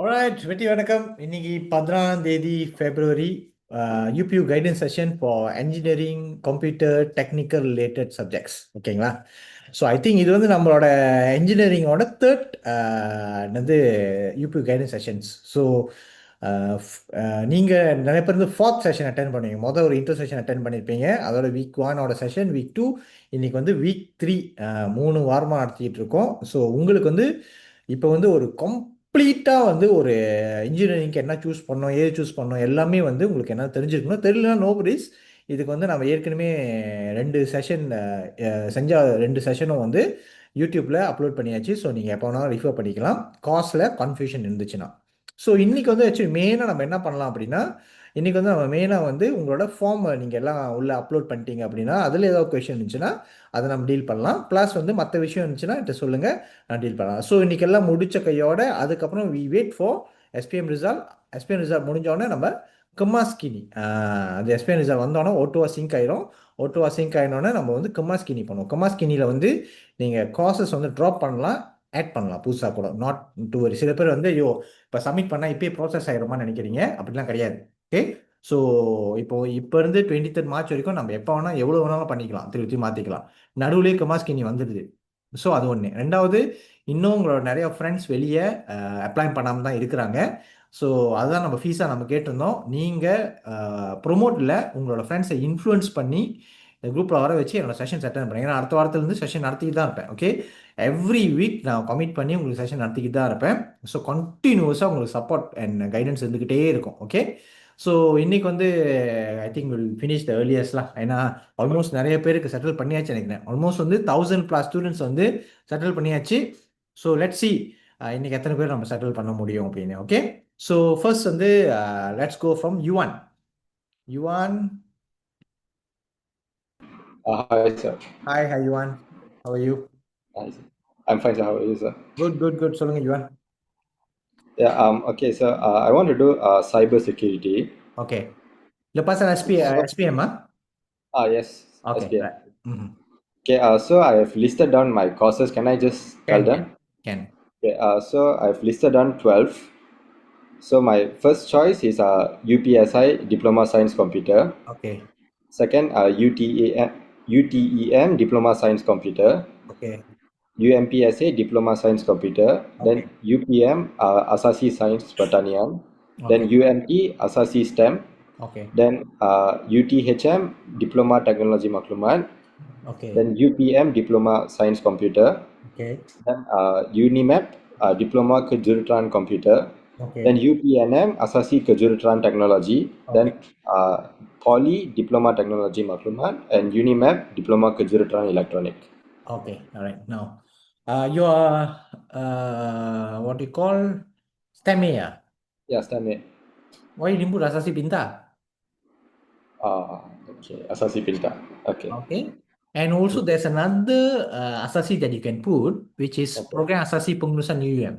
Alright, வெற்றி வணக்கம். இன்னைக்கு 11ஆம் தேதி February UPU guidance session for engineering, computer, technical related subjects. ஓகேங்களா? ஸோ ஐ திங்க் இது வந்து நம்மளோட engineeringோட தேர்ட் வந்து UPU guidance sessions. ஸோ நீங்கள் நிறைய பேர் வந்து ஃபோர்த் செஷன் அட்டென்ட் பண்ணுவீங்க. மொதல் ஒரு இன்டர் செஷன் அட்டென்ட் பண்ணியிருப்பீங்க. அதோட வீக் 1ஓட செஷன், வீக் 2, இன்னைக்கு வந்து வீக் 3, 3 வாரமாக நடத்திட்டு இருக்கோம். ஸோ உங்களுக்கு வந்து இப்போ வந்து ஒரு கம்ப்ளீட்டாக வந்து ஒரு இன்ஜினியரிங்க்கு என்ன சூஸ் பண்ணோம், ஏது சூஸ் பண்ணோம், எல்லாமே வந்து உங்களுக்கு என்ன தெரிஞ்சிருக்கணும். தெரியலனா நோ வரிஸ். இதுக்கு வந்து நம்ம ஏற்கனவே 2 செஷன் செஞ்ச 2 செஷனும் வந்து யூடியூப்பில் அப்லோட் பண்ணியாச்சு. ஸோ நீங்கள் எப்போ வேணாலும் ரிஃபர் பண்ணிக்கலாம், காஸ்டில் கன்ஃபியூஷன் இருந்துச்சுன்னா. ஸோ இன்றைக்கி வந்து ஆக்சுவலி மெயினாக நம்ம என்ன பண்ணலாம் அப்படின்னா, இன்றைக்கி வந்து நம்ம மெயினாக வந்து உங்களோட ஃபார்ம் நீங்கள் எல்லாம் உள்ளே அப்லோட் பண்ணிட்டீங்க அப்படின்னா, அதில் ஏதாவது கொஷின் இருந்துச்சுன்னா அதை நம்ம டீல் பண்ணலாம். ப்ளஸ் வந்து மற்ற விஷயம் இருந்துச்சுன்னா என்கிட்ட சொல்லுங்கள், நான் டீல் பண்ணலாம். ஸோ இன்றைக்கி எல்லாம் முடித்த கையோட அதுக்கப்புறம் we wait for SPM result. SPM result முடிஞ்சோடனே நம்ம கம்மாஸ்கினி, அந்த எஸ்பிஎம் ரிசல்ட் வந்தோடனே ஓட்டுவா சிங்க் ஆயிரும். ஓட்டுவா சிங்க் ஆயினோடனே நம்ம வந்து கம்மாஸ்கினி பண்ணுவோம். கம்மாஸ்கினியில் வந்து நீங்கள் காசஸ் வந்து ட்ராப் பண்ணலாம், ஆட் பண்ணலாம் புதுசாக கூட. Not to worry. சில பேர் வந்து ஐயோ இப்போ சப்மிட் பண்ணால் இப்போயே ப்ராசஸ் ஆயிருமான்னு நினைக்கிறீங்க. அப்படிலாம் கிடையாது. ஓகே. ஸோ இப்போ இருந்து 23rd March வரைக்கும் நம்ம எப்போ வேணால் எவ்வளோ வேணாலும் பண்ணிக்கலாம், திருப்பி மாற்றிக்கலாம். நடுவுலேயே கமாஸ்கினி வந்துடுது. ஸோ அது ஒன்று. ரெண்டாவது, இன்னும் உங்களோட நிறைய ஃப்ரெண்ட்ஸ் வெளியே அப்ளை பண்ணாமல் தான் இருக்கிறாங்க. ஸோ அதுதான் நம்ம ஃபீஸாக நம்ம கேட்டிருந்தோம். நீங்கள் ப்ரொமோட்டில் உங்களோட ஃப்ரெண்ட்ஸை இன்ஃப்ளூயன்ஸ் பண்ணி இந்த குரூப்பில் வர வச்சு என்னோட செஷன்ஸ் அட்டன் பண்ணுறேன். ஏன்னா அடுத்த வாரத்துலேருந்து செஷன் நடத்திக்கிட்டு தான் இருப்பேன். ஓகே. எவ்ரி வீக் நான் கமிட் பண்ணி உங்களுக்கு செஷன் நடத்திக்கிட்டு தான் இருப்பேன். ஸோ கண்டினியூஸாக உங்களுக்கு சப்போர்ட் அண்ட் கைடன்ஸ் இருந்துக்கிட்டே இருக்கும். ஓகே. ஸோ இன்னைக்கு வந்து I think will finish the ஏர்லியஸ்ட்லாம். ஏன்னா ஆல்மோஸ்ட் நிறைய பேருக்கு செட்டில் பண்ணியாச்சு நினைக்கிறேன். ஆல்மோஸ்ட் வந்து 1000+ ஸ்டூடெண்ட்ஸ் வந்து செட்டில் பண்ணியாச்சு. ஸோ லெட்ஸ் சி இன்னைக்கு எத்தனை பேர் நம்ம செட்டில் பண்ண முடியும் அப்படின்னு. ஓகே. ஸோ ஃபர்ஸ்ட் வந்து let's go from Yuan. Yuan. Hi, sir. Hi, Yuan. How are you? Hi, sir. I'm fine, sir. How are you, sir? Good. சொல்லுங்க Yuan. Yeah, okay, sir. I want to do cyber security. Okay. Lepasan So, SPM, ah? yes, Okay, SPM. right. Mm-hmm. Okay, so I have listed down my courses. Can I just tell them? Can. Okay, so I've listed down 12. So my first choice is UPSI Diploma Science Computer. Okay, Second, UTEM Diploma Science Computer. okay, UMPSA Diploma Science Computer. Then okay, UPM Asasi Science Pertanian. Then okay, UMT Asasi STEM. okay, Then UTHM Diploma Technology Maklumat. okay, Then UPM Diploma Science Computer. okay, Then UNIMAP Diploma Kejuruteraan Computer. okay, Then UPNM Asasi Kejuruteraan Technology. Then Poly Diploma Technology Maklumat. And UNIMAP Diploma Kejuruteraan Electronic. okay. All right. Now, you are what you call STEM A, ah? Yeah, STEM. Why you didn't put Asasi Pinta? Okay. Asasi Pinta. Okay. Okay. And also there's another Asasi that you can put, which is Okay. Program Asasi Pengurusan UUM.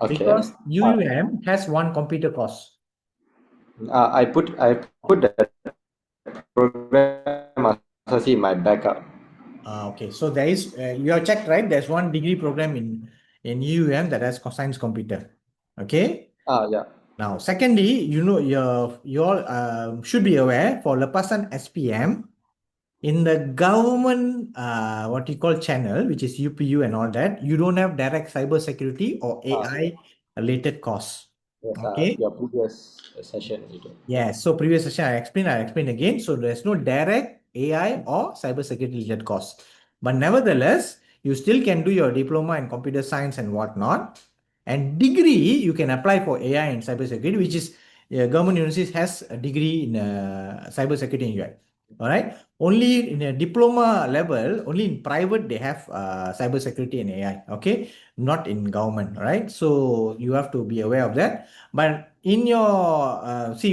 Okay. Because UUM has one computer course. I put that program Asasi in my backup. Okay. So there is you have checked, right? There's one degree program in UUM that has science computer. Okay. Yeah. Now, secondly, you all should be aware for Lepasan SPM in the government what you call channel, which is UPU and all that, you don't have direct cyber security or AI related course. Yes. Okay. Your previous session you did. Yes. So previous session I explain again. So there's no direct AI or cybersecurity related cost. But nevertheless, you still can do your diploma in computer science and whatnot. And degree, you can apply for AI and cybersecurity, which is government universities has a degree in cybersecurity and UI. All right. Only in a diploma level, only in private, they have cybersecurity and AI. Okay. Not in government. All right. So you have to be aware of that. But in your,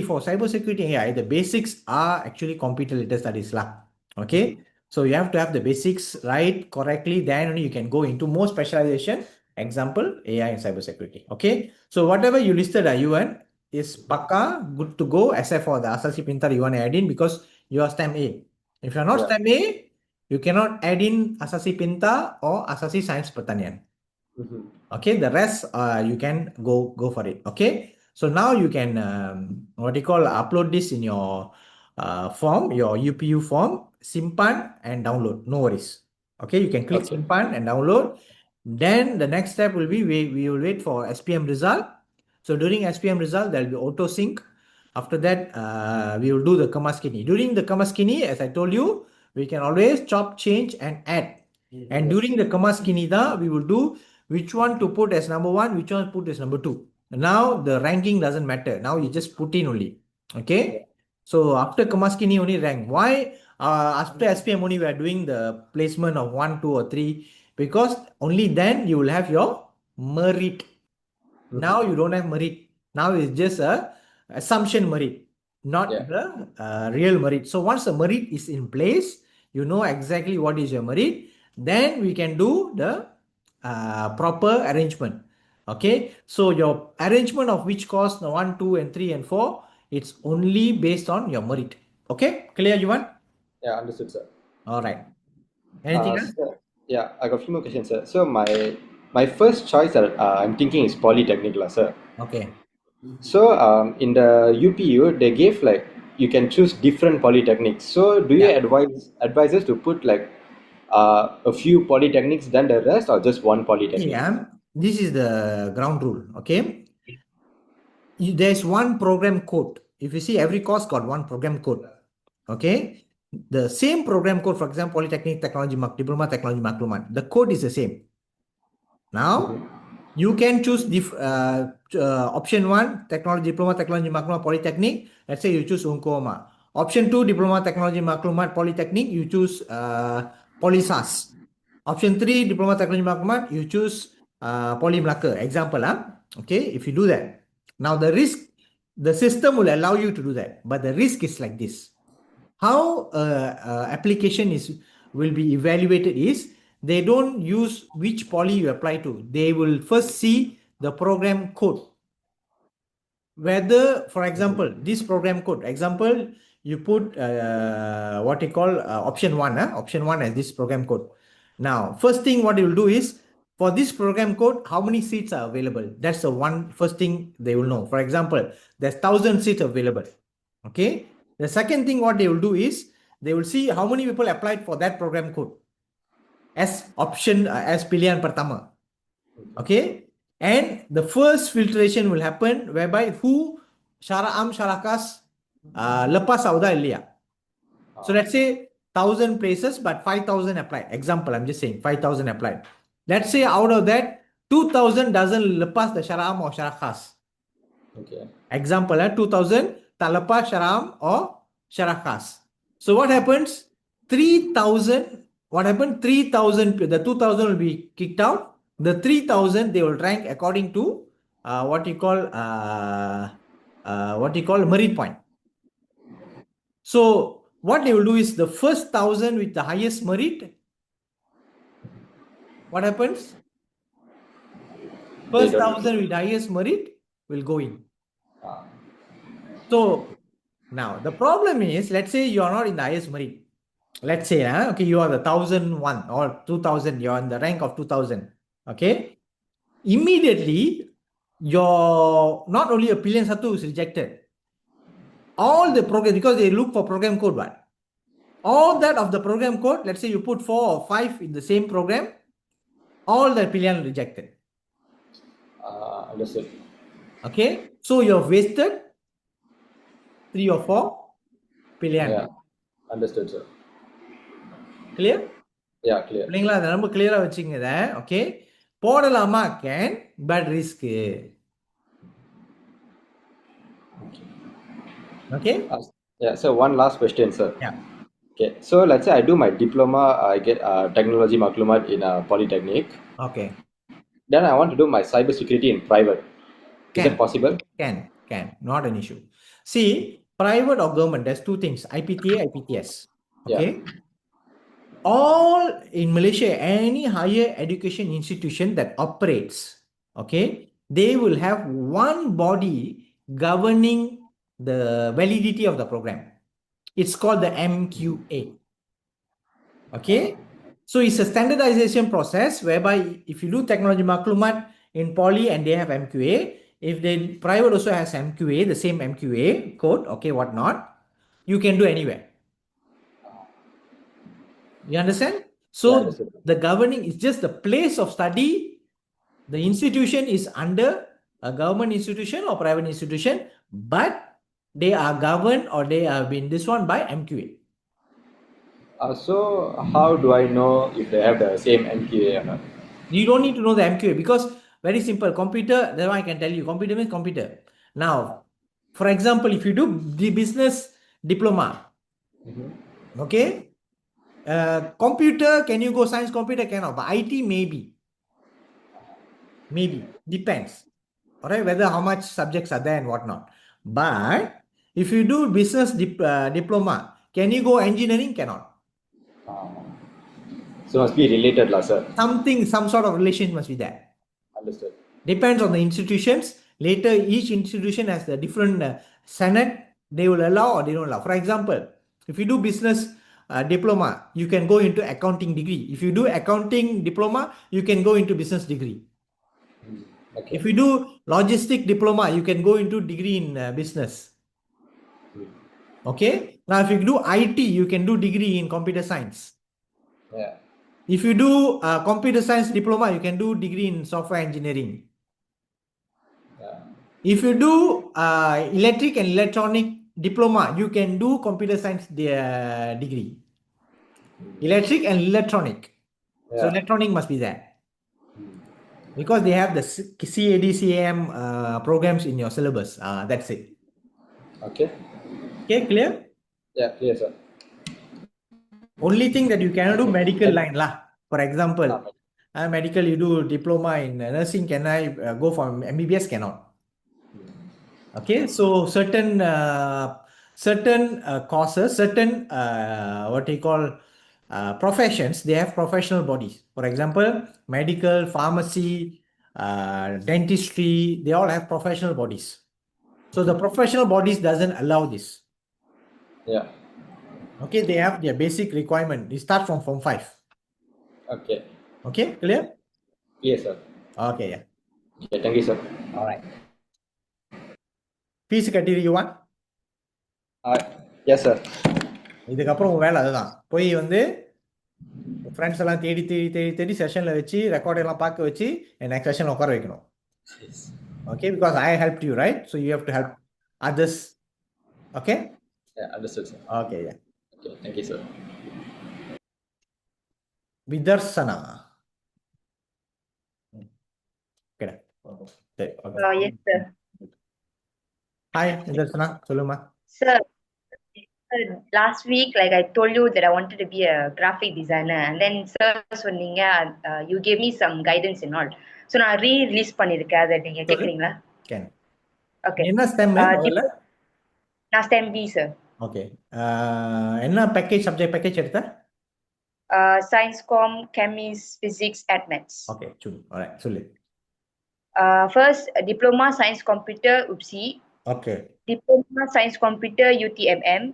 for cybersecurity AI, the basics are actually computer-related studies lah. Okay. So you have to have the basics right correctly. Then only you can go into more specialization. Example, AI and cybersecurity. Okay. So whatever you listed, Yuan, is paka good to go, except for the Asasi Pintar you want to add in because you are STEM A. If you're not STEM A, you cannot add in Asasi Pintar or Asasi Science Pertanian. Mhm. Okay, the rest you can go for it. Okay, so now you can what do you call upload this in your form, your UPU form, simpan and download. No worries. Okay, you can click Okay. simpan and download. Then the next step will be we will wait for SPM result. So during SPM result, there will be auto sync. After that, we will do the Kamaskini. During the Kamaskini, as I told you, we can always chop, change, and add. And during the Kamaskini, we will do which one to put as number one, which one to put as number two. Now the ranking doesn't matter. Now you just put in only. Okay. So after Kamaskini only rank. Why? After SPM only we are doing the placement of 1, 2, or 3 because only then you will have your merit. Now you don't have merit. Now it's just a assumption merit, not Yeah. the real merit. So once the merit is in place, you know exactly what is your merit. Then we can do the proper arrangement. Okay. So your arrangement of which course 1, 2, and 3 and 4, it's only based on your merit. Okay. Clear, Yuvan? Yeah, understood, sir. All right. Anything else? Sir, yeah, I got a few more questions, sir. So my first choice that I'm thinking is Polytechnic, lah, sir. Okay. So in the UPU, they gave like you can choose different polytechnics. So do you Yeah. advise us to put like a few polytechnics than the rest, or just one polytechnic? Yeah. This is the ground rule. Okay. There's one program code. If you see, every course got one program code. Okay. The same program code, for example, Polytechnic Technology Diploma Technology Maklumat, the code is the same. Now, you can choose option one, Technology Diploma Technology Maklumat Polytechnic. Let's say you choose Unkoma. Option two, Diploma Technology Maklumat Polytechnic, you choose Polysas. Option three, Diploma Technology Maklumat, you choose Poly Melaka. Example, okay, if you do that. Now the system will allow you to do that, but the risk is like this. How application will be evaluated is they don't use which poly you apply to. They will first see the program code. Whether, for example, this program code, example, you put what you call option one, option one as this program code. Now, first thing what you will do is for this program code, how many seats are available? That's the first thing they will know. For example, there's 1,000 seats available. Okay. The second thing what they will do is they will see how many people applied for that program code as option as pilihan pertama. Okay. And the first filtration will happen whereby who syara'am syarakas lepas sauda ilya. So let's say 1,000 places, but 5,000 applied. Example, I'm just saying 5,000 applied. Let's say out of that, 2,000 doesn't lepas the syara'am or syarakas. Okay. Example, 2,000 tak lepas syara'am or syarakas. So what happens? 3,000, what happened? 3,000, the 2,000 will be kicked out. The 3,000, they will rank according to what you call merit point. So what they will do is the first 1,000 with the highest merit, what happens? First 1,000 with the highest merit will go in. So now the problem is, let's say you are not in the highest merit. Let's say, okay, you are the 1,001 or 2,000, you're in the rank of 2,000. Okay. Immediately, your not only a pilihan satu is rejected. All the program, because they look for program code, but all that of the program code, let's say you put 4 or 5 in the same program, all the pilihan rejected. Understood. Okay. So you've wasted 3 or 4 pilihan. Yeah, understood, sir. Clear? Yeah, clear. இல்லைங்களா அதை ரொம்ப கிளியரா வச்சுங்க இதை. Okay, போடலாமா can, but risk. Okay. Yeah, so one last question, sir. Yeah. Okay, so let's say I do my diploma, I get technology maklumat in Polytechnic. Okay. Then I want to do my cybersecurity in private. Is Can. it possible? Can. Not an issue. See, private or government, there's two things, IPTA, IPTS. Okay. All in Malaysia, any higher education institution that operates, okay, they will have one body governing the validity of the program. It's called the MQA. Okay. So it's a standardization process whereby if you do technology maklumat in poly and they have MQA, if the private also has MQA, the same MQA code, okay, whatnot, you can do anywhere. You understand? Yeah, So understood. the governing is just the place of study. The institution is under a government institution or private institution, but they are governed or they have been this one by MQA. So how do I know if they have the same MQA or not? You don't need to know the MQA because very simple. Computer, that one I can tell you. Computer means computer. Now, for example, if you do the business diploma, okay, computer, can you go science computer? Cannot, but IT maybe depends. All right, whether how much subjects are there and whatnot. But if you do business diploma, can you go engineering? Cannot. So must be related, lah, sir. Some sort of relation must be there. Understood. Depends on the institutions. Later, each institution has the different senate. They will allow or they don't allow. For example, if you do business diploma, you can go into accounting degree. If you do accounting diploma, you can go into business degree. Okay. If you do logistic diploma, you can go into degree in business. Okay. Now, if you do IT, you can do degree in computer science. Yeah. If you do computer science diploma, you can do degree in software engineering. Yeah. If you do electric and electronic diploma, you can do computer science degree. Electric and electronic. So Yeah. electronic must be there. Because they have the CAD, CAM programs in your syllabus. That's it. Okay. Okay, clear? Yeah, clear, sir. Only thing that you cannot do medical line lah. For example, Ah, medical you do diploma in nursing, can I go for MBBS? Cannot. Okay, so certain courses, certain what you call professions, they have professional bodies. For example, medical, pharmacy, dentistry, they all have professional bodies. So the professional bodies doesn't allow this. Yeah. Okay, they have their basic requirement. They start from Form 5. Okay. Okay, clear? Yes, sir. Okay, yeah. Okay, thank you, sir. All right. Fees கட்டிரு you want? Yes, sir. இதுக்கப்புறம் உன் வேலை அதுதான் போய் வந்து friends எல்லாம் தேடி தேடி தேடி தேடி செஷனில் வச்சு ரெக்கார்ட் எல்லாம் பார்க்க வச்சு நெக்ஸ்ட் செஷனில் உட்கார வைக்கணும் okay because I help you right so you have to help others okay Yeah, understood, sir. Okay Okay, thank you, sir. Vidharsana ஓகேடா சரி okay Yes, sir. Hi Vidharsana சொல்லுமா Sir, last week, like I told you that I wanted to be a graphic designer, and then sir சொன்னீங்க you gave me some guidance and all. So நான் re-release பண்ணிருக்கேன் அதை நீங்க கேக்குறீங்களா? Can Okay. என்ன stem முதல்ல நான் STEM B, sir. ஓகே என்ன பேக்கேஜ் சப்ஜெக்ட் பேக்கேஜ் எடுத்த Science Com, Chemist, Physics, and Maths. Okay சொல்லு First, Diploma Science Computer UPSI. Okay Diploma Science Computer UTMM.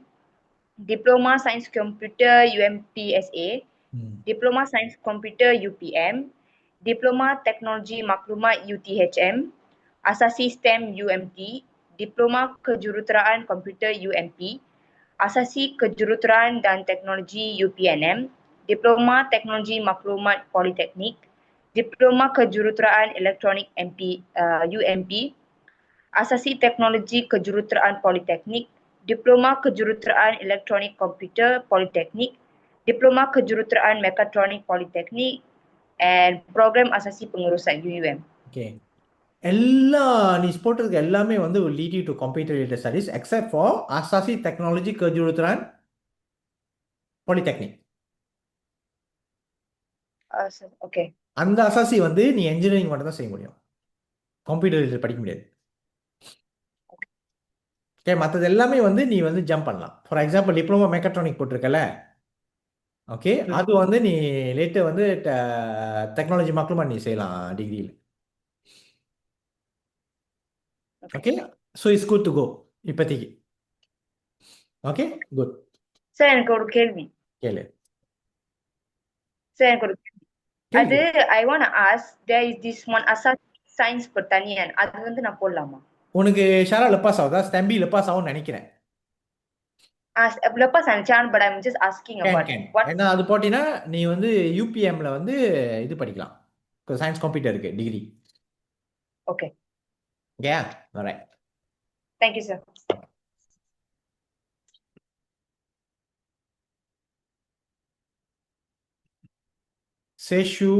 Diploma Science Computer UMPSA. Diploma Science Computer UPM. Diploma Teknologi Maklumat UTHM. Asasi STEM UMT. Diploma Kejuruteraan Komputer UMP. Asasi Kejuruteraan dan Teknologi UPNM. Diploma Teknologi Maklumat Politeknik. Diploma Kejuruteraan Elektronik UMP. Asasi Teknologi Kejuruteraan Politeknik, Diploma Kejuruteraan Elektronik Komputer Politeknik, Diploma Kejuruteraan Mekatronik Politeknik, and Program Asasi Pengurusan UUM. Okay எல்லா நீ போட்டிருக்க எல்லாமே வந்து will lead you to computer related studies except for Asasi Technology Kejuruteraan Polytechnic. Okay. அந்த அசாசி வந்து நீ engineering மட்டும் தான் செய்ய முடியும், கம்ப்யூட்டர் ரிலேட்டட் படிக்க முடியாது. ஓகே, மற்றது எல்லாமே வந்து நீ வந்து ஜம்ப் பண்ணலாம். ஃபார் எக்ஸாம்பிள் டிப்ளமோ மெக்காட்ரானிக் போட்டிருக்கல, ஓகே, அது வந்து நீ லேட்டர் வந்து டெக்னாலஜி மக்களுமா நீ செய்யலாம் டிகிரியில். Okay, so it's good to go இப்போதைக்கு. Okay, good. சார் எனக்கு ஒரு கேள்வி. கேளு. சார் எனக்கு ஒரு அது கேள்வி I want ask there is this one அசாஸ் சயின்ஸ் பட்டானியன் அது வந்து நான் போடலாமா? உனக்கு ஷாரா லெப்பாஸ் ஆகுதா? ஸ்டம்பி லெப்பாஸ் ஆகும்னு நினைக்கிறேன். லெப்பஸ் and but I'm just asking can about can what. ஏன்னா அது போட்டினா நீ வந்து யூபிஎம்ல வந்து இது படிக்கலாம். சயின்ஸ் கம்ப்யூட்டர் இருக்கு degree. Okay, okay right. Thank you sir. Seshu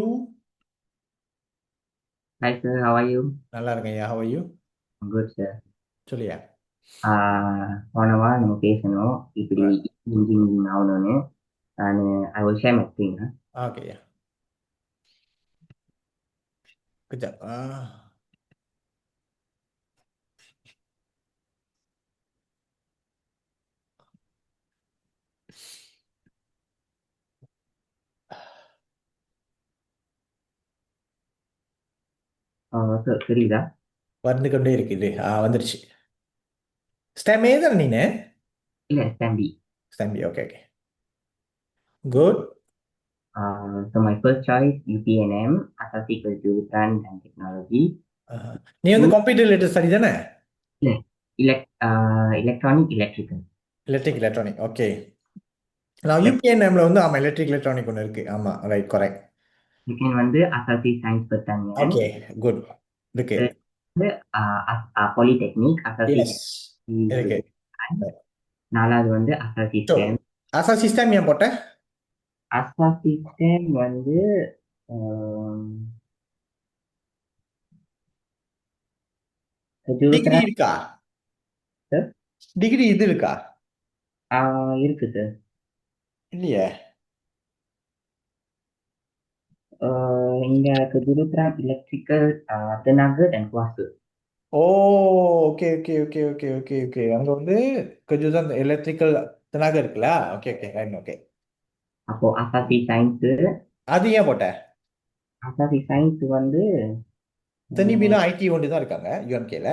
Hi sir, how are you? நல்லா இருக்கேன். How are you? I'm good sir. சொல்லியா? போன வாரம் நம்ம பேசணும் இப்படி இன்ஜினியரிங் ஆகணும்னு. நான் I will share my screen. Okay yeah good job. Sir தெரியுதா? வந்து கொண்டே இருக்குது. வந்துருச்சு. ஸ்டெம் ஏதான நீனு? இல்லை STEM B. STEM B okay okay good. So my first choice UPNM, Asasi Kejuruteraan dan Teknologi. நீ வந்து கம்ப்யூட்டர் ரிலேட்டட் ஸ்டடி தானே? இல்லை electronic electrical. Electric electronic okay. நான் யூபிஎன்எம்ல வந்து ஆமாம் எலக்ட்ரிக் எலக்ட்ரானிக் ஒன்று இருக்கு. ஆமாம் ரைட் கரெக்ட். செகண்ட் வந்து Asasi Sains Pertanian. Okay good இருக்கு. வந்து பாலிடெக்னிக் Asasi. எஸ் இருக்கு. நாலாவது வந்து Asasi STEM. அசா சிஸ்டம் ஏன் போட்டேன்? Asasi STEM வந்து டிகிரி இருக்கா? டிகிரி இது இருக்கா? இருக்கு சார். இல்லையே. இங்க Kejuruteraan Electrical Tenaga dan Kuasa. Oh okay okay okay okay okay okay அங்கே வந்து கொஞ்சம் தான் எலக்ட்ரிக்கல் தனாக இருக்குல்ல. Okay okay right okay. அப்போ Asasi Sains. அது ஏன் போட்ட? Asasi Sains வந்து தனிபினா ஐடி ஒன்று தான் இருக்காங்க யூஎம்கேல.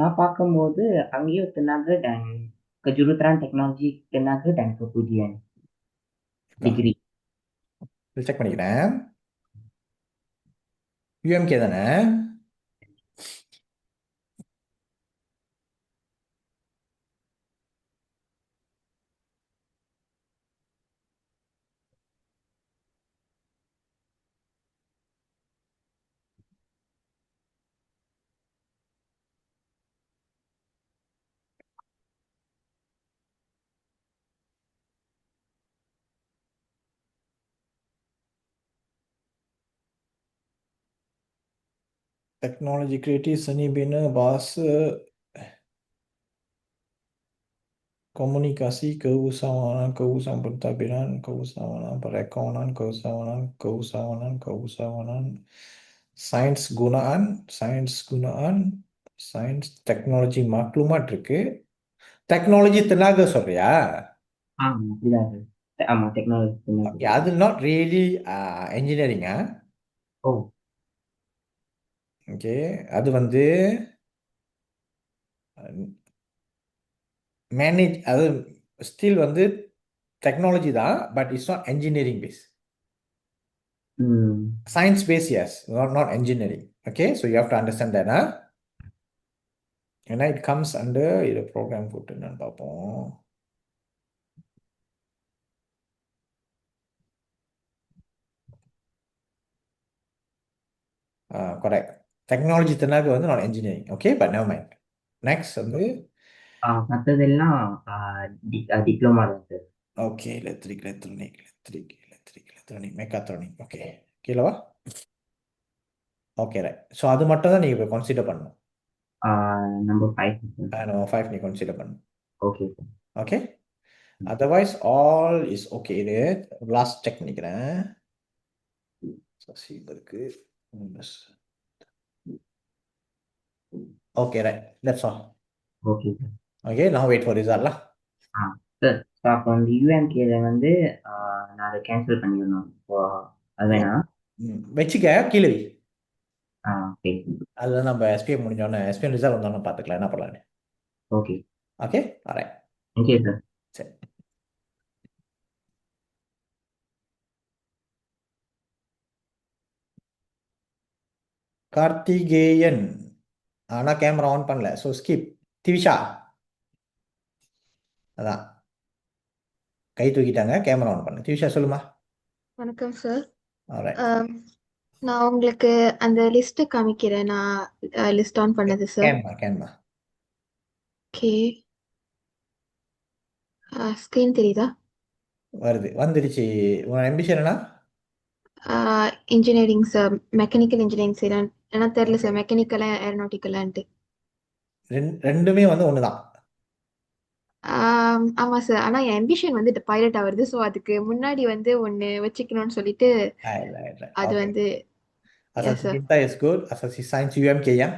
நான் பார்க்கும்போது அங்கேயும் Tenaga dan Kejuruteraan Teknologi Tenaga dan Kemudian degree. Check பண்ணிக்கிறேன். யூஎம்கே தானே? Teknologi kreatif seni bina bahasa komunikasi keusahawanan pentadbiran keusahawanan perekonomian keusahawanan sains gunaan sains teknologi maklumat இருக்கு. டெக்னாலஜி தினாக சொல்றியா? அப்படிதான் சார். ஆமா டெக்னாலஜி Okay, அது நாட் ரியலி என்ஜினியரிங்கா? Oh okay அது வந்து மேனேஜ் அது ஸ்டில் வந்து டெக்னாலஜி தான் but it's not engineering base. Science based, yes, not engineering. Okay, so you have to understand that, huh? And it comes under the program put in பார்ப்போம். Correct. Technology தினாக வந்து not engineering. Okay, but never mind. Next வந்து மற்றதெல்லாம் diploma தான் sir. Okay electric mechatronic okay கீழவா? Okay right. So அது மட்டும் தான் நீங்கள் இப்போ கன்சிடர் பண்ணணும். Number 5 sir. 5 நீ கன்சிடர் பண்ணணும். Okay sir. Okay otherwise all is okay. இது லாஸ்ட் செக் பண்ணிக்கிறேன். இருக்கு okay right that's all. Okay sir. Okay now wait for result lah. Sir அப்போ அந்த யூஎம்கேல வந்து நான் அதை கேன்சல் பண்ணிடணும். இப்போ அது வேணாம் வச்சுக்க கீழே வை. ஓகே அதுதான் நம்ம எஸ்பிஎம் முடிஞ்சோடனே எஸ்பிஎம் ரிசல்ட் வந்தோடனே பார்த்துக்கலாம் என்ன பண்ணலான்னு. Okay okay alright thank you sir. சரி. கார்த்திகேயன். ஆனால் கேமரா ஆன் பண்ணல, ஸோ ஸ்கிப். திவிஷா. அதான் கை தூக்கிட்டாங்க, கேமரா ஆன் பண்ணு. திவிஷா சொல்லுமா. வணக்கம் சார். ஆல்ரைட். நான் உங்களுக்கு அந்த லிஸ்ட் காமிக்கிறேன். நான் லிஸ்ட் ஆன் பண்ணது சார். கேன்மா ஓகே, ஸ்க்ரீன் தெரியுதா? வந்துடுச்சு. உன் அம்பிஷன் என்ன? இன்ஜினியரிங் சார், மெக்கானிக்கல் இன்ஜினியரிங் செய்கிறேன். ஏன்னா தெரியல சார், மெக்கானிக்கலா ஏரோநாட்டிக்கலான்ட்டு. ரெண்டுமே வந்து ஒன்று தான். ஆமா சார், ஆனா என் அம்பிஷன் வந்து பைலட் ஆகுறது. ஸோ அதுக்கு முன்னாடி வந்து ஒன்று வச்சுக்கணும்னு சொல்லிட்டு அது ஓகே. வந்து எஸ் அசாசி சார். பிந்தா இஸ் குட். அசாசி சயின்ஸ் யூஎம்கேயா?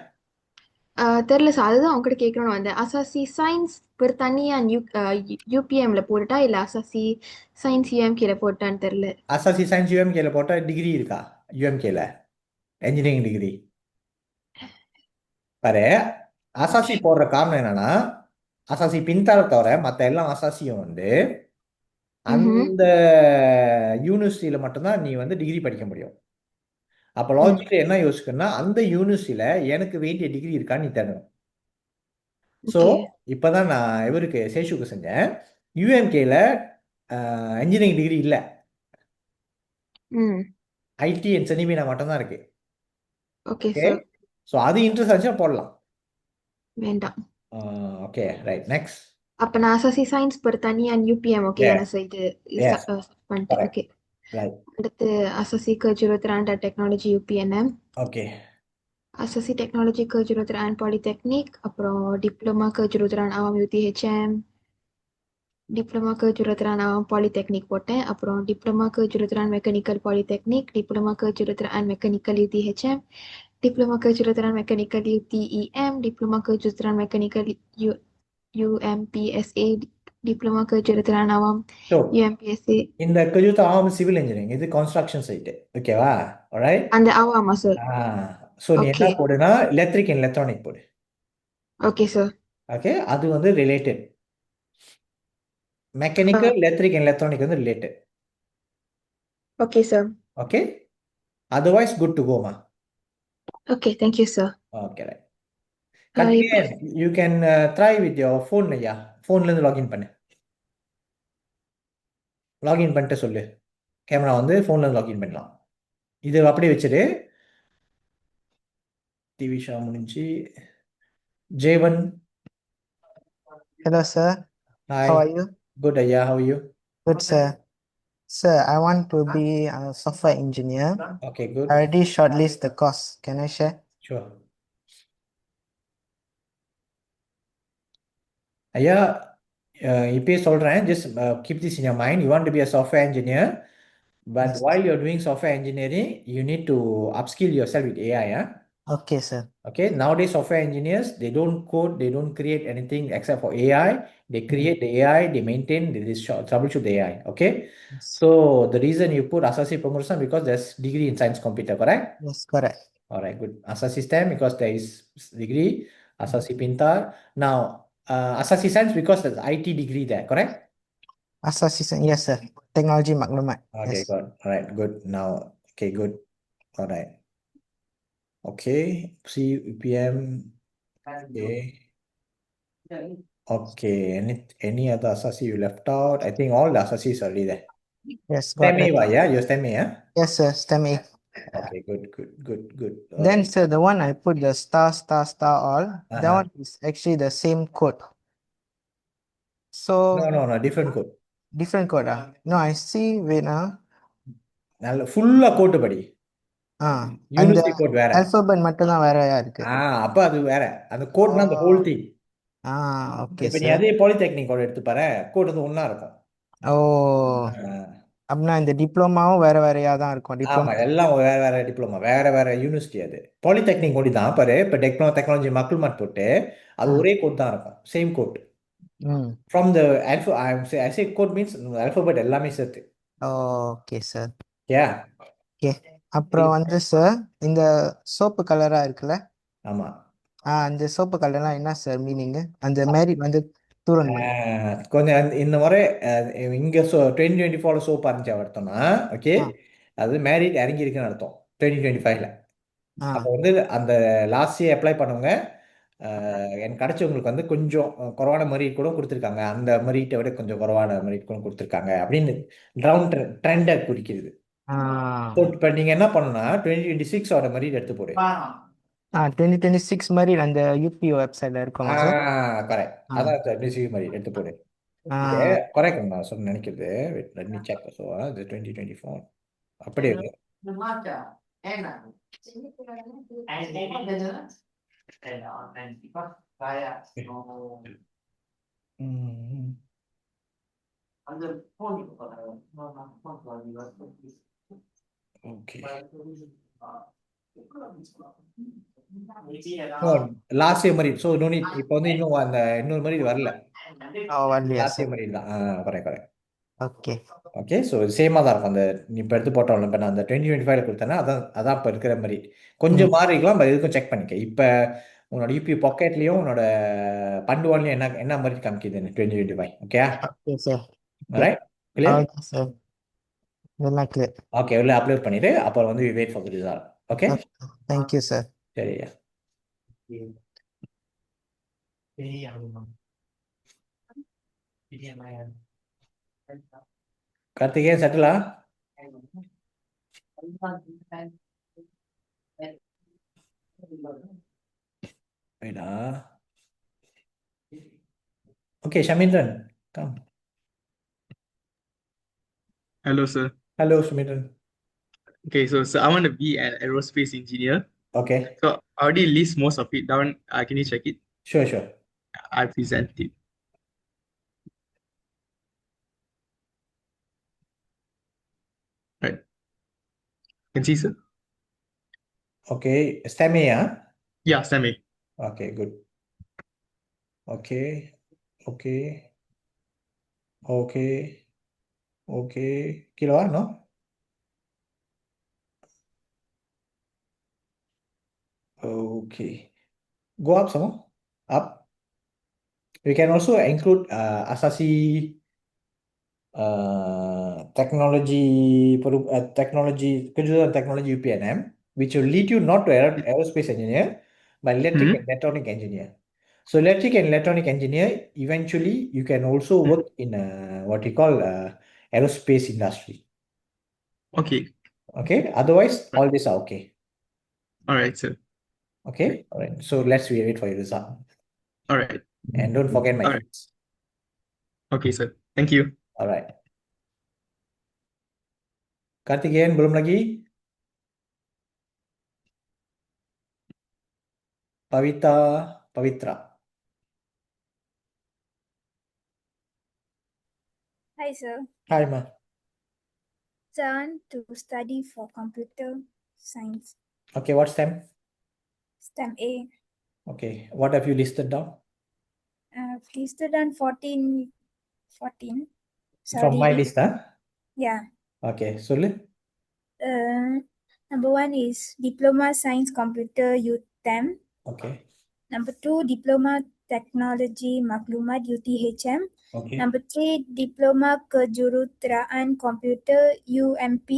தெரில சார், அதுதான் உங்ககிட்ட கேட்கணும்னு வந்தேன். அசாசி சயின்ஸ் பெர் தனியா யூபிஎம்ல போட்டுட்டா இல்லை அசாசி சயின்ஸ் யூஎம்கேல போட்டான்னு தெரில. அசாசி சயின்ஸ் யூஎம்கேல போட்டால் டிகிரி இருக்கா யூஎம்கேல? என்ஜினியரிங் டிகிரி பாரு. அசாசி போடுற காரணம் என்னன்னா, அசாசி பின்தாவை தவிர மற்ற எல்லா அசாசியும் வந்து அந்த யூனிவர்சிட்டியில மட்டும்தான் நீ வந்து டிகிரி படிக்க முடியும். அப்போ லாஜிக்கில் என்ன யோசிக்கணும்னா, அந்த யூனிவர்சிட்டியில எனக்கு வேண்டிய டிகிரி இருக்கான்னு நீ தேடணும். ஸோ இப்போதான் நான் இவருக்கு சேஷுக்கு செஞ்சேன். யூஎம்கேல இன்ஜினியரிங் டிகிரி இல்லை, ஐடி அண்ட் செனிமினா மட்டும்தான் இருக்கு. Okay okay, sir. ஸோ அது இன்ட்ரெஸ்ட் ஆச்சுன்னா போடலாம். வேண்டாம். Okay right, next. அப்ப நான் அசாசி சயின்ஸ் பெர் தனியா யூபிஎம் ஓகே தானே சார்? இது Yes. பண்ணிட்டேன். Okay, right. அடுத்து அசாசி கஜுரத்ரான் டெக்னாலஜி யூபிஎன்எம், ஓகே. அசாசி டெக்னாலஜி கஜுரத்ரான் பாலிடெக்னிக், அப்புறம் டிப்ளமா கஜுரத்ரான் ஆவாம் யூடிஹெச்எம், டிப்ளமா கஜுரத்ரான் ஆவாம் பாலிடெக்னிக் போட்டேன். அப்புறம் டிப்ளமா கஜுரத்ரான் மெக்கானிக்கல் பாலிடெக்னிக், டிப்ளமா கஜுரத்ரான் மெக்கானிக்கல் யூடிஹெச்எம், டிப்ளமா கஜுரத்ரான் மெக்கானிக்கல் யூடிஇஎம், டிப்ளமா கஜுரத்ரான் மெக்கானிக்கல் UMPSA, டிப்ளமா கஜுரத்ரான் ஆவாம் ஸோ UMPSA. இந்த கஜூத் ஆம் சிவில் இன்ஜினியரிங், இது கன்ஸ்ட்ரக்ஷன் சைட்டு. ஓகேவா? ரைட். அந்த ஆவாமா சார்? ஸோ நீ என்ன Okay. போடுனா எலக்ட்ரிக் அண்ட் எலக்ட்ரானிக் போடு. Okay sir. ஓகே, அது வந்து related. Mechanical, electric and electronic வந்து related. Okay sir. Okay, otherwise good to கோமா. Okay, thank you sir. Okay right. Continue. You can try with your phone. ஐயா, ஃபோன்லேருந்து login பண்ணு. Login பண்ணிட்டு சொல்லு. கேமரா வந்து ஃபோன்லேருந்து லாகின் பண்ணலாம். இது அப்படியே வச்சுரு. டிவி ஷோ முடிஞ்சு. ஜேவன். Hello, sir. Hi. How are you? Good, ஐயா. How are you? Good, sir. Sir, I want to be a software engineer. Okay, good. I already shortlist the course. Can I share? Sure. ஐயா, இப்பயே சொல்கிறேன், just keep this in your mind. You want to be a software engineer, but Yes. while you're doing software engineering, you need to upskill yourself with AI. Okay, sir. Okay, nowadays software engineers, they don't code, they don't create anything except for AI. They create the AI, they maintain, they troubleshoot the AI. Okay, Yes. so the reason you put Asasi Pengurusan because there's degree in science computer, correct? Yes, correct. All right, good. Asasi STEM because there is degree. Asasi Pintar. Now, Asasi Science because there's IT degree there, correct? Association, yes, sir. Technology maklumat. Okay, Yes. good. All right, good. Now, okay, good. All right. Okay, see PM. Okay. Okay, any other Asasi you left out? I think all the Asasis are already there. Yes, got STEM A, that. yeah? You're STEM A, yeah? Yes, sir. STEM A. Okay, good. Then, Alright. sir, the one I put the star, star, star all, that Uh-huh. one is actually the same code. So, No, different code. different code. No, I see, wait now. நல்ல ஃபுல்லா கோட்டு படி. அந்த university code வேற. alphabet மட்டும்தான் வேறையா இருக்கு. அப்ப அது வேற. அந்த கோட்னா அந்த ஹோல் திங். ஓகே இப்ப நீ சார். அதே பாலிடெக்னிக் கோட் எடுத்து பாரு, கோட் வந்து ஒண்ணா இருக்கும். ஓ, அப்படின்னா இந்த டிப்ளமாவும் வேற வேறையா தான் இருக்கும். ஆமா, டிப்ளமா எல்லாம் வேற டிப்ளமா, வேற யூனிவர்சிட்டி. அது பாலிடெக்னிக் கோடி தான் பாரு. இப்ப டெக்னாலஜி மக்கள்மாட் போட்டு அது ஒரே கோட் தான் இருக்கும், same code. From the I say code means alphabet எல்லாமே சேர்த்து. Okay sir. Yeah. ஓகே, அப்புறம் வந்து சார் இந்த சோப்பு கலரா இருக்குல்ல, ஆமா, அந்த சோப்பு கலர்லாம் என்ன சார் மீனிங்? அந்த மேரி வந்து தூரன் கொஞ்சம் இந்த முறை இங்க 2024 சோப் ஆரம்பிச்சா அர்த்தம்னா, ஓகே, அது மேரிட் இறங்கி இருக்குன்னு அர்த்தம் 2025ல. அப்போ Ah, வந்து அந்த லாஸ்ட் இயர் அப்ளை பண்ணவங்க எனக்கு கிடைச்சவங்களுக்கு வந்து கொஞ்சம் குறைவான மெரிட் கூட கொடுத்துருக்காங்க, அந்த மெரிட்டை விட கொஞ்சம் குறைவான மெரிட் கூட கொடுத்துருக்காங்க அப்படின்னு ரவுண்ட் ட்ரெண்டை குறிக்கிறது. ஸோ ah, இப்போ நீங்கள் என்ன பண்ணணும்னா 2026ஓட மெரிட் எடுத்து போடு. 2026 மாதிரி அந்த யூபிஓ வெப்சைட்ல இருக்குமா சார்? கரெக்ட், ஆ அதான் மியூசிக் மெரிட் எடுத்து போடு. ஆ இது கரெக்ட் நான் சொல்ல நினைக்கிறது. let me check. ஸோ அது 2024 அப்படியே இருக்கு. ம், okay. Last year merit. So no need, இப்போ வந்து இன்னும் அந்த இன்னொரு மெரிட் வரல. வரலையா லாஸ்ட் இயர் சார்? மெரிட் தான். Correct correct. Okay okay, so சேமாக தான் இருக்கும். அந்த நீ இப்போ எடுத்து போட்டோம்ல, இப்போ நான் அந்த 2025 கொடுத்தேன்னா அதான் அதான் இப்போ இருக்கிற மாதிரி. கொஞ்சம் ம் மாறி இருக்கலாம், பட் இதுக்கும் செக் பண்ணிக்க. இப்போ உன்னோட யூபி பாக்கெட்லேயும் உன்னோட பண்டுவாலையும் என்ன என்ன மாதிரி காமிக்குதுன்னு 2025. Okay okay sir. Okay right, clear. Okay sir, இதெல்லாம் கிளியர். ஓகே, உள்ள அப்லோட் பண்ணிட்டு அப்புறம் வந்து wait for the result. Okay, okay thank you sir. சரியா. கார்த்திகேயன் செட்டிலா? ரைட்டா. Okay, Shamindran come. Hello, sir. Hello Shamindran. Okay, so I want to be an aerospace engineer. Okay, So I already list most of it down. Can you check it? Sure sure. I present it. Right. Can see, sir? Okay, ஸ்டெமியா? Yeah, STEM A. Okay, good. Okay okay okay okay, கீழே வா. No, okay, go up some more. Up. We can also include Asasi technology technology kejuruteraan technology UPNM, which will lead you not to aerospace engineer but electric and electronic engineer. So electric and electronic engineer, eventually you can also work in what we call aerospace industry. Okay. Okay, otherwise all these are okay. All right, sir. Okay, all right, so let's wait for your result All right. and don't forget my All right. hints. Okay, sir. Thank you. All right. Karthikeyan belum lagi? Pavitra. Hi, sir. Hi ma. Turn to study for computer science, Okay, what's STEM? STEM A. Okay, what have you listed down? Listed on 14. From my Sorry. list, huh? Yeah. Okay, சொல்லு. Number 1 is Diploma Science Computer UTM. Okay, Number 2, Diploma Technology Maklumat UTHM. okay, Number 3, Diploma Kejuruteraan Computer UMP.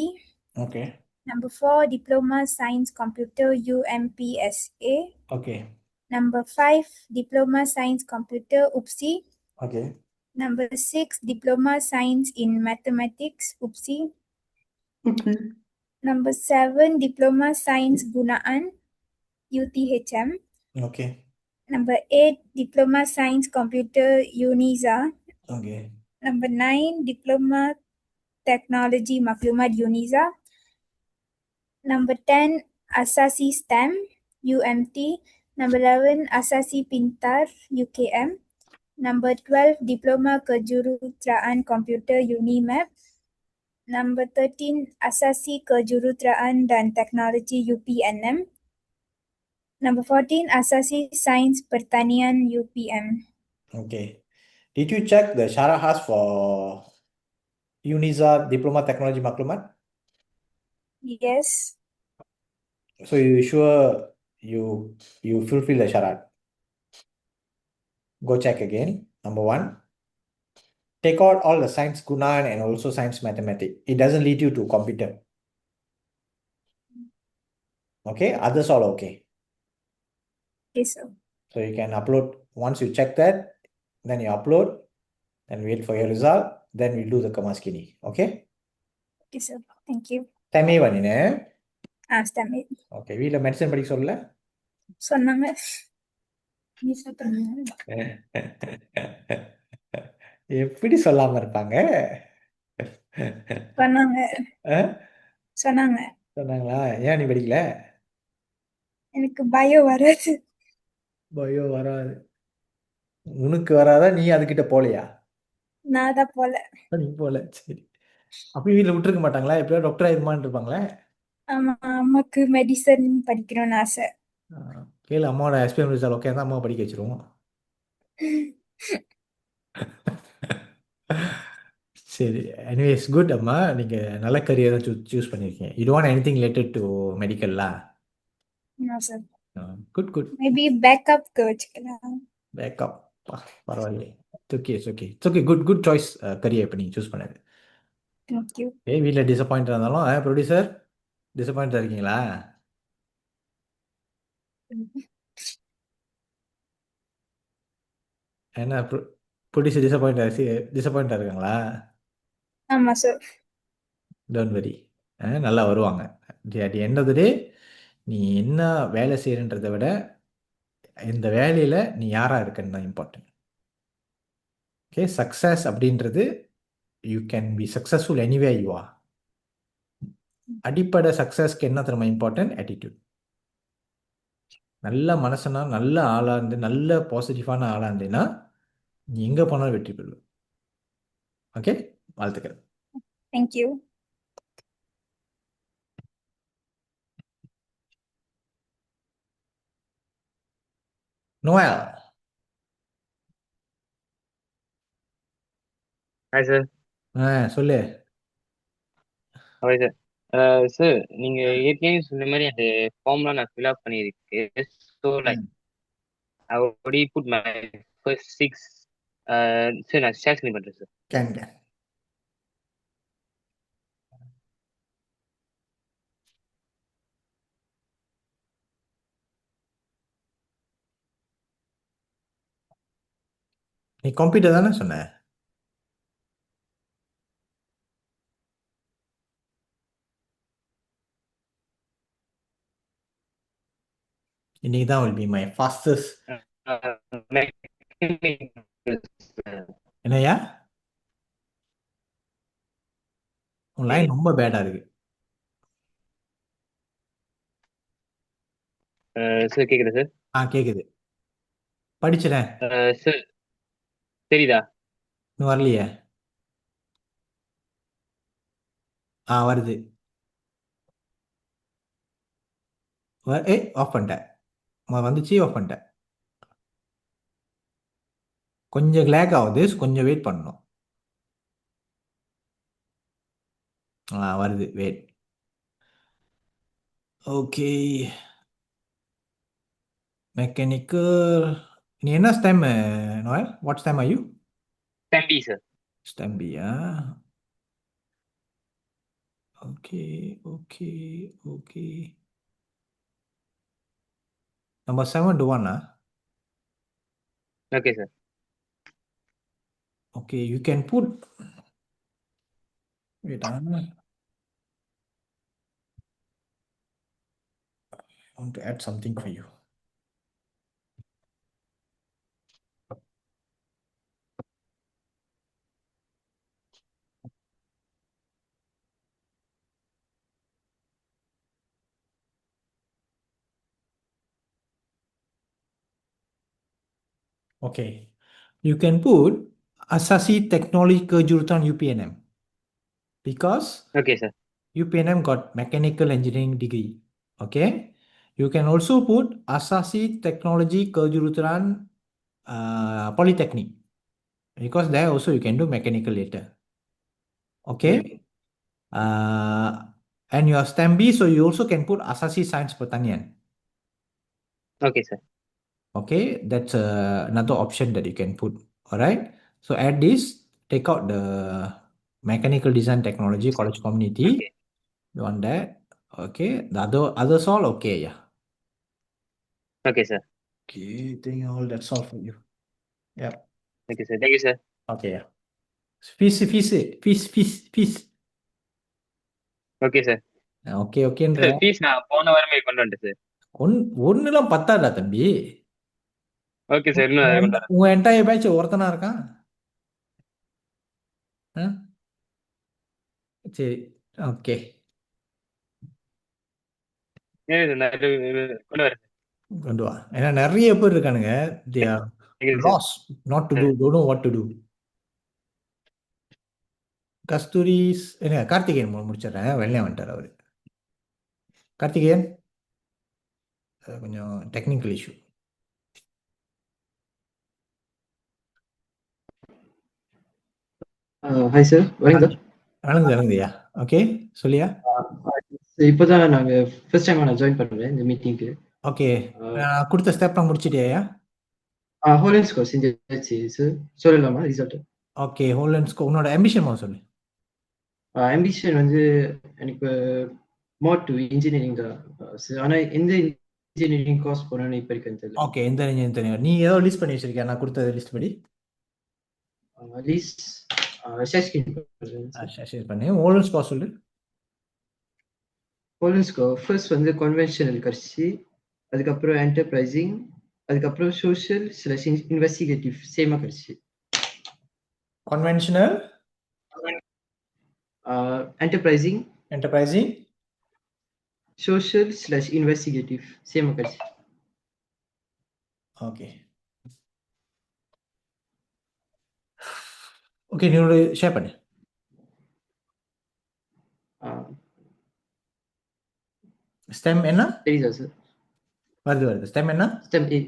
okay, Number 4, Diploma Science Computer UMPSA. okay, Number 5, Diploma Science Computer UPSI. okay, Number 6, Diploma Science in Mathematics UPSI. okay, Number 7, Diploma Science Gunaan UTHM. okay, Number 8, Diploma Science Computer UNISA. okay, Number 9, Diploma Technology Maklumat UNISA. Number 10, Asasi STEM UMT. Number 11, Asasi Pintar UKM. Number 12, Diploma Kejuruteraan Computer UNIMAP. Number 13, Asasi Kejuruteraan dan Teknologi UPNM. Number 14, Asasi Sains Pertanian UPM. okay. Did you check the Sharahas for UNISA Diploma Technology Maklumat? Yes. So you sure you fulfill the Sharat? Go check again. Number 1, take out all the science Gunan and also science mathematics. It doesn't lead you to computer. Okay, others all okay. Okay, sir. So you can upload once you check that, then you upload, then wait for your result, then we do the Kama skinny. Okay? Okay, sir. Thank you. Time பண்ணினே. Stamp it. Okay, வீட்ல medicine படிக்க சொல்லல? சொன்னாங்க. நீ சொல்லுங்க. எப்படி சொல்லாம இருப்பாங்க? சொன்னாங்க. அஹ், சொன்னாங்க. சொன்னாங்களா? ஏன் நீ படிக்கல? எனக்கு பயம் வராது. பயம் வராது. உனக்கு வராதா? நீ அதுகிட்ட போலையா? நான் தான் போல. நீ போல. சரி. அப்பயும் வீட்ல விட்டுருக்க மாட்டாங்களா? எப்படியோ டாக்டர் ஆயிருமான்னு இருப்பாங்களே. ஆமா, அம்மாக்கு மெடிசன் படிக்கணும்னு ஆசை. கேளு, அம்மாவோட எஸ்பிஎம் ரிசல்ட் ஓகே தான், அம்மா படிக்க வச்சிருவோம். சரி, எனிவேஸ் குட் அம்மா, நீங்கள் நல்ல கரியர் தான் சூஸ் பண்ணியிருக்கீங்க. You don't anything related to மெடிக்கல்லா? No, sir. Good good. Maybe பேக்கப்க்கு வச்சுக்கலாம். பேக்கப் பரவாயில்லையே. It's okay good good choice career இப்போ நீங்கள் சூஸ் பண்ணது. Thank you. வீட்டில் டிசப்பாயிண்ட் இருந்தாலும் ப்ரொடியூசர் டிசப்பாயிண்டாக இருக்கீங்களா? என்ன ப்ரொடியூசர் டிசப்பாயிண்டாக இருக்காங்களா? ஆமா சார். டோன்ட் வெரி, நல்லா வருவாங்க. At the end of the day நீ என்ன வேலை செய்யறன்றதை விட இந்த வேலையில் நீ யாராக இருக்கன்னு தான் இம்பார்ட்டன்ட். ஓகே, சக்ஸஸ் அப்படின்றது you can be successful anyway you are. அடிப்படை சக்ஸஸ்க்கு என்ன தெரியுமா இம்பார்ட்டன்ட்? ஆட்டிடியூட். நல்ல மனசனா, நல்ல ஆளாக இருந்து, நல்ல பாசிட்டிவான ஆளாக இருந்தீங்கன்னா நீ எங்கே போனாலும் வெற்றி பெறுவ. ஓகே, வாழ்த்துக்கள். Thank you. Noel. Hi, sir. சொல்லு. Hi, sir. சார் நீங்க ஏற்கனவே சொன்ன மாதிரி அந்த ஃபார்ம்லாம் நான் ஃபில் அப் பண்ணியிருக்கேன். So like I already put my first 6. Sir நான் ஷேர் பண்ணி பண்ணுறேன் சார். கேன் நீ கம்ப்யூட்டர் தானே சொன்ன? இன்னைக்கு தான் will be my fastest. என்னையா உன் லைன் ரொம்ப பேடா இருக்கு. சார் கேட்குறேன் சார். கேக்குது. படிச்சிடேன். சார் தெரியுதா? இன்னும் வரலையே. வருது. ஆஃப் பண்ணிட்டேன். வந்துச்சு, ஆஃப் பண்ணிட்டேன். கொஞ்சம் லேக் ஆகுது, கொஞ்சம் வெயிட் பண்ணணும். வருது, வெயிட். Okay, mechanical. நீ என்ன stem Noel? What stem are you? Stem B sir. Stem பியா? Okay okay okay. Number 7 to 1. Okay sir. Okay, you can put. Wait, I want to add something for you. Okay, you can put Asasi Technology Kejurutan UPNM because okay sir. UPNM got mechanical engineering degree. Okay, you can also put Asasi Technology Kejurutan Polytechnic because there also you can do mechanical later. Okay, and your STEM B, so you also can put Asasi Science Pertanian. Okay sir. Okay, that's another option that you can put. All right, so add this, take out the mechanical design technology college community. Okay. You want that? Okay, the others all okay, yeah. Okay, sir. Okay, I think all that's all for you. Yeah. Okay, sir. Thank you, sir. Okay, yeah. Fees. Okay, sir. Okay ஓகேன்ற fees நான் போன வாரமே கொண்டு வந்துட்டேன் sir. ஒன்றுலாம் பத்தாதா தம்பி? Okay sir, இன்னும் அதை கொண்டு வரேன். உன் என்டையர் பேட்ச் ஒருத்தனா இருக்கான்? ஆ? சரி, ஓகே. கொண்டு வரேன். கொண்டு வா. ஏன்னா நிறைய பேர் இருக்கானுங்க. They are Thank you, sir. lost, not to do, don't know what to do. கஸ்தூரிஸ் என்ன கார்த்திகேயன் முடிச்சிடுறேன். வெள்ளையா வந்துட்டார் அவரு. கார்த்திகேயன் கொஞ்சம் டெக்னிக்கல் இஷ்யூ. ஹாய் சார், வரீங்களா? வணங்குதுயா. ஓகே, சொல்லியா? இப்போதான் நாங்க ஃபர்ஸ்ட் டைம் நான் ஜாயின் பண்ணுறேன் இந்த மீட்டிங்க்கு. ஓகே, கொடுத்த ஸ்டெப்லாம் முடிச்சிட்டியா? ஹோலன்ஸ் கோர்ஸ் செஞ்சாச்சு சார். சொல்லலாமா ரிசல்ட்? ஓகே, ஹோலன்ஸ் உன்னோட ஆம்பிஷன் சொல்லு. ஆம்பிஷன் வந்து எனக்கு மோர் டு இன்ஜினியரிங் தான் சார். ஆனால் எந்த இன்ஜினியரிங் கோர்ஸ் போகணும்னு இப்போ இருக்கு தெரியல. ஓகே, எந்த இன்ஜினியரிங் தெரியும்? நீ ஏதோ லிஸ்ட் பண்ணி வச்சிருக்கியா? நான் கொடுத்த லிஸ்ட் படி லிஸ்ட் ஷேர் பண்ணி ஹோலன்ஸ் கோர்ஸ் சொல்லு. ஹோலன்ஸ் கோர்ஸ் ஃபர்ஸ்ட் வந்து கன்வென்ஷனல் கடிச்சு, அதுக்கப்புறம் என்டர்பிரைசிங், அதுக்கப்புறம் சோஷியல் ஸ்லாஷ் இன்வெஸ்டிகேட்டிவ் சேமாக கடிச்சு. Conventional, enterprising, social slash investigative சேமாக கடிச்சு. ஓகே ஓகே, நீ ஷேர் பண்ணு. ஸ்டெம் என்ன தெரியுதா சார்? வருது. ஸ்டெம் என்ன? ஸ்டெம் ஏ.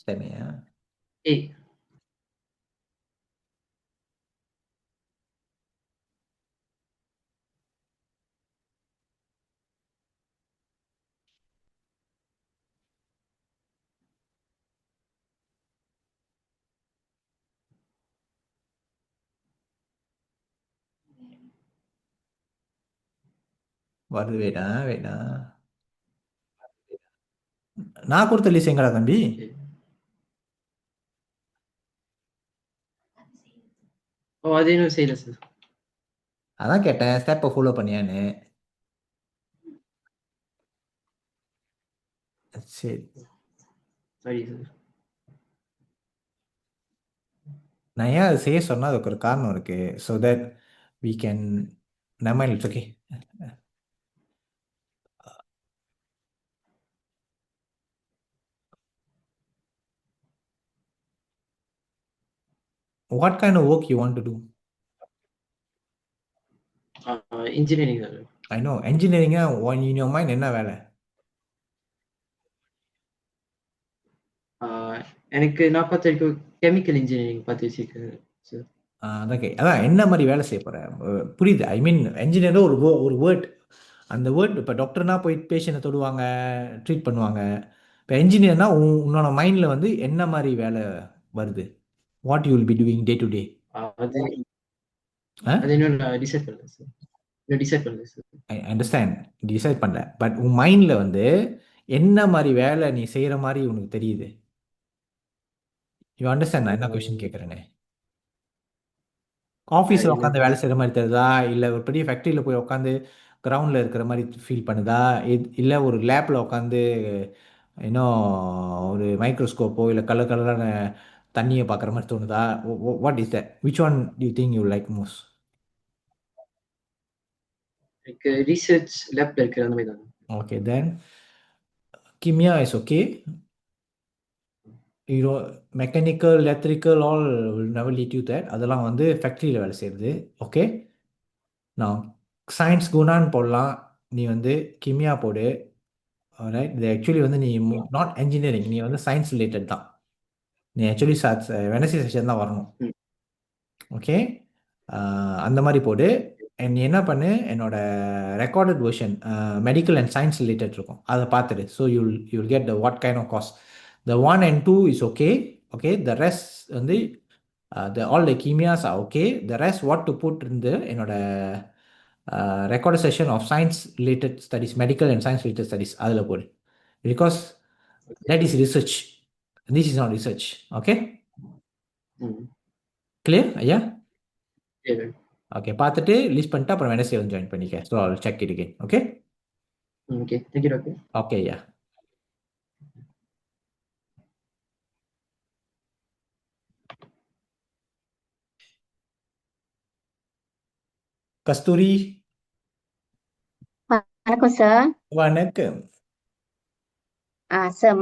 ஸ்டெம் ஏ. வருது. வேடா நான் கொடுத்த லிஸ்ட் எங்கடா தம்பி? அது இன்னும் செய்யல சார். அதான் கேட்டேன், ஸ்டெப்பை ஃபாலோ பண்ணியான்னு. சரி, சரி சார். நான் ஏன் அதை செய்ய சொன்னா அதுக்கு ஒரு காரணம் இருக்கு. ஸோ தட் வி கேன் நம்ம it's okay. What kind of work you want to do? Engineering sir. I know engineering in your mind என்ன வேலை? எனக்கு நான் பார்த்த வரைக்கும் கெமிக்கல் இன்ஜினியரிங் பார்த்து வச்சிருக்கேன் சார். அதான் என்ன மாதிரி வேலை செய்ய போகிறேன் புரியுது. ஐ மீன் என்ஜினியர் ஒரு வேர்ட், அந்த வேர்ட் இப்போ டாக்டர்னா போய் பேஷண்ட்டை தொடுவாங்க, ட்ரீட் பண்ணுவாங்க. இப்போ என்ஜினியர்னா உன்னோட மைண்டில் வந்து என்ன மாதிரி வேலை வருது? What you will be doing day to day? அது இன்னும் நான் டிசைட் பண்ணல சார். ஐ அண்டர்ஸ்டாண்ட், டிசைட் பண்ணல. பட் உன் மைண்டில் வந்து என்ன மாதிரி வேலை நீ செய்கிற மாதிரி உனக்கு தெரியுது? யூ அண்டர்ஸ்டாண்ட் நான் என்ன கொஸ்டின் கேட்குறேன்னு? ஆஃபீஸில் உட்காந்து வேலை செய்கிற மாதிரி தெரியுதா, இல்லை ஒரு பெரிய ஃபேக்ட்ரியில் போய் உட்காந்து கிரவுண்டில் இருக்கிற மாதிரி ஃபீல் பண்ணுதா, இல்லை ஒரு லேப்பில் உட்காந்து இன்னும் ஒரு மைக்ரோஸ்கோப்போ இல்லை கலர் கலரான தண்ணியை பார்க்குற மாதிரி தோணுதா? What is that? Which one to you think you like most? எனக்கு ரிசர்ச் லேப்ல இருக்கிற அந்த மாதிரி தான். Okay, then கிமியா is okay. Mechanical, electrical all will never lead you that. அதெல்லாம் வந்து ஃபேக்ட்ரியில் வேலை செய்கிறது. ஓகே, நான் சயின்ஸ் குணான்னு போடலாம், நீ வந்து கிமியா போடு. ரைட், இது ஆக்சுவலி வந்து நீ நாட் என்ஜினியரிங், நீ வந்து சயின்ஸ் ரிலேட்டட் தான். நீ ஆக்சுவலி வெனஸ்டே செஷன் தான் வரணும். ஓகே, அந்த மாதிரி போடு. நீ என்ன பண்ணு, என்னோட recorded version medical and science related இருக்கும், அதை பார்த்துடு. So you'll get the what kind of cost. The 1 and 2 is okay. The rest வந்து all the chemias are okay. The rest what to put in the என்னோட record session of science related studies, medical and science related studies அதில் போடு. Because that is research. This is not research. Okay? Clear? ஐயா? Okay, பார்த்துட்டு list பண்ணிட்டு அப்புறம் Wednesday வந்து join பண்ணிக்க. So I'll check it again. Okay? Okay, thank you, Doctor. Okay, ஐயா. கஸ்தூரி, வணக்கம் சார். வணக்கம். சார்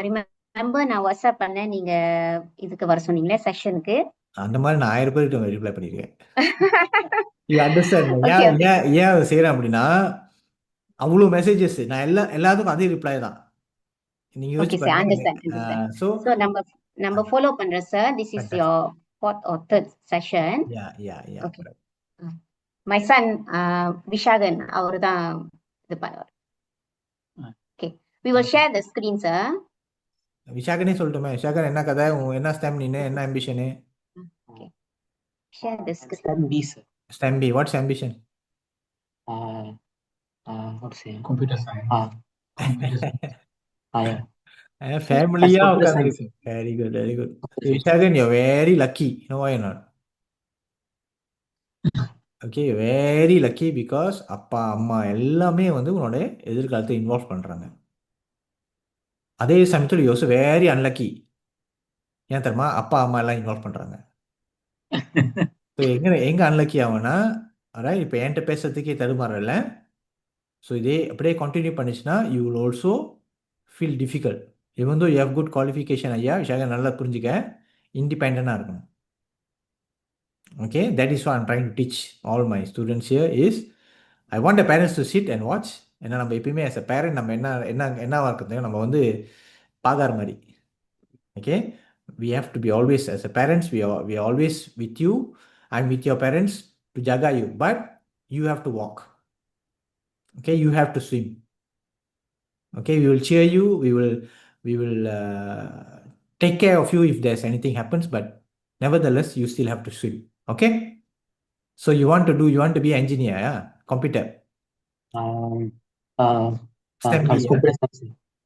ரிமெம்பர் நான் வாட்ஸ்அப் பண்ணேன், நீங்க இதுக்கு வர சொன்னீங்களே செஷனுக்கு. அந்த மாதிரி நான் 1000 பேருக்கு ரிப்ளை பண்ணியிருக்கேன். You understand? ஓகே ஏன் ஓகே ஏன் ஏன் அதை செய்கிறேன் அப்படின்னா, அவ்வளோ மெசேஜஸ் நான் எல்லாத்துக்கும் அதே ரிப்ளை தான். நீங்கள் ஓகே யோசிச்சு சார், பாருங்க. அண்டர்ஸ்டாண்ட். ஸோ ஸோ நம்ம ஃபாலோ பண்றோம் sir. This is your 4th or 3rd session. Yeah okay. My son Vishakan அவர் தான் இது பண்ணுவார். ஓகே, we will share the screen sir. விஷாகனே சொல்லட்டுமே. விஷாகன் என்ன கதை, என்ன ஸ்டெம், நீனு என்ன ஆம்பிஷனு? Okay, share the screen. STEM B, sir. STEM B, what's ambition? What say? Computer science. Computer science. Yeah. ஃபேமிலியா Computer உட்காந்து. science. Very good, very good. Vishagan, you're very lucky. You know why or not? Okay, very lucky because அப்பா அம்மா எல்லாமே வந்து உன்னோட எதிர்காலத்தை involve பண்ணுறாங்க. அதே சமயத்தில் யோசி வெரி அன்லக்கி. ஏன் தெரியுமா? அப்பா அம்மா எல்லாம் இன்வால்வ் பண்ணுறாங்க. ஸோ எங்கே அன்லக்கி ஆகும்னா, அதான் இப்போ என்கிட்ட பேசுறதுக்கே தடுமாறல. ஸோ இதே அப்படியே கண்டினியூ பண்ணிச்சுன்னா you will also feel difficult. இவன் யூ ஹேவ் குட் குவாலிஃபிகேஷன். ஐயா விஷயம் நல்லா புரிஞ்சுக்க, இண்டிபெண்டாக இருக்கணும். Okay, that is what I'm trying to teach all my students here is I want the parents to sit and watch. ஏன்னா நம்ம எப்பயுமே as a parent நம்ம என்னவா இருக்கிறது, நம்ம வந்து பாகார் மாதிரி. Okay, we have to be always as a parents, we are always with you. I'm with your parents to jaga you, but you have to walk. Okay, you have to swim. Okay, we will cheer you, we will take care of you if there's anything happens, but nevertheless you still have to swim. Okay, so you want to be engineer, yeah? Computer, STEM, Science, yeah? computer science.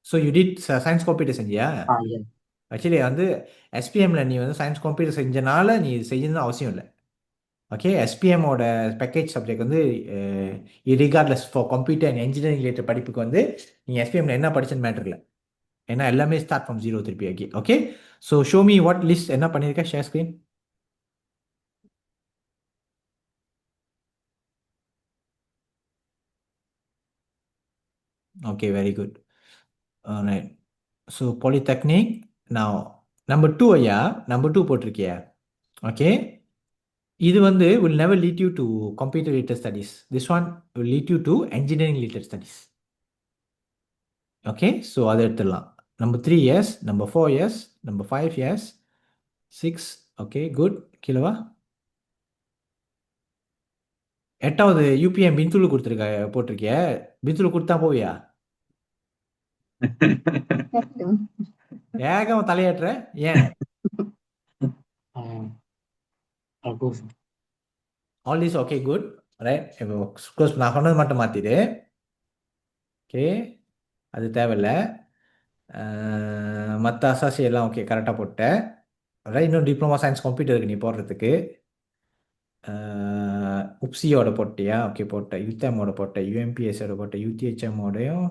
So you did science computer science, yeah? Yeah. Actually வந்து எஸ்பிஎம்ல நீ வந்து science computer செஞ்சனால நீ செய்யணும்னு அவசியம் இல்லை. Okay, எஸ்பிஎம்மோட package subject வந்து regardless for computer and engineering related படிப்புக்கு வந்து நீ எஸ்பிஎம்ல என்ன படிச்சுன்னு மேட்டர் இல்லை. ஏன்னா எல்லாமே ஸ்டார்ட் ஃப்ரம் 0 திருப்பி. Okay okay, so show me what list என்ன பண்ணியிருக்கேன். Share screen. Okay, very good. All right. So Polytechnic. Now, number 2, ஐயா number 2 போட்டிருக்கியா? Okay. இது வந்து will never lead you to computer related studies. This one will lead you to engineering related studies. Okay, so அதை எடுத்துடலாம். Number 3, yes. Number 4, yes. Number 5, yes. 6, okay, good. கிலோவா 8வது UPM Bintulu போட்டிருக்கிய. Bintulu கொடுத்தா போவியா? ஏக தலையாட்டுற ஏன்? I'll go, sir. All this okay, good, right? Close நான் சொன்னது மட்டும் மாத்திடு. ஓகே, அது தேவையில்ல. மற்ற அசாசி எல்லாம் ஓகே கரெக்டாக போட்டேன். ரைட், இன்னும் டிப்ளமா சயின்ஸ் கம்ப்யூட்டருக்கு நீ போடுறதுக்கு உப்சியோட போட்டியா? ஓகே போட்டேன். யூடிஎம்மோட போட்டேன், யூஎம்பிஎஸோட போட்டேன், யூடிஹெச்எம்மோடையும்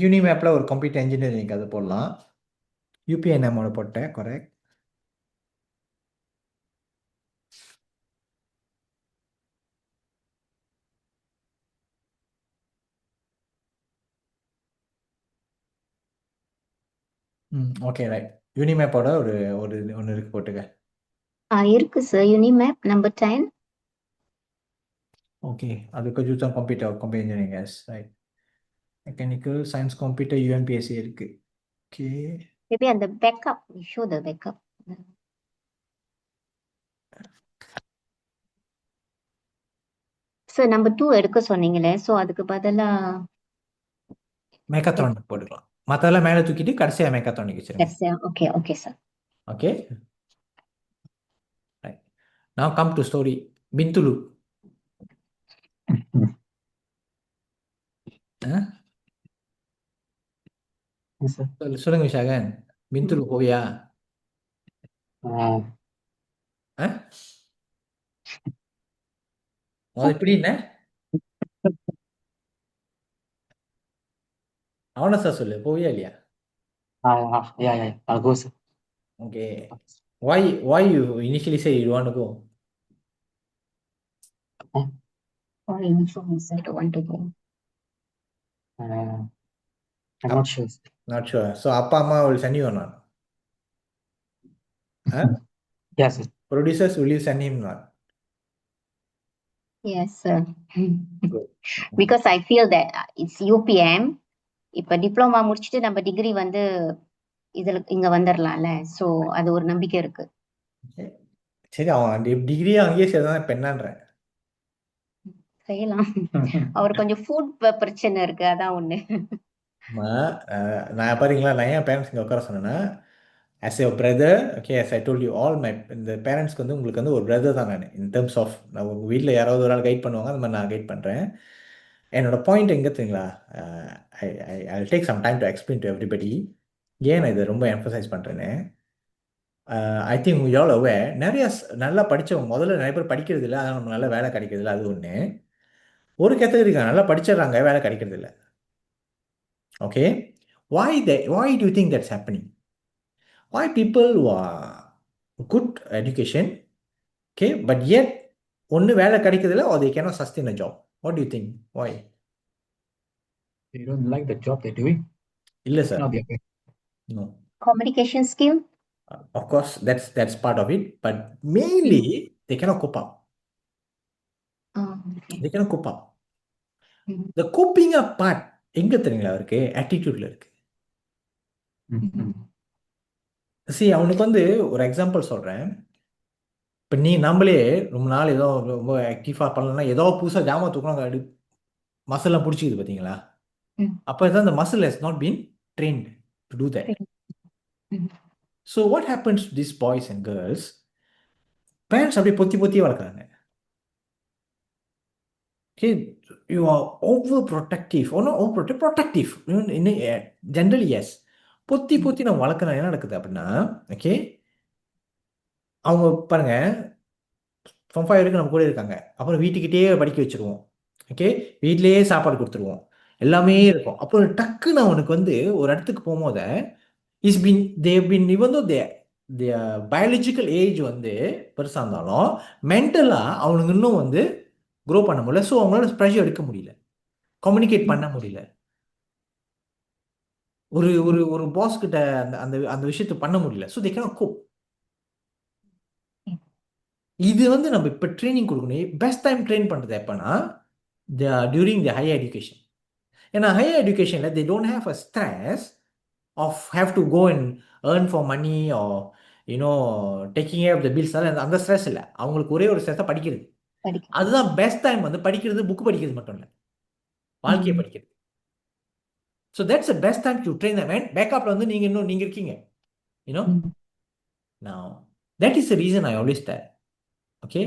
யூனிமேப்பில் ஒரு கம்ப்யூட்டர் இன்ஜினியரிங் அது போடலாம். யூபிஎன்எம்மோட போட்டேன், கரெக்ட். Okay right. யூனிமேப்போட ஒரு ஒன்று இருக்கு போட்டுக்க. இருக்கு சார், யூனிமேப் நம்பர் 10. ஓகே, அது கொஞ்சம் computer engineering yes right. Mechanical science computer UMPSC இருக்கு. ஓகே, மேபி அந்த backup show the backup. Sir number 2 எடுக்க சொன்னீங்களே, ஸோ அதுக்கு பதிலா மேக்காத்ரானிக் போட்டுக்கலாம். மற்றதெல்லாம் மேலே தூக்கிட்டு கடைசியாக மேக்காத்ரானிக் வச்சிருங்க. Okay okay sir. Okay right. Now come to story. Bintulu. Huh? Yes, sir. சொல்லுங்க விஷாகன். பிந்துலு போவியா? அது எப்படி என்ன அவனஸா சொல்லு, போவியா இல்லையா? Yeah, I'll go, sir. Okay. Why you initially say you want to go? Or initially said want to go. I'm not sure, sir. Not sure. So அப்பா அம்மா will send you or not? Huh? Yes, sir. Producers, will you send him or not? Yes, sir. Good. Because I feel that it's UPM. இப்ப diploma முடிச்சுட்டு நம்ம degree வந்து இதுல இங்க வந்துடலாம்ல. So அது ஒரு நம்பிக்கை இருக்கு. சரி, அவன் டிகிரியே அங்கேயே சேர்தான் இப்ப என்னன்றேன். செய்யலாம். அவர் கொஞ்சம் ஃபுட் பிரச்சனை இருக்கு, அதான் ஒண்ணு. நான் பாருங்களா, நான் ஏன் பேரண்ட்ஸ் இங்கே உட்கார சொன்னேன்னா, as a brother, okay, as I told you, all my இந்த பேரண்ட்ஸ்க்கு வந்து உங்களுக்கு வந்து ஒரு பிரதர் தான் நான். in terms of நான் உங்கள் வீட்டில் யாராவது ஒரு ஆள் கைட் பண்ணுவாங்க, அந்த மாதிரி நான் கைட் பண்ணுறேன். என்னோட பாயிண்ட் எங்கே தெரியுங்களா, I take some time to explain to everybody ஏன் நான் இதை ரொம்ப எம்ஃபசைஸ் பண்ணுறேன்னு. ஐ திங்க் யூஆல் அவேர், நிறைய நல்லா படித்தவங்க முதல்ல நிறைய பேர் படிக்கிறது இல்லை, அதனால் நம்ம நல்ல வேலை கிடைக்கிறது இல்லை. அது ஒன்று. ஒரு கேட்டகரிக்காக நல்லா படிச்சிடுறாங்க, வேலை கிடைக்கிறது இல்லை. Okay, why do you think that's happening? Why people who are good education, okay, but yet ஒன்று வேலை கிடைக்கிறது இல்லை, or they cannot sustain a job? What do you think? Why? They don't like the job they're doing. இல்லை sir. Not their way. No. Communication skill? Of course, that's part of it, but mainly they cannot cope up. Okay. They cannot cope up. The coping up part எங்க தெரியுங்களா இருக்கு? ஆட்டிடியூட்ல இருக்கு. See, அவனுக்கு வந்து ஒரு example சொல்கிறேன். இப்போ நம்மளே ரொம்ப நாள் ஏதோ ரொம்ப ஆக்டிவாக பண்ணலன்னா, ஏதோ புதுசாக ஜாமா தூக்கணும், மசில்லாம் பிடிச்சிக்குது பார்த்தீங்களா? அப்போ தான் அந்த muscle has not been trained to do that. So what happens to this boys and girls, parents அப்படியே பொத்தி வளர்க்குறாங்க. Okay, you are overprotective, or not overprotective, protective. Generally, yes. பொத்தி நம்ம வளர்க்குறோம். என்ன நடக்குது அப்படின்னா, ஓகே, அவங்க பாருங்க, ஃபார்ம் 5 வரைக்கும் நம்ம கூட இருக்காங்க. அப்புறம் வீட்டுக்கிட்டே படிக்க வச்சுருவோம். ஓகே, வீட்லேயே சாப்பாடு கொடுத்துருவோம், எல்லாமே இருக்கும். அப்புறம் டக்குன்னு அவனுக்கு வந்து ஒரு இடத்துக்கு போகும்போது even though their biological age வந்து பெருசாக இருந்தாலும் மென்டலாக அவனுக்கு இன்னும் வந்து க்ரோ பண்ண முடியல. ஸோ அவங்களால ப்ரெஷர் எடுக்க முடியல, கம்யூனிகேட் பண்ண முடியல, ஒரு பாஸ் கிட்ட அந்த அந்த விஷயத்தை பண்ண முடியல. So they cannot cope. இது வந்து நம்ம இப்போ ட்ரைனிங் கொடுக்கணும். பெஸ்ட் டைம் ட்ரெயின் பண்ணுறது எப்போனா டியூரிங் தி ஹையர் எஜுகேஷன். ஏன்னா ஹையர் எஜுகேஷனில் they don't have a stress of have to go and earn for money or you know taking care of the bills. அந்த ஸ்ட்ரெஸ் இல்லை. அவங்களுக்கு ஒரே ஒரு ஸ்ட்ரெஸ்ஸாக படிக்கிறது. அதுதான் பெஸ்ட் டைம். வந்து படிக்கிறது, புக்கு படிக்கிறது மட்டும் இல்லை, வாழ்க்கையை படிக்கிறது. So that's a best time to train them. And பேக்கப்ல வந்து நீங்கள் இருக்கீங்க, you know. Now that is the reason I always tell, okay,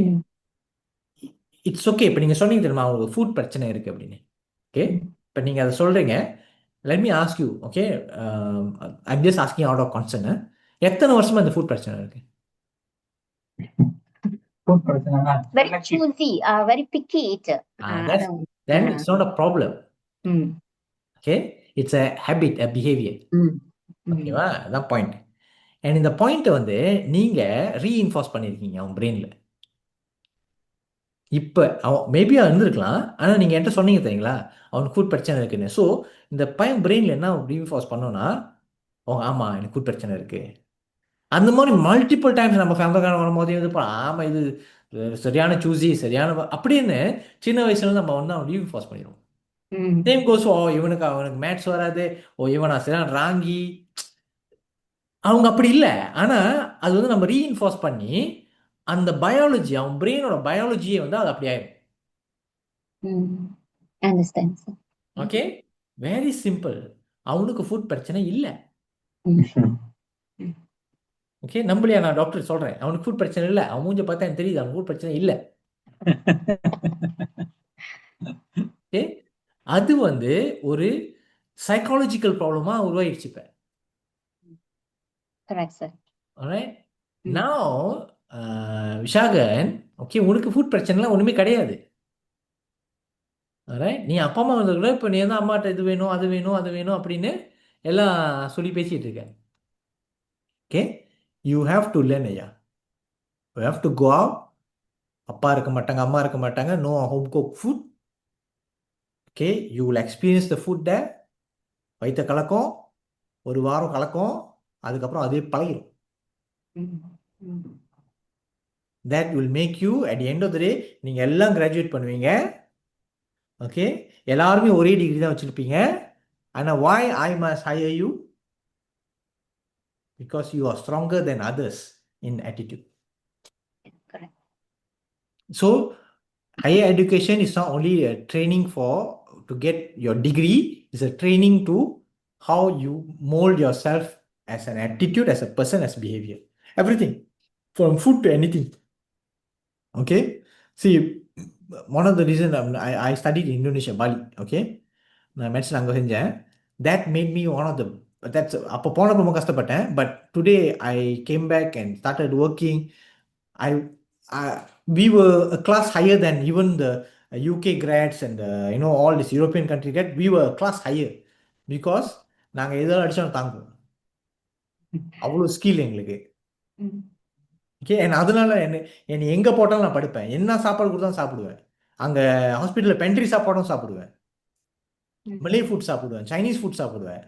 it's okay. இப்போ நீங்கள் சொன்னீங்க தெரியுமா, உங்களுக்கு ஃபுட் பிரச்சனை இருக்குது அப்படின்னு. ஓகே, இப்போ நீங்கள் அதை சொல்கிறீங்க. let me ask you, okay, I'm just asking out of concern. எத்தனை வருஷமா இந்த ஃபுட் பிரச்சனை இருக்கு? Very choosy, very picky eater. Then it's not a problem. Okay, it's a habit, a behavior. ஓகேவா, அதான் பாயிண்ட். அண்ட் இந்த பாயிண்ட்டை வந்து நீங்கள் ரீஇன்ஃபோர்ஸ் பண்ணியிருக்கீங்க அவன் பிரெயினில். இப்போ அவன் மேபி அவன் இருந்திருக்கலாம், ஆனால் நீங்கள் என்கிட்ட சொன்னீங்க தெரியுங்களா, அவனுக்கு ஃபுட் பிரச்சனை இருக்குன்னு. ஸோ இந்த பையன் பிரெயினில் என்ன ரீஇன்ஃபோர்ஸ் பண்ணோன்னா, ஆமாம் எனக்கு ஃபுட் பிரச்சனை இருக்குது. அந்த மாதிரி மல்டிபிள் டைம்ஸ் நம்ம ஃபேமிலிக்கான வரும்போதே வந்து ஆமாம் இது சரியான சூஸி, சரியான அப்படின்னு சின்ன வயசுல நம்ம வந்து அவன் ரீஇன்ஃபோர்ஸ் பண்ணிடுவோம். சேம் கோஸ், அவனுக்கு மேத்ஸ் வராது, இவனா சரியான ராங்கி. அவங்க அப்படி இல்லை. ஆனால் அது வந்து நம்ம ரீஇன்ஃபோர்ஸ் பண்ணி அந்த பயாலஜி, அவன் பிரெயினோட பயாலஜியே வந்து அது அப்படி ஆயிடும். Okay, very simple. அவனுக்கு ஃபுட் பிரச்சனை இல்லை. ஓகே, நம்பலையா? நான் டாக்டர் சொல்கிறேன், அவனுக்கு ஃபுட் பிரச்சனை இல்லை. அவன் மூஞ்ச பார்த்தா எனக்கு தெரியுது அவனுக்கு ஃபுட் பிரச்சனை இல்லை. ஓகே, அது வந்து ஒரு சைக்காலஜிக்கல் ப்ராப்ளமாக உருவாயிடுச்சு இப்போ. Correct, sir. alright Mm. now Vishagan, okay, உனக்கு ஃபுட் பிரச்சனைலாம் ஒன்றுமே கிடையாது. alright நீ அப்பா அம்மா வந்து கூட இப்போ நீ வந்து அம்மாட்ட இது வேணும் அது வேணும் அது வேணும் அப்படின்னு எல்லாம் சொல்லி பேசிகிட்டு இருக்க. Okay, you have to learn ஐயா. You have to go out. அப்பா இருக்க மாட்டாங்க, அம்மா இருக்க மாட்டாங்க, no home cook food. Okay, you will experience the food day. வயிற்ற கலக்கும், ஒரு வாரம் கலக்கும், அதுக்கப்புறம் அதே பழகிடும். Mm. Mm. that will make you at the end of the day நீங்கள் எல்லாம் கிராஜுவேட் பண்ணுவீங்க. ஓகே, எல்லாருமே ஒரே டிகிரி தான் வச்சுருப்பீங்க. ஆனால் why I must hire you? Because you are stronger than others in attitude. Correct. So higher education is not only a training to get your degree, it's a training to how you mold yourself as an attitude, as a person, as behavior. Everything from food to anything. Okay, see, one of the reason I studied in Indonesia, Bali. Okay, நான் medicine அங்கே செஞ்சேன். that made me one of the that's அப்போ போனப்போ ரொம்ப கஷ்டப்பட்டேன். but today I came back and started working. We were a class higher than even the UK grads and all this European country grads. We were a class higher because நாங்கள் எதாவது அடிச்சோம் தாங்குவோம், அவ்வளோ skill எங்களுக்கு. Mm. Okay, அதனால என்னை எங்கே போட்டாலும் நான் படிப்பேன். என்ன சாப்பாடு கொடுத்தாலும் சாப்பிடுவேன். அங்கே ஹாஸ்பிட்டலில் பென்ட்ரி சாப்பாடும் சாப்பிடுவேன், Mm. மலே ஃபுட் சாப்பிடுவேன், சைனீஸ் ஃபுட் சாப்பிடுவேன்,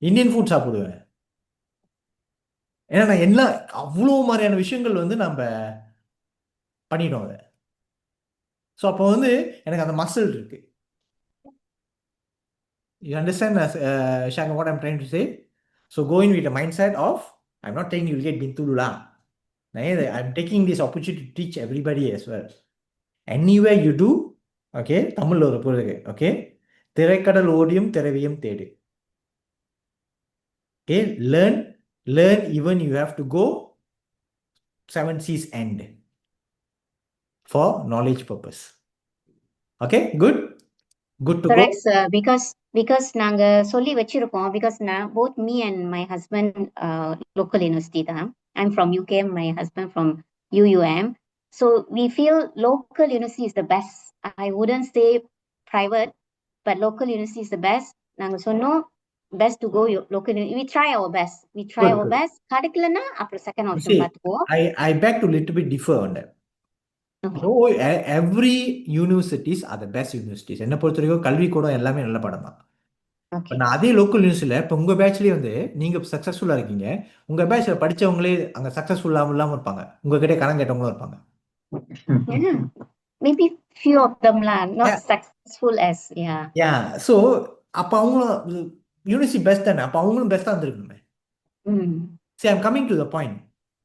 இந்தியன் ஃபுட் சாப்பிடுவேன். ஏன்னா நான் எல்லாம் அவ்வளோ மாதிரியான விஷயங்கள் வந்து நம்ம பண்ணிட்டோம் அதை. ஸோ அப்போ வந்து எனக்கு அந்த மசில் இருக்கு. You understand Shanga what I'm trying to say? So go in with a mindset of I'm not saying you'll get bintulula. I'm taking this opportunity to teach everybody as well. Anywhere you do, okay, தமிழ்ல ஒரு பொருள் இருக்கு. Okay, திரைக்கடல் ஓடியும் திரவியம் தேடு. Okay, learn even you have to go 7 seas end for knowledge purpose. Okay, good to Correct, go. sir. Because நாங்க சொல்லி வச்சிருக்கோம். Because both me and my husband local university தான். I'm from UKM, my husband from UUM. So we feel local university is the best. I wouldn't say private, but local university is the best. நாங்க சொன்னோம் best to go local university. We try our best. Good. கிடைக்கலன்னா அப்புறம் second You option see, பார்த்துக்குவோம். I beg to little bit differ on that. Okay. So every universities are the best universities. என்ன பொறுத்த வரைக்கும் கல்வி கூடம் எல்லாமே நல்ல படம் தான். Okay. நான் அதே லோக்கல் நியூஸில் இப்போ உங்கள் பேட்ச்லேயே வந்து நீங்கள் சக்ஸஸ்ஃபுல்லாக இருக்கீங்க, உங்கள் பேட்சில் படித்தவங்களே அங்கே சக்ஸஸ்ஃபுல்லாக இல்லாமல் இருப்பாங்க, உங்ககிட்ட கடன் கேட்டவங்களும் இருப்பாங்க. Yeah. Maybe few of them lah, not successful as so அப்போ அவங்களும் யூனிவர்சிட்டி பெஸ்ட் தானே, அப்போ அவங்களும் பெஸ்ட்டாக இருந்திருக்கணுமே. See, I'm coming to the point.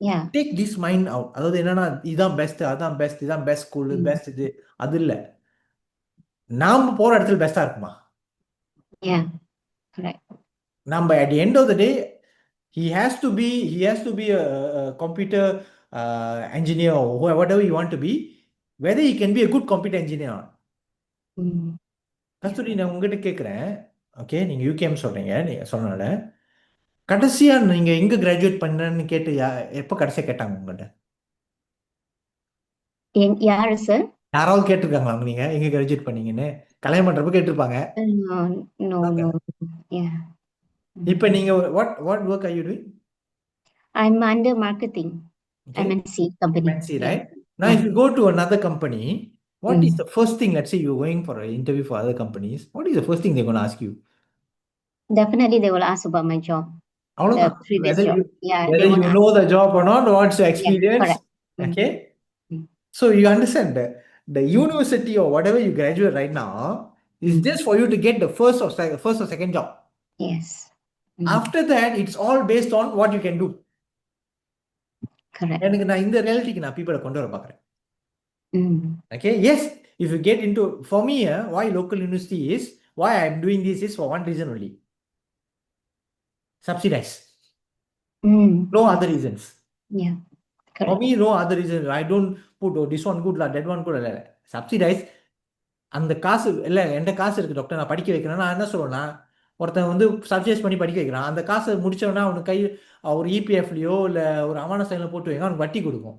Yeah. Take this mind out. அதாவது என்னன்னா இதான் பெஸ்ட், அதான் பெஸ்ட், இதான் பெஸ்ட் ஸ்கூலு, பெஸ்ட் இது, அது இல்லை. நாம் போகிற இடத்துல பெஸ்ட்டாக இருக்குமா? Yeah. Correct. நம்ம at the end of the day he has to be a computer engineer or whatever you want to be, whether he can be a good computer engineer or not. கஸ்தூரி, நான் உங்ககிட்ட கேட்குறேன். Okay, நீங்கள் UKM சொல்கிறீங்க, நீங்கள் சொன்னனால கடைசியாக நீங்கள் எங்கே கிராஜுவேட் பண்ணேன்னு கேட்டு எப்போ கடைசியாக கேட்டாங்க உங்கள்கிட்ட? யாரு சார்? யாராவது கேட்டிருக்காங்களா நீங்கள் எங்கே கிராஜுவேட் பண்ணீங்கன்னு? கல்யாணம் பண்ணுறப்ப கேட்டிருப்பாங்க. இப்போ நீங்கள் what work are you doing? I'm under marketing. Okay. MNC company. MNC, right? Now, if you go to another company, what is the first thing? Let's say you're going for an interview for other companies. What is the first thing they're going to ask you? Definitely, they will ask about my job. The previous Whether job. whether you know the job or not, what's your experience? Correct. Okay. So you understand that the university or whatever you graduate right now is just for you to get the first or second job. Yes. After that, it's all based on what you can do. Correct. எனக்கு நான் இந்த ரியாலிட்டிக்கு நான் பீப்புளை கொண்டு வர பார்க்குறேன். Okay, yes, if you get into, for me, why local university is, why I'm doing this is for one reason only. Subsidize. No other reasons. Yeah, For correct. me, no other reason. I don't put, oh, this one good lah, that one good lah. Subsidize. அந்த காசு இல்லை, என்கிட்ட காசு இருக்குது doctor, நான் படிக்க வைக்கிறேன். நான் என்ன சொல்லுவேன்னா, ஒருத்தன் வந்து சப்சிடைஸ் பண்ணி படிக்க வைக்கிறான், அந்த காசை முடிச்சவனா அவனுக்கு ஒரு இபிஎஃப்லையோ இல்லை ஒரு அமான செயலில் போட்டு வைங்க, அவனுக்கு வட்டி கொடுக்கும்.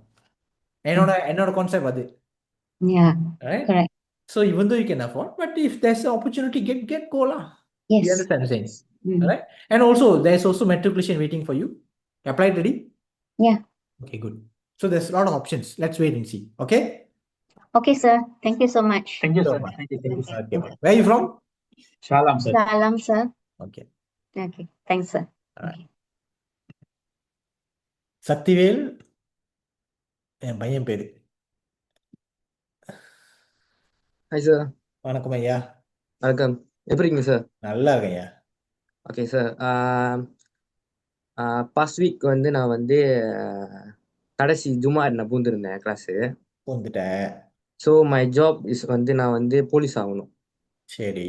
என்னோட கான்செப்ட் அது. Yeah, Right? correct. So even though you can afford, but if there's an opportunity, get go lah. You Yes. understand what I'm saying? Mm. Right? And also, there's also matriculation waiting for you. Applied already? Yeah. Okay, good. So there's a lot of options. Let's wait and see. Okay? Okay, sir. Thank you so much. Thank you, So sir. much. Thank you, sir. Okay. Where are you from? Shalom, sir. Salam, sir. Okay. Okay. Thanks, sir. Alright. Sakthivel என் பையன் பேரு. Hi sir. வணக்கம் ஐயா. வணக்கம். எப்படி இருக்கீங்க sir? நல்லா இருக்கேன் ஐயா. Okay sir. பாஸ்ட் வீக் வந்து நான் வந்து கடைசி ஜும்மா நான் பூந்துருந்தேன் கிளாஸு. வந்துட்டேன். ஸோ மை ஜாப் இஸ் வந்து நான் வந்து போலீஸ் ஆகணும். சரி.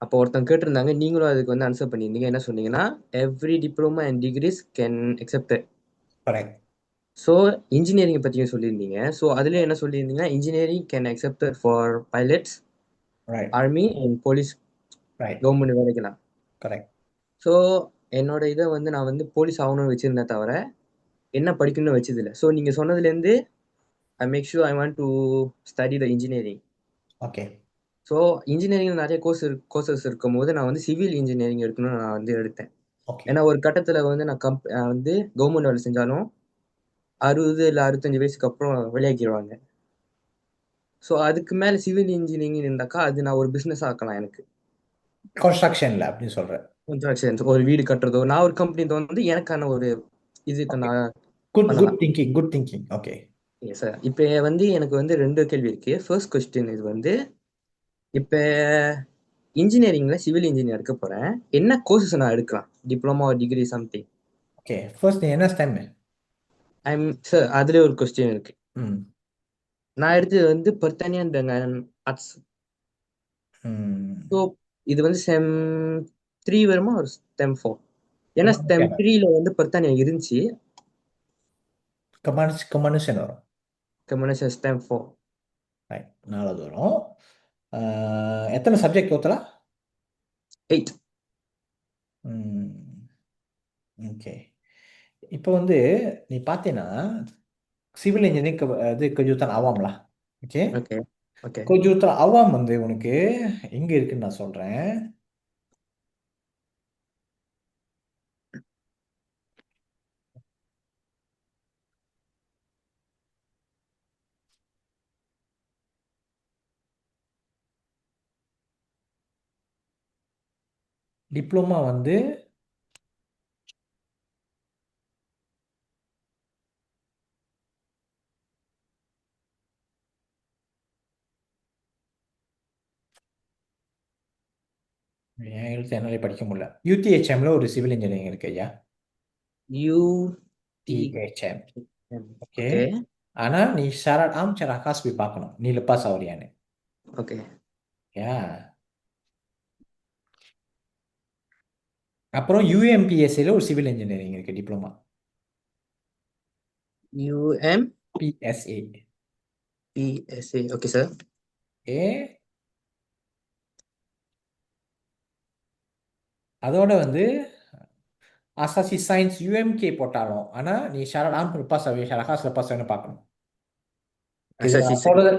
அப்போ ஒருத்தங்க கேட்டிருந்தாங்க, நீங்களும் அதுக்கு வந்து ஆன்சர் பண்ணியிருந்தீங்க. என்ன சொன்னீங்கன்னா, every diploma and degrees can accepted. Correct. So engineering பற்றியும் சொல்லியிருந்தீங்க. ஸோ அதில் என்ன சொல்லியிருந்தீங்கன்னா, engineering can accepted for pilots, right, army and police, right, government வேலைக்கெல்லாம். கரெக்ட். ஸோ என்னோட இதை வந்து நான் வந்து போலீஸ் ஆகணும்னு வச்சுருந்தேன் தவிர என்ன படிக்கணும்னு வச்சதில்லை. ஸோ நீங்கள் சொன்னதுலேருந்து I make sure I want to study the engineering. Okay. So இன்ஜினியரிங்கில் நிறைய கோர்சஸ் இருக்கும் போது நான் வந்து சிவில் இன்ஜினியரிங் எடுக்கணும்னு நான் வந்து எடுத்தேன். ஓகே. ஏன்னா ஒரு கட்டத்தில் வந்து நான் வந்து கவர்மெண்ட் வேலை செஞ்சாலும் 60 இல்லை 65 வயசுக்கு அப்புறம் விளையாக்கிடுவாங்க. ஸோ அதுக்கு மேலே சிவில் இன்ஜினியரிங் இருந்தாக்கா அது நான் ஒரு பிஸ்னஸ் ஆக்கலாம். எனக்கு கன்ஸ்ட்ரக்ஷன்ல அப்படின்னு சொல்றேன். கன்ஸ்ட்ரக்ஷன், ஒரு வீடு கட்டுறதோ, நான் ஒரு கம்பெனி வந்து எனக்கான ஒரு இதுக்கு நான் குட் பண்ணலாம். Thinking, good thinking. Okay sir. இப்போ வந்து எனக்கு வந்து 2 கேள்வி இருக்கு. ஃபர்ஸ்ட் கொஸ்டின் இது வந்து, இப்போ இன்ஜினியரிங்ல சிவில் இன்ஜினியர் எடுக்க போறேன், என்ன கோர்சஸ் நான் எடுக்கலாம்? Diploma, degree, something. Okay. First நீ என்ன ஸ்டெம்? சார் அதுல ஒரு கொஸ்டின் இருக்கு. ம். நான் எடுத்தது வந்து பர்தானியன் dengan ஆர்ட்ஸ். ஸோ இது வந்து செம் 3 வருமா ஒரு ஸ்டெம் 4? ஏன்னா ஸ்டெம் 3ல வந்து பர்தானியன் இருந்துச்சு. கமர்ஷியல் வரும். Communist stem 4. ரைட், 4வது வரும். எத்தனை சப்ஜெக்ட் டோட்டலா? 8. ஓகே. இப்போ வந்து நீ பார்த்தீங்கன்னா சிவில் இன்ஜினியரிங் இது கஜூத்தன் ஆவாம்ல. Okay okay okay. கஜூத்தன் ஆவாம் வந்து உனக்கு எங்கே இருக்குன்னு நான் சொல்கிறேன். டிப்ளமா வந்து என் எழுத்து என்னாலே படிக்க முடியல. யூடிஹெச்எம்ல ஒரு சிவில் இன்ஜினியரிங் இருக்கு ஐயா. யூடிஹெச்எம். ஓகே. ஓகே ஆனால் நீ ஷரட் ஆம் சரகாஸ் போய் பார்க்கணும், நீ லப்பாஸ் ஆவறியான்னு. ஓகே. யா. அப்புறம் யூஎம்பிஎஸ்சியில் ஒரு சிவில் இன்ஜினியரிங் இருக்கு டிப்ளமா. UMPSA. Okay sir. ஏ அதோட வந்து அசாசி சயின்ஸ் யூஎம்கே போட்டாலும், ஆனால் நீ ஷரட் ஆம் லப்பாஸ் ஆவி ஷரகாஸ் லப்பாஸ் பார்க்கணும்.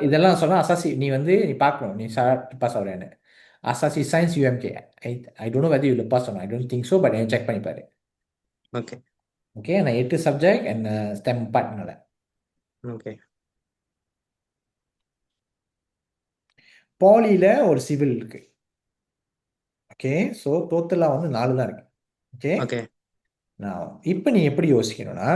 இதெல்லாம் சொன்னா அசாசி நீ வந்து நீ பார்க்கணும், நீ ஷரட் லப்பாஸ் ஆவறியான்னு. அசாசி science UMK. I don't know whether you லப்பாஸ் or I don't think so, but check பண்ணி பாரு. Okay okay. நான் 8 சப்ஜெக்ட் அண்ட் ஸ்டெம் பார்ட்னால. ஓகே. பாலியில் ஒரு சிவில் இருக்கு. ஓகே. ஸோ டோட்டலாக வந்து 4 தான் இருக்கு. ஓகே. ஓகே. நான் இப்போ நீ எப்படி யோசிக்கணும்னா,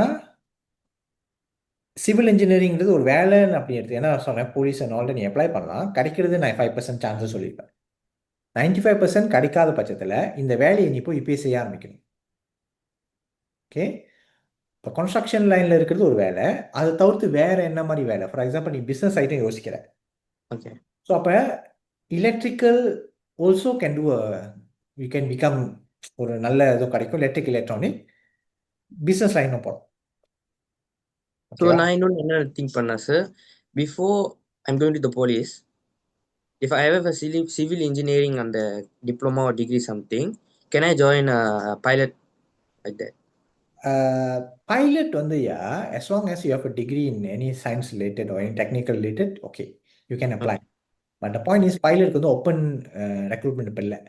சிவில் இன்ஜினியரிங்கிறது ஒரு வேலைன்னு அப்படி எடுத்து என்ன சொன்னேன், போலீஸ் அண்ட் ஆல்ரெடி நீ அப்ளை பண்ணலாம், கிடைக்கிறது நான் 5% சான்ஸஸ் சொல்லியிருப்பேன். 95% கிடைக்காத பட்சத்தில் இந்த வேலையை நீ போய் இப்போயே செய்ய ஆரம்பிக்கணும். ஓகே. இப்போ கன்ஸ்ட்ரக்ஷன் லைனில் இருக்கிறது ஒரு வேலை, அதை தவிர்த்து வேறு என்ன மாதிரி வேலை? ஃபார் எக்ஸாம்பிள் நீ பிஸ்னஸ் ஐட்டம் யோசிக்கிற. ஓகே. ஸோ அப்போ electrical also can do you can become ஒரு நல்ல இதுவும் கிடைக்கும். எலக்ட்ரிக் எலக்ட்ரானிக் பிஸ்னஸ் லைனும் போடும். ஸோ ஓகேவா? நான் இன்னொன்று என்ன திங்க் பண்ணேன் sir, before I'm going to the police, if I have a civil engineering and the diploma or degree something, can I join a pilot like that? Pilot வந்து as long as you have a degree in any science related or any technical related, okay, you can apply. But the point is pilot வந்து open recruitment இப்போ இல்லை,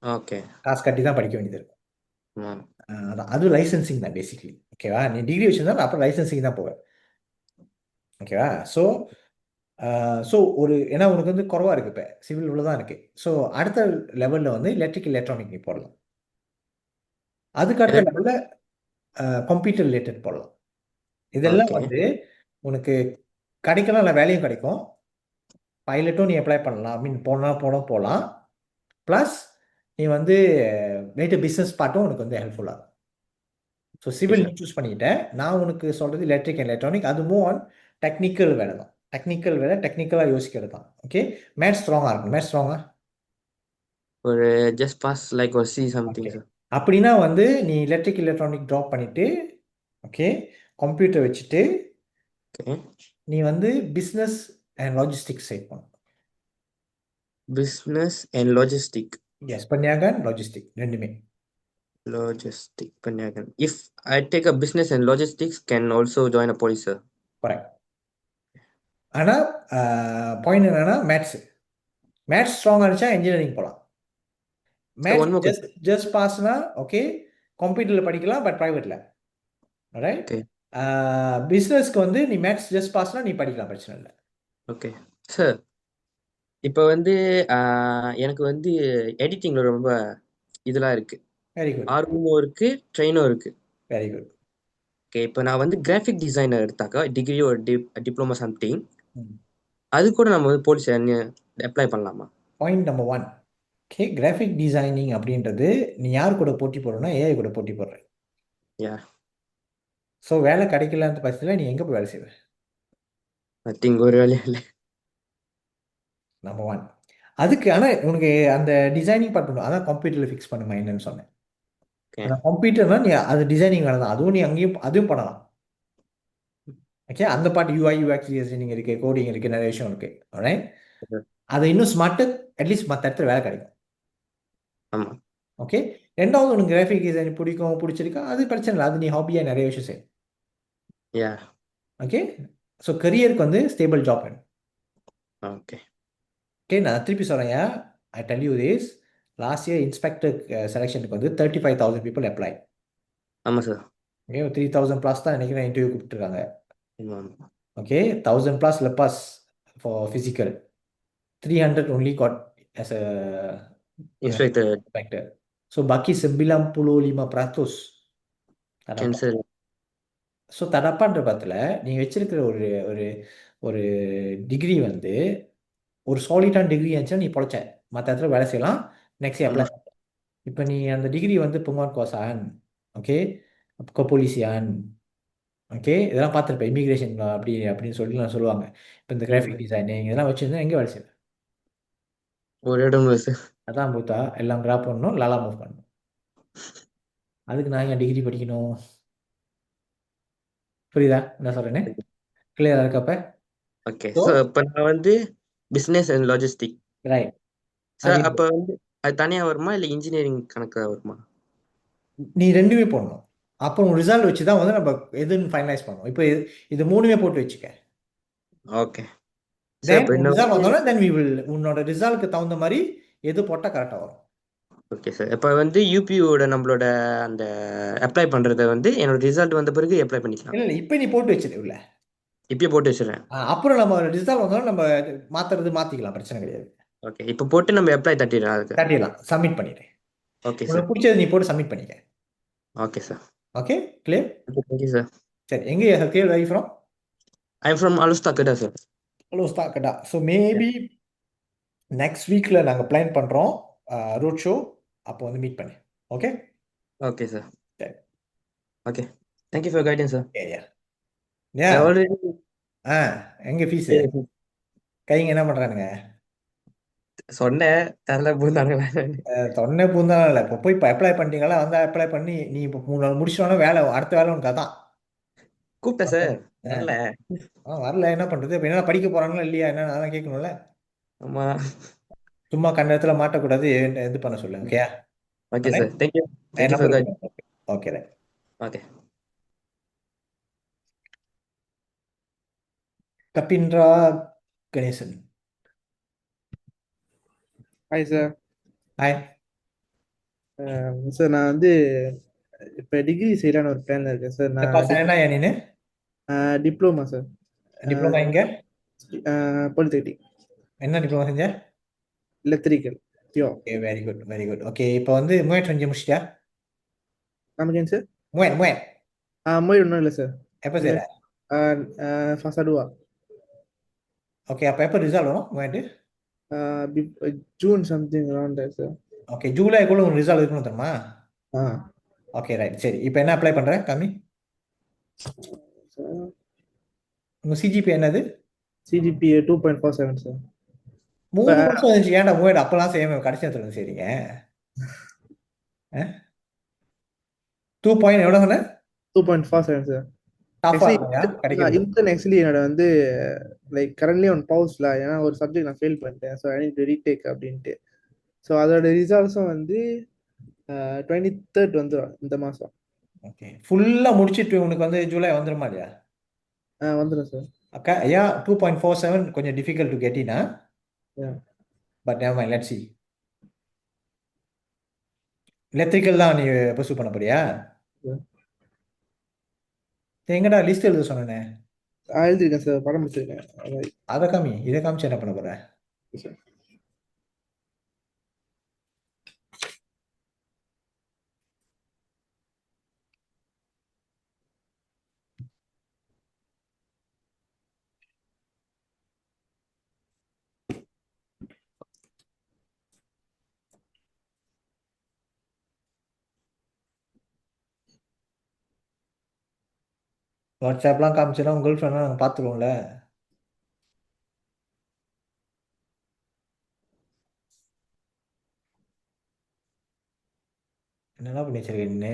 okay. காசு கட்டி தான் படிக்க வேண்டியது இருக்கும். ஆமாம். அது லைசன்சிங் தான் பேசிக்லி. ஓகேவா? நீ டிகிரி வச்சிருந்தா அப்புறம் லைசன்சிங் தான் போவேன். ஓகேவா? ஸோ ஏன்னா உனக்கு வந்து குறவா இருக்கு, இப்போ சிவில் இவ்வளோ தான் இருக்கு. ஸோ அடுத்த லெவலில் வந்து எலக்ட்ரிக்கல் எலக்ட்ரானிக் நீ போடலாம். அதுக்கு அடுத்த லெவலில் கம்ப்யூட்டர் ரிலேட்டட் போடலாம். இதெல்லாம் ஓகே. வந்து உனக்கு கிடைக்கலாம், இல்லை வேலையும் கிடைக்கும். பைலட்டும் நீ அப்ளை பண்ணலாம், போகலாம். ப்ளஸ் நீ வந்து லேட்டர் பிஸ்னஸ் பார்ட்டும் உனக்கு வந்து ஹெல்ப்ஃபுல்லாக இருக்கும். ஸோ சிவில் நீ சூஸ் பண்ணிக்கிட்டேன். நான் உனக்கு சொல்கிறது எலக்ட்ரிக் அண்ட் எலக்ட்ரானிக். அது மூவ் ஆன் டெக்னிக்கல் வேலை தான். டெக்னிக்கலாக யோசிக்கிறது தான். ஓகே, மேத்ஸ் ஸ்ட்ராங்காக இருக்கும். மேத்ஸ் ஸ்ட்ராங்கா ஒரு ஜஸ்ட் பாஸ் லைக் ஒரு சி சம்திங் சார். அப்படின்னா வந்து நீ எலக்ட்ரிக் எலக்ட்ரானிக் ட்ராப் பண்ணிவிட்டு, ஓகே, கம்ப்யூட்டர் வச்சுட்டு ஓகே, நீ வந்து பிஸ்னஸ் அண்ட் லாஜிஸ்டிக்ஸ் சைட் பண்ணணும். Business and logistic. எஸ், பன்னியாகன் லாஜிஸ்டிக் ரெண்டுமே. லாஜிஸ்டிக் பன்னியாகன். If I take a business and logistics can also join a police sir. Correct. ஆனால் பாயிண்ட் என்னன்னா மேத்ஸ் ஸ்ட்ராங்காக இருந்துச்சா இன்ஜினியரிங் போகலாம். மேத்ஸ் ஜஸ்ட் பாஸ்னா ஓகே, கம்ப்யூட்டரில் படிக்கலாம், பட் ப்ரைவேட்டில். ரைட். பிஸ்னஸ்க்கு வந்து நீ மேத்ஸ் ஜஸ்ட் பாஸ்னா நீ படிக்கலாம், பிரச்சனை இல்லை. ஓகே சார், இப்போ வந்து எனக்கு வந்து எடிட்டிங்கில் ரொம்ப இதெல்லாம் இருக்கு, வெரி குட், ஆர்வமும் இருக்கு, ட்ரெயினும் இருக்கு. Very good. ஓகே, இப்போ நான் வந்து கிராஃபிக் டிசைனர் எடுத்தாக்கா டிகிரி ஒரு டிப்ளமோ சம்திங், அது கூட நம்ம வந்து போலீஸ் அப்ளை பண்ணலாமா? Point number 1, okay, graphic designing அப்படின்றது நீ யார் கூட போட்டி போடுறனா ஏஐ கூட போட்டி போடுற. யா. ஸோ வேலை கிடைக்கலன்ற பட்சத்தில் நீ எங்கே போய் வேலை செய்வ? நத்திங், ஒரு வேலையும் இல்லை. நம்பர் 1 அதுக்கு. ஆனால் உனக்கு அந்த டிசைனிங் பார்ட் பண்ணும், அதான் கம்ப்யூட்டரில் ஃபிக்ஸ் பண்ணுமா என்னன்னு சொன்னேன். அந்த கம்ப்யூட்டர்னா நீ அது டிசைனிங் வேலை தான், அதுவும் நீ அதுவும் பண்ணலாம். ஓகே, அந்த பாட்டு யூஐ யூஎக்ஸ் டிசைனிங் இருக்குது, கோடிங் இருக்குது, நிறைய விஷயம் இருக்குது. ரைட். அதை இன்னும் ஸ்மார்ட்டு அட்லீஸ்ட் மற்ற இடத்துல வேலை கிடைக்கும். ஆமாம். ஓகே, ரெண்டாவது உனக்கு கிராஃபிக் டிசைன் பிடிச்சிருக்கா, அது பிரச்சனை இல்லை, அது நீ ஹாபியாக நிறைய விஷயம் செய்யும். யா. ஓகே, ஸோ கரியருக்கு வந்து ஸ்டேபிள் ஜாப் வேணும். ஓகே. ஓகே, நான் திருப்பி சொல்கிறேன். I tell you this, last year inspector செலெக்ஷனுக்கு வந்து 35,000 people apply. ஆமாம் சார். ஓகே, 3,000+ தான் நினைக்கிறேன் இன்டர்வியூ கூப்பிட்டுருக்காங்க. ஆமாம். Okay, 1,000+ lepas for physical, 300 only got as a inspector. So baki 95% cancel. So தடப்பான்ற பத்தில் நீங்கள் வச்சிருக்கிற ஒரு ஒரு ஒரு டிகிரி வந்து ஒரு சாலிடான டிகிரி இருந்துச்சுன்னா நீ பொழைச்ச, மற்ற இடத்துல வேலை செய்யலாம், நெக்ஸ்ட் அப்ளை. இப்போ நீ அந்த டிகிரி வந்து புங்கான் கோசான், ஓகே, கப்போலிசியான், ஓகே, இதெல்லாம் பார்த்துருப்பேன், இமிகிரேஷன் அப்படின்னு சொல்லி நான் சொல்லுவாங்க. இப்போ இந்த கிராஃபிக் டிசைனிங் இதெல்லாம் வச்சுருந்தா எங்கே வேலை செய்வேன்? ஒரு இடம் சார். அதான் பூத்தா எல்லாம் கிராப் பண்ணணும், லாலா மூவ் பண்ணணும். அதுக்கு நான் ஏன் டிகிரி படிக்கணும்? புரியுதா என்ன சொல்கிறேன்னு? கிளியராக இருக்கப்ப? ஓகே, ஸோ இப்போ நான் வந்து business and logistic. Right sir, அப்போ வந்து அது தனியாக வருமா இல்லை இன்ஜினியரிங் கணக்காக வருமா? நீ ரெண்டுமே போடணும். அப்புறம் ரிசல்ட் வச்சு தான் வந்து நம்ம எதுன்னு ஃபைனலைஸ் பண்ணுவோம். இப்போ இது மூணுமே போட்டு வச்சுக்க. ஓகே. ரிசல்ட் வந்தோடனே தென் வி வில் உன்னோட ரிசல்ட்க்கு தகுந்த மாதிரி எது போட்டால் கரெக்டாக வரும். ஓகே சார், இப்போ வந்து யூபியோட நம்மளோட அந்த அப்ளை பண்ணுறத வந்து என்னோட ரிசல்ட் வந்த பிறகு அப்ளை பண்ணிக்கலாம். இல்லை இப்போ நீ போட்டு வச்சிருக்கல, இப்பயே போட்டு வச்சிடறேன். அப்புறம் நம்ம ரிசல்ட் வந்தோடனே நம்ம மாற்றிக்கலாம், பிரச்சனை கிடையாது. ஓகே, இப்போ போட்டு நம்ம அப்ளை தட்டிடலாம், சப்மிட் பண்ணிடு. ஓகே சார், உங்களுக்கு பிடிச்சது நீ போட்டு சப்மிட் பண்ணிக்க. Okay sir. Okay, clear? Thank you sir. சரி, எங்கே கிளியர் ஆகி ஃப்ரம்? ஐ எம் ஃப்ரம் அலுஸ்தாக்கடா சார். அலுஸ்தாக்கடா. ஸோ மேபி நெக்ஸ்ட் வீக்கில் நாங்கள் பிளான் பண்ணுறோம் ரோட் ஷோ, அப்போ வந்து மீட் பண்ணு. ஓகே. Okay sir. சரி, okay, thank you for guidance sir. Already எங்கே ஃபீஸு கைங்க என்ன பண்ணுறானுங்க? சொன்னேன், தரல பூந்தாங்க. தொன்னை பூந்தாலும் இல்லை, இப்போ அப்ளை பண்ணிட்டீங்களா? வந்து அப்ளை பண்ணி நீ இப்போ 3 நாள் முடிச்சிட்டோன்னா வேலை, அடுத்த வேலை உனக்கு அதான். கூப்பிட்டேன் சார் வரல. வரல, என்ன பண்றது? இப்ப என்ன படிக்க போறாங்களா இல்லையா என்ன அதெல்லாம் கேட்கணும்ல. ஆமா. சும்மா கண்ட இடத்துல மாட்டக்கூடாது, இது பண்ண சொல்லு. ஓகேயா? ஓகே சார், தேங்க்யூ என் for number guide. Okay right. Okay. கபின்ரா Ganesan. Hi sir. Hi sir நான் வந்து இப்போ டிகிரி செய்யலான்னு ஒரு பிளான்ல இருக்கேன் சார். நான் என்ன நீனு? Diploma sir. டிப்ளமா எங்க? பாலிடெக்னிக். என்ன டிப்ளமா செஞ்ச? Electrical. Okay, very good very good. Okay, இப்போ வந்து முயற்சி செஞ்சு முடிச்சிட்டியா? நமக்கு சார் முயன் முயன் மொழி ஒன்றும் இல்லை சார். எப்போ செய்யற? ஃபசாடுவா. ஓகே, அப்போ எப்போ ரிசல்ட் வரும் முயன்ட்டு? June something around sir. Okay, ஜூலைக்குள்ள உங்களுக்கு ரிசல்ட் இருக்கணும் தெரியுமா? Okay right. சரி, இப்போ என்ன அப்ளை பண்ற காமி? உங்க சிஜிபி என்னது? CGPA 2.47 sir. 3 வருஷம் வந்துச்சு, ஏன்டா முயன் அப்பெல்லாம் செய்யாம கடைசி நேரத்தில் சரிங்க. 2 பாயிண்ட் எவ்வளோ சொன்ன? 2.47 சார். ஆக்சுவலி என்னோட வந்து லைக் கரண்ட்லி ஒன் பவுஸ்ல, ஏன்னா ஒரு சப்ஜெக்ட் நான் ஃபெயில் பண்ணிட்டேன். So I need to retake அப்படின்ட்டு. ஸோ அதோட ரிசல்ட்ஸும் வந்து 23rd வந்துடும் இந்த மாதம். ஓகே, ஃபுல்லாக முடிச்சிட்டு உனக்கு வந்து ஜூலை வந்துருமா இல்லையா? வந்துடும் சார். அக்கா ஐயா 2.47 கொஞ்சம் டிஃபிகல்ட் டு கெட்டினா, but never let's see. Electrical தான் நீ பர்சூ பண்ண போறியா? எங்கடா லிஸ்ட் எழுத சொன்னேனே? எழுதிருக்கேன் சார், படம் முடிச்சிருக்கேன். அதை காமி, இதை காமிச்சு என்ன பண்ண போற? வாட்ஸ்அப்லாம் காமிச்சுன்னா உங்க கேர்ள் ஃப்ரெண்ட்லாம் நாங்கள் பார்த்துருவோம்ல. என்னெல்லாம் பண்ணி வச்சிருக்க நீ?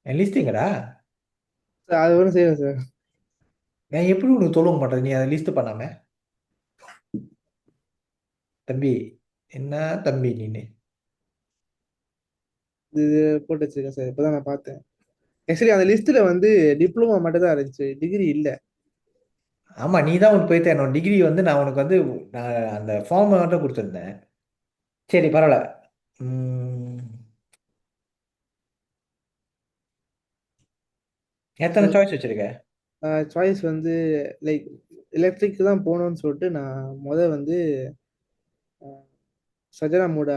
என் லிஸ்ட் எங்கடா? அது ஒன்றும் செய்யல சார். நான் எப்படி உனக்கு சொல்ல மாட்டேன் நீ அதை லிஸ்ட் பண்ணாம? தம்பி, என்ன தம்பி நீனு? இது போட்டு வச்சிருக்கேன் சார், இப்போதான் நான் பார்த்தேன். ஆக்சுவலி அந்த லிஸ்ட்ல வந்து டிப்ளமோ மட்டும் தான் இருந்துச்சு, டிகிரி இல்லை. ஆமா, நீ தான் உனக்கு போயிட்டு என்னோட டிகிரி வந்து நான் உனக்கு வந்து நான் அந்த ஃபார்ம் மட்டும் கொடுத்துருந்தேன். சரி பரவாயில்ல. எத்தனை சாய்ஸ் வச்சிருக்க? சாய்ஸ் வந்து லைக் எலக்ட்ரிக் தான் போகணும்னு சொல்லிட்டு நான் வந்து சஜனா மூட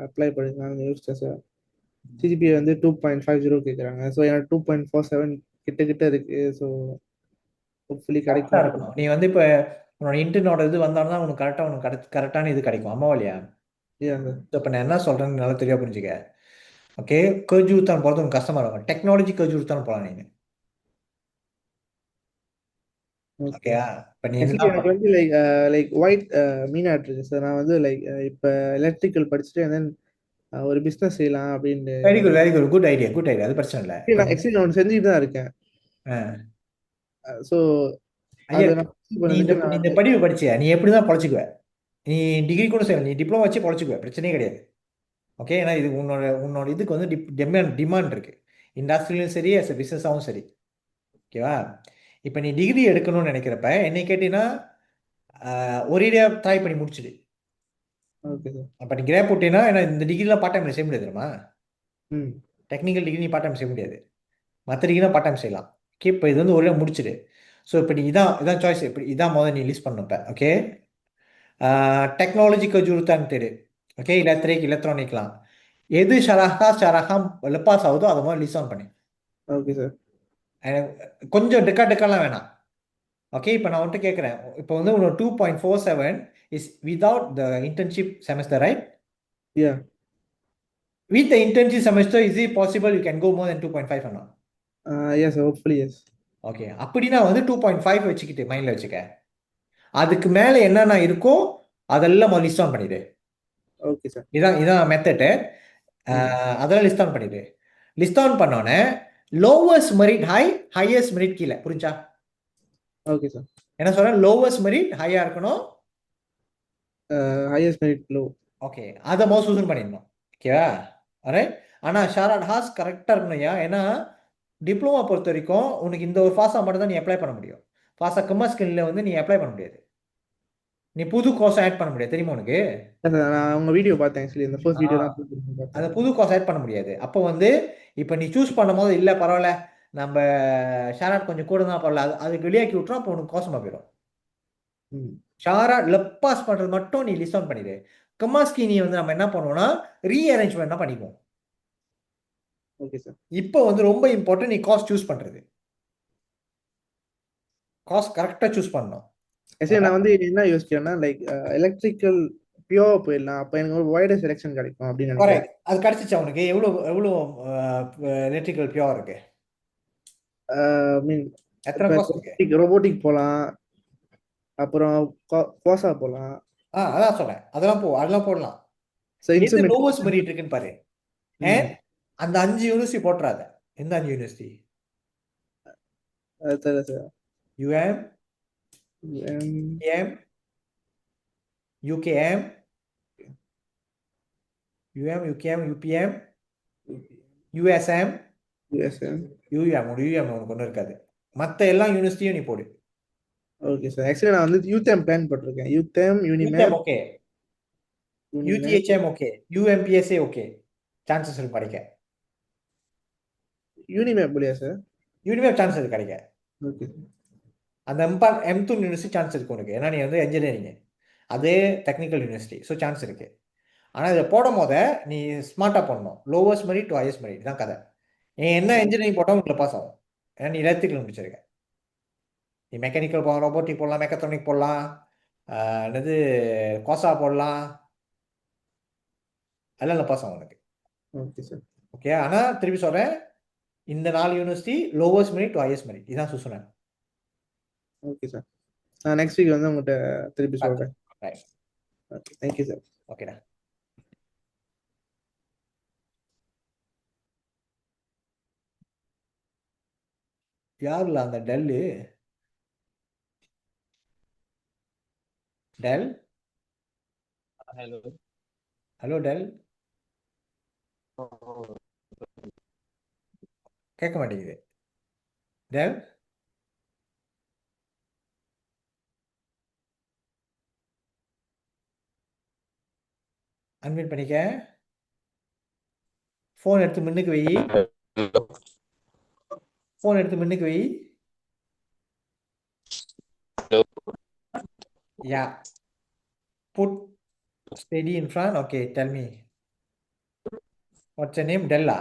அப்ளை பண்ணிருக்காங்க யோசிச்சேன் சார். சிஜிபிஏ வந்து 2.50 கேட்குறாங்க. ஸோ எனக்கு 2.47 கிட்ட இருக்கு. ஸோ ஹோப்ஃபுல்லி கிடைக்கும். நீ வந்து இப்போ உன்னோட இன்டர்னோட இது வந்தாலும் தான் உனக்கு கரெக்டான இது கிடைக்கும். அம்மாவா இல்லையா? இப்போ நான் என்ன சொல்றேன்னு நல்லா தெளிவாக புரிஞ்சுக்க. ஓகே, கர்ஜூத்தான் போகிறது உனக்கு கஷ்டமா இருக்கும். டெக்னாலஜி கர்ஜூத்தான் போகலாம் நீங்க. ஓகேயா? இப்போ நீ எனக்கு வந்து லைக் ஒயிட் மீனாட் இருக்கு சார். நான் வந்து லைக் இப்போ எலக்ட்ரிக்கல் படிச்சுட்டு தென் ஒரு பிஸ்னஸ் செய்யலாம் அப்படின்னு. Very good very good, good idea good idea. அது பிரச்சனை இல்லை. ஆக்சுவலி நான் ஒன்று செஞ்சுட்டு தான் இருக்கேன். ஸோ நீ இந்த படிப்பு படிச்சியா? நீ எப்படி தான் பொழைச்சிக்குவ? நீ டிகிரி கூட செய்யணும், நீ டிப்ளமோ வச்சு பொழைச்சிக்குவ, பிரச்சனையே கிடையாது. ஓகே, ஏன்னா இது உன்னோட இதுக்கு வந்து டிமாண்ட் இருக்கு, இண்டஸ்ட்ரியிலும் சரி அஸ் பிஸ்னஸாகவும் சரி. ஓகேவா? இப்போ நீ டிகிரி எடுக்கணும்னு நினைக்கிறப்ப என்னை கேட்டீங்கன்னா ஒரேடியா ட்ரை பண்ணி முடிச்சுடு. அப்போ நீ கிரேப் போட்டீங்கன்னா, ஏன்னா இந்த டிகிரிலாம் பார்ட் டைம்ல செய்ய முடியாது தெரியுமா? டெக்னிக்கல் டிகிரி நீ பார்ட் டைம் செய்ய முடியாது, மற்ற டிகிரிலாம் பார்ட் டைம் செய்யலாம். ஓகே, இப்போ இது வந்து ஒரே முடிச்சுடு. ஸோ இப்போ நீ இதான் சாய்ஸ், இப்படி இதான் முதல்ல நீ லிஸ்ட் பண்ணப்ப. ஓகே, டெக்னாலஜிக்கு ஜூருத்தான் தேடு. ஓகே, எலக்ட்ரானிக்லாம் எது ஷரஹாம் லெப்பாஸ் ஆகுதோ அதை மாதிரி லிஸ்ட் ஆன் பண்ணி. Okay sir. கொஞ்சம் டெக்காலாம் வேணாம். ஓகே, இப்போ நான் வந்துட்டு கேட்குறேன், இப்போ வந்து உன்னோட 2.47 is without the internship semester, right? Yeah. With the internship semester, is it possible you can go more than 2.5 or not? Yes, hopefully yes. Okay, அப்படின்னா வந்து 2.5 வச்சுக்கிட்டு மைண்டில் வச்சுக்க. அதுக்கு மேலே என்னென்ன இருக்கோ அதெல்லாம் லிஸ்ட் ஆன் பண்ணிடு. Okay sir. இதான் மெத்தடு. அதெல்லாம் லிஸ்ட் ஆன் பண்ணிடு. லிஸ்ட் ஆன் பண்ணோன்னே lowest merit high, highest merit கீழே. புரிஞ்சா? Okay sir. என்ன சொல்றேன்? லோவஸ்ட் மெரிட் ஹையா இருக்கணும், ஹையஸ்ட் மெரிட் லோ. ஓகே, அதை மோஸ்ட் சூசன் பண்ணிடணும். ஓகேவா? ரைட். ஆனால் ஷாராட் ஹாஸ் கரெக்டாக இருக்கணும்யா. ஏன்னா டிப்ளமா பொறுத்த வரைக்கும் உனக்கு இந்த ஒரு ஃபாஸா மட்டும் தான் நீ அப்ளை பண்ண முடியும். ஃபாஸா கமர்ஸ்கில் வந்து நீ அப்ளை பண்ண முடியாது. நீ புது கோர்ஸ் ஆட் பண்ண முடியாது, தெரியுமா உனக்கு? நான் உங்க வீடியோ பார்த்தேன் ஆக்சுவலி, இந்த ஃபர்ஸ்ட் வீடியோ தான் அந்த பார்த்தேன். புது கோர்ஸ் ஆட் பண்ண முடியாது. அப்போ வந்து இப்போ நீ சூஸ் பண்ணும் போது இல்லை பரவாயில்ல நம்ம ஷாராட் கொஞ்சம் கூட தான் பரவாயில்ல, அதுக்கு வெளியாக்கி விட்டுரும், அப்போ உனக்கு கோசமாக போயிடும். ஷாராட் லெப்பாஸ் பண்ணுறது மட்டும் நீ லிஸ்ட் ஆன் பண்ணிடு. கமாஸ்கி நீ வந்து நம்ம என்ன பண்ணுவோம்னா ரீஅரேஞ்ச்மெண்ட் பண்ணிக்குவோம். Okay sir. இப்போ வந்து ரொம்ப இம்பார்ட்டன்ட் நீ காஸ்ட் சூஸ் பண்ணுறது. காஸ்ட் கரெக்டாக சூஸ் பண்ணணும். ஆக்சுவலி நான் வந்து என்ன யோசிக்கிறேன்னா லைக் எலக்ட்ரிக்கல் பியூரா போயிடலாம், அப்போ எனக்கு ஒரு வைடர் செலெக்ஷன் கிடைக்கும் அப்படின்னு நினைக்கிறேன். அது கிடைச்சிச்சா உனக்கு? எவ்வளோ எவ்வளோ எலக்ட்ரிக்கல் பியூர் இருக்கு? மீன் எத்தனை கோர்ஸ் இருக்கு? ரோபோட்டிக் போகலாம், அப்புறம் கோசா போகலாம். அதான் சொல்றேன், அதெல்லாம் போடலாம். லோவஸ்ட் மெரிட் இருக்குன்னு பாரு. அந்த 5 யூனிவர்சிட்டி போட்டுறாத. எந்த 5 university? UM, UM, UKM, UKM, UPM, USM, UM உனக்கு ஒன்றும் இருக்காது. மற்ற எல்லா யூனிவர்சிட்டியும் நீ போடு. Okay sir. ஆக்சுவலி நான் வந்து யூதேம் பிளான் போட்டிருக்கேன். UTHM, UniMAP, okay, UTHM okay, UMPSA okay, chances இருக்கு கிடைக்க. யூனிமேப் இல்லையா சார்? யூனிமேப் சான்ஸ் இருக்கு கிடைக்க. ஓகே. அந்த M2 யூனிவர்சிட்டி சான்ஸ் இருக்கு உனக்கு, ஏன்னா நீ வந்து இன்ஜினியரிங், அதே டெக்னிக்கல் யூனிவர்சிட்டி, ஸோ சான்ஸ் இருக்கு. ஆனால் இதை போடும் போத நீ ஸ்மார்ட்டாக போடணும். Lowest merit to highest merit தான் கதை. நீ என்ன இன்ஜினியரிங் போட்டால் உங்களுக்கு பாஸ் ஆகும், ஏன்னா நீ எலக்ட்ரிக்கல் முடிச்சிருக்க. நீ மெக்கானிக்கல் போகலாம், ரோபோட்டிக் போடலாம், மெக்கட்ரானிக் போடலாம், என்னது கோசா போடலாம், அதெல்லாம் பாஸ் ஆகும் உனக்கு. Okay sir. ஓகே, ஆனால் திருப்பி சொல்கிறேன், இந்த 4 university lowest merit to highest merit இதான் சூசனேன். Okay sir. நான் நெக்ஸ்ட் வீக் வந்து உங்கள்கிட்ட திருப்பி சொல்கிறேன். Okay, thank you sir. ஓகேடா. யாருல அந்த Dell? Dell, hello hello Dell, கேட்க மாட்டேங்குது டெல். அன்மியூட் பண்ணிக்க. ஃபோன் எடுத்து முன்னுக்கு வை. ஃபோன் எடுத்து முன்னுக்கு வை. Yeah. Put steady in front. Okay, tell me. What's your name? Della.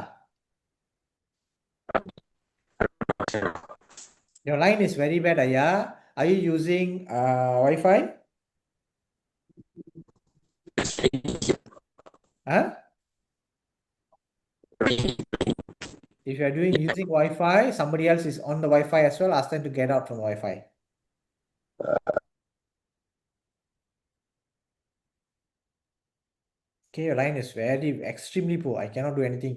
Your line is very bad, Aya. Are you using Wi-Fi? Huh? If you are using Wi-Fi, somebody else is on the Wi-Fi as well. Ask them to get out from Wi-Fi. Okay, your line is extremely poor. I cannot do anything.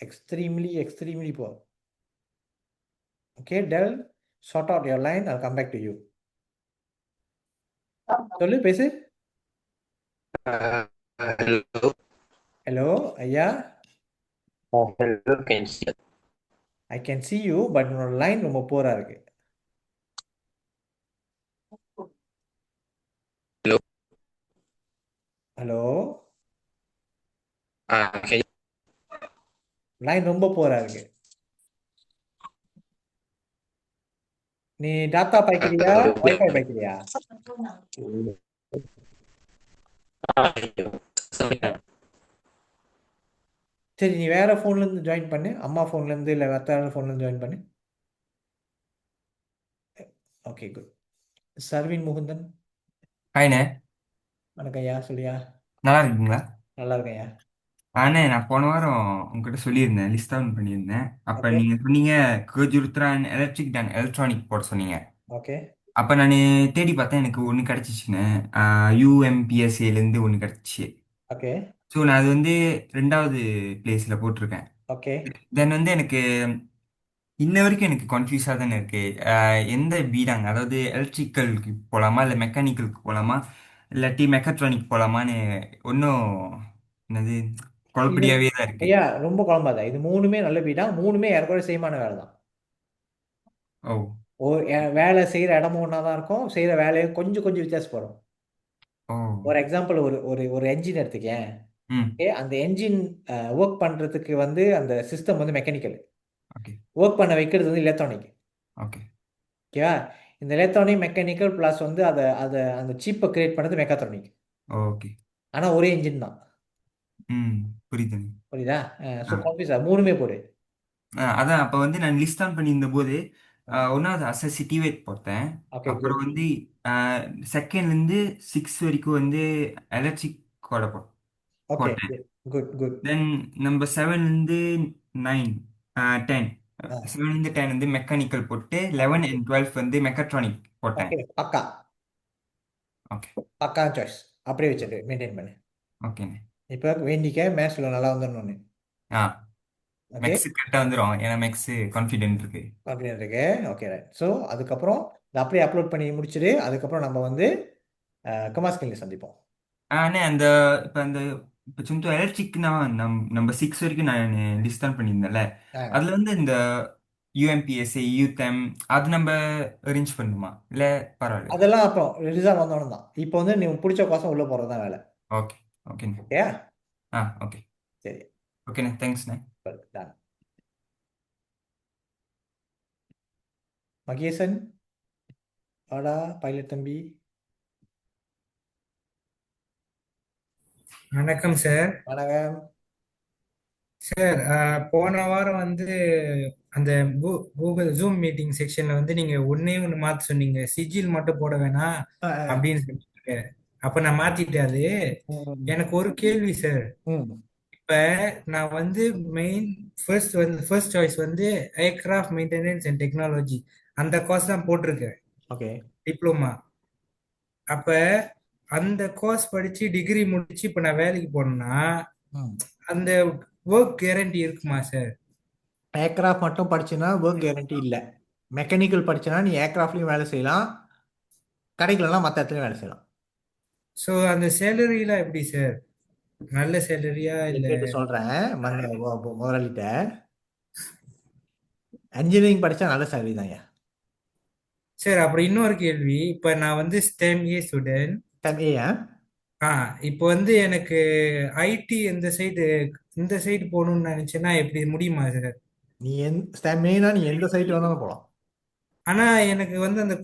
Extremely poor. Okay, Del, sort out your line. I'll come back to you. Tolu, பேசு. Hello. Hello, Aya. Hello, can you see? I can see you, but your line ரொம்ப poor-ஆ இருக்கு. Hello. Hello. Okay. Line ரொம்ப poor-ஆ இருக்கு. நீ tata பாய்க்கிறியா, wifi பாய்க்கிறியா? சரி, நீ வேற ஃபோன்ல இருந்து ஜாயின் பண்ணு. அம்மா ஃபோன்ல இருந்து இல்ல வேற ஃபோன்ல இருந்து ஜாயின் பண்ணு. Okay, good. சர்வின் முகுந்தன். ஹாய்ண்ணே. வணக்கம் ஐயா, சொல்லியா? நல்லா இருக்கீங்களா? நல்லா இருக்கேன் ஐயா. நான் போன வாரம் உங்ககிட்ட சொல்லியிருந்தேன், லிஸ்ட் டவுன் பண்ணியிருந்தேன். அப்போ ஓகே நீங்கள் சொன்னீங்க கஜுருத்ரான் எலக்ட்ரிக் அண்ட் எலக்ட்ரானிக் போட சொன்னீங்க. ஓகே அப்போ நான் தேடி பார்த்தேன், எனக்கு ஒன்று கிடச்சிச்சுன்னு. யூஎம்பிஎஸ்சிலேருந்து ஒன்று கிடச்சிச்சு. ஓகே ஸோ நான் அது வந்து 2வது பிளேஸில் போட்டிருக்கேன். ஓகே தென் வந்து எனக்கு இன்ன வரைக்கும் எனக்கு கன்ஃபியூஸாக தானே இருக்கு. எந்த பீடாங்க, அதாவது எலக்ட்ரிக்கலுக்கு போகலாமா இல்லை மெக்கானிக்கலுக்கு போகலாமா இல்லாட்டி மெக்கட்ரானிக் போகலாமான்னு ஒன்றும் என்னது இது குழப்படியாகவே தான் இருக்கு. ஐயா ரொம்ப குழம்பாத. இது மூணுமே நல்ல பீடா, மூணுமே ஏற்கனவே சேமான வேலை தான். ஓ வேலை செய்கிற இடமும் ஒன்றா தான் இருக்கும், செய்கிற வேலையும் கொஞ்சம் கொஞ்சம் வித்தியாசப்படும். ஓ ஒரு எக்ஸாம்பிள், ஒரு ஒரு ஒரு என்ஜின் எடுத்துக்கேன். ம் ஓகே, அந்த என்ஜின் ஒர்க் பண்ணுறதுக்கு வந்து அந்த சிஸ்டம் வந்து மெக்கானிக்கல், ஓகே ஒர்க் பண்ண வைக்கிறது வந்து எலக்ட்ரானிக். ஓகே ஓகேவா? இந்த எலக்ட்ரானிக் மெக்கானிக்கல் ப்ளஸ் வந்து அதை அதை அந்த சீப்பை கிரியேட் பண்ணுறது மெக்காட்ரானிக். ஓகே ஆனால் ஒரே இன்ஜின் தான். ம் புரியுதுங்க. புரியுதா? ஸோ ஆ கன்ஃபியூஸ் மூணுமே போடு. அதான் அப்போ வந்து நான் லிஸ்ட் ஆன் பண்ணியிருந்த போது ஒன்றாவது அசஸ் டிவேட் போட்டேன். Okay good. அப்புறம் வந்து செகண்ட்லேருந்து 6 வரைக்கும் வந்து எலக்ட்ரிக்கோட ஓகே போட்டேன். Good good. தென் நம்பர் 7லேருந்து 9 10 ஆ 7லேருந்து 10 வந்து மெக்கானிக்கல் போட்டு 11 and 12 வந்து மெக்கட்ரானிக் போட்டேன். ஓகே பக்கா ஓகே பக்கா சாய்ஸ். அப்படியே வச்சுட்டு மெயின்டைன் பண்ணு. ஓகேண்ணே. இப்போ வேண்டிக்க மேத்ஸில் நல்லா வந்துடணும்னு. ஆ ஓகே மெக்ஸு கரெக்டாக வந்துடும், ஏன்னா மெக்ஸு கான்ஃபிடென்ட் இருக்கு. அப்படின்னு இருக்கு. Okay right. ஸோ அதுக்கப்புறம் இதை அப்படியே அப்லோட் பண்ணி முடிச்சுட்டு அதுக்கப்புறம் நம்ம வந்து கமாஸ்கில் சந்திப்போம். அண்ணே அந்த இப்போ அந்த இப்போ சும்மா எலக்ட்ரிக்னா நம்ம 6 வரைக்கும் நான் லிஸ்ட் தான் பண்ணியிருந்தேன்ல, ஆ அதில் வந்து இந்த யூஎம்பிஎஸ்சி யூதெம் அது நம்ம அரேஞ்ச் பண்ணுமா இல்லை பரவாயில்ல? அதெல்லாம் அப்புறம் ரிசல்ட் வந்தோன்னு தான். இப்போ வந்து நீ பிடிச்ச கோசம் உள்ளே போகிறது தான் வேலை. ஓகே ஓகேண்ணே. ஓகே ஓகே சரி ஓகேண்ணே, தேங்க்ஸ்ண்ணே. டன். மகேசன் வாடா பைலட் தம்பி. வணக்கம் சார். வணக்கம். சார் போன வாரம் வந்து அந்த கூகுள் ஜூம் மீட்டிங் செக்ஷன்ல வந்து நீங்க ஒண்ணே ஒண்ணு மாத்த சொன்னீங்க, சிஜில் மட்டும் போட வேணாம் ஆ, ஆ. அப்படின்னு சொல்லிட்டு. அப்ப நான் மாத்திட்டேன் அது. ம், எனக்கு ஒரு கேள்வி சார். ம். இப்ப நான் வந்து ஃபர்ஸ்ட் சாய்ஸ் வந்து ஏர்கிராஃப்ட் மெயின்டெனன்ஸ் அண்ட் டெக்னாலஜி அந்த கோர்ஸ் தான் போட்டிருக்கேன், ஓகே டிப்ளமா. அப்ப அந்த கோர்ஸ் படிச்சு டிகிரி முடிச்சு இப்ப நான் வேலைக்கு போனேன்னா ம். அந்த ஒர்க் கேரண்டி இருக்குமா சார்? ஏர்கிராஃப்ட் மட்டும் படிச்சுன்னா ஒர்க் கேரண்டி இல்லை. மெக்கானிக்கல் படிச்சுன்னா நீ ஏர்கிராஃப்ட்லையும் வேலை செய்யலாம், கிடைக்கலன்னா மற்ற இடத்துலையும் வேலை செய்யலாம். ஸோ அந்த சேலரிலாம் எப்படி சார்? நல்ல சேலரியா இல்ல? கேட்டு சொல்கிறேன் முதலாளிகிட்ட. இன்ஜினியரிங் படித்தா நல்ல சேலரி தான். சார் அப்புறம் இன்னொரு கேள்வி. இப்ப நான் வந்து ஸ்டெம் ஏ ஸ்டூடெண்ட். டைம் ஏ இப்போ வந்து எனக்கு ஐடி இந்த சைடு போகணும்னு நினைச்சேன்னா எப்படி முடியுமா சார்? நீ மெயினாக நீ எந்த சைட் வேணாலும் போகலாம். ஆனா எனக்கு வந்து அந்த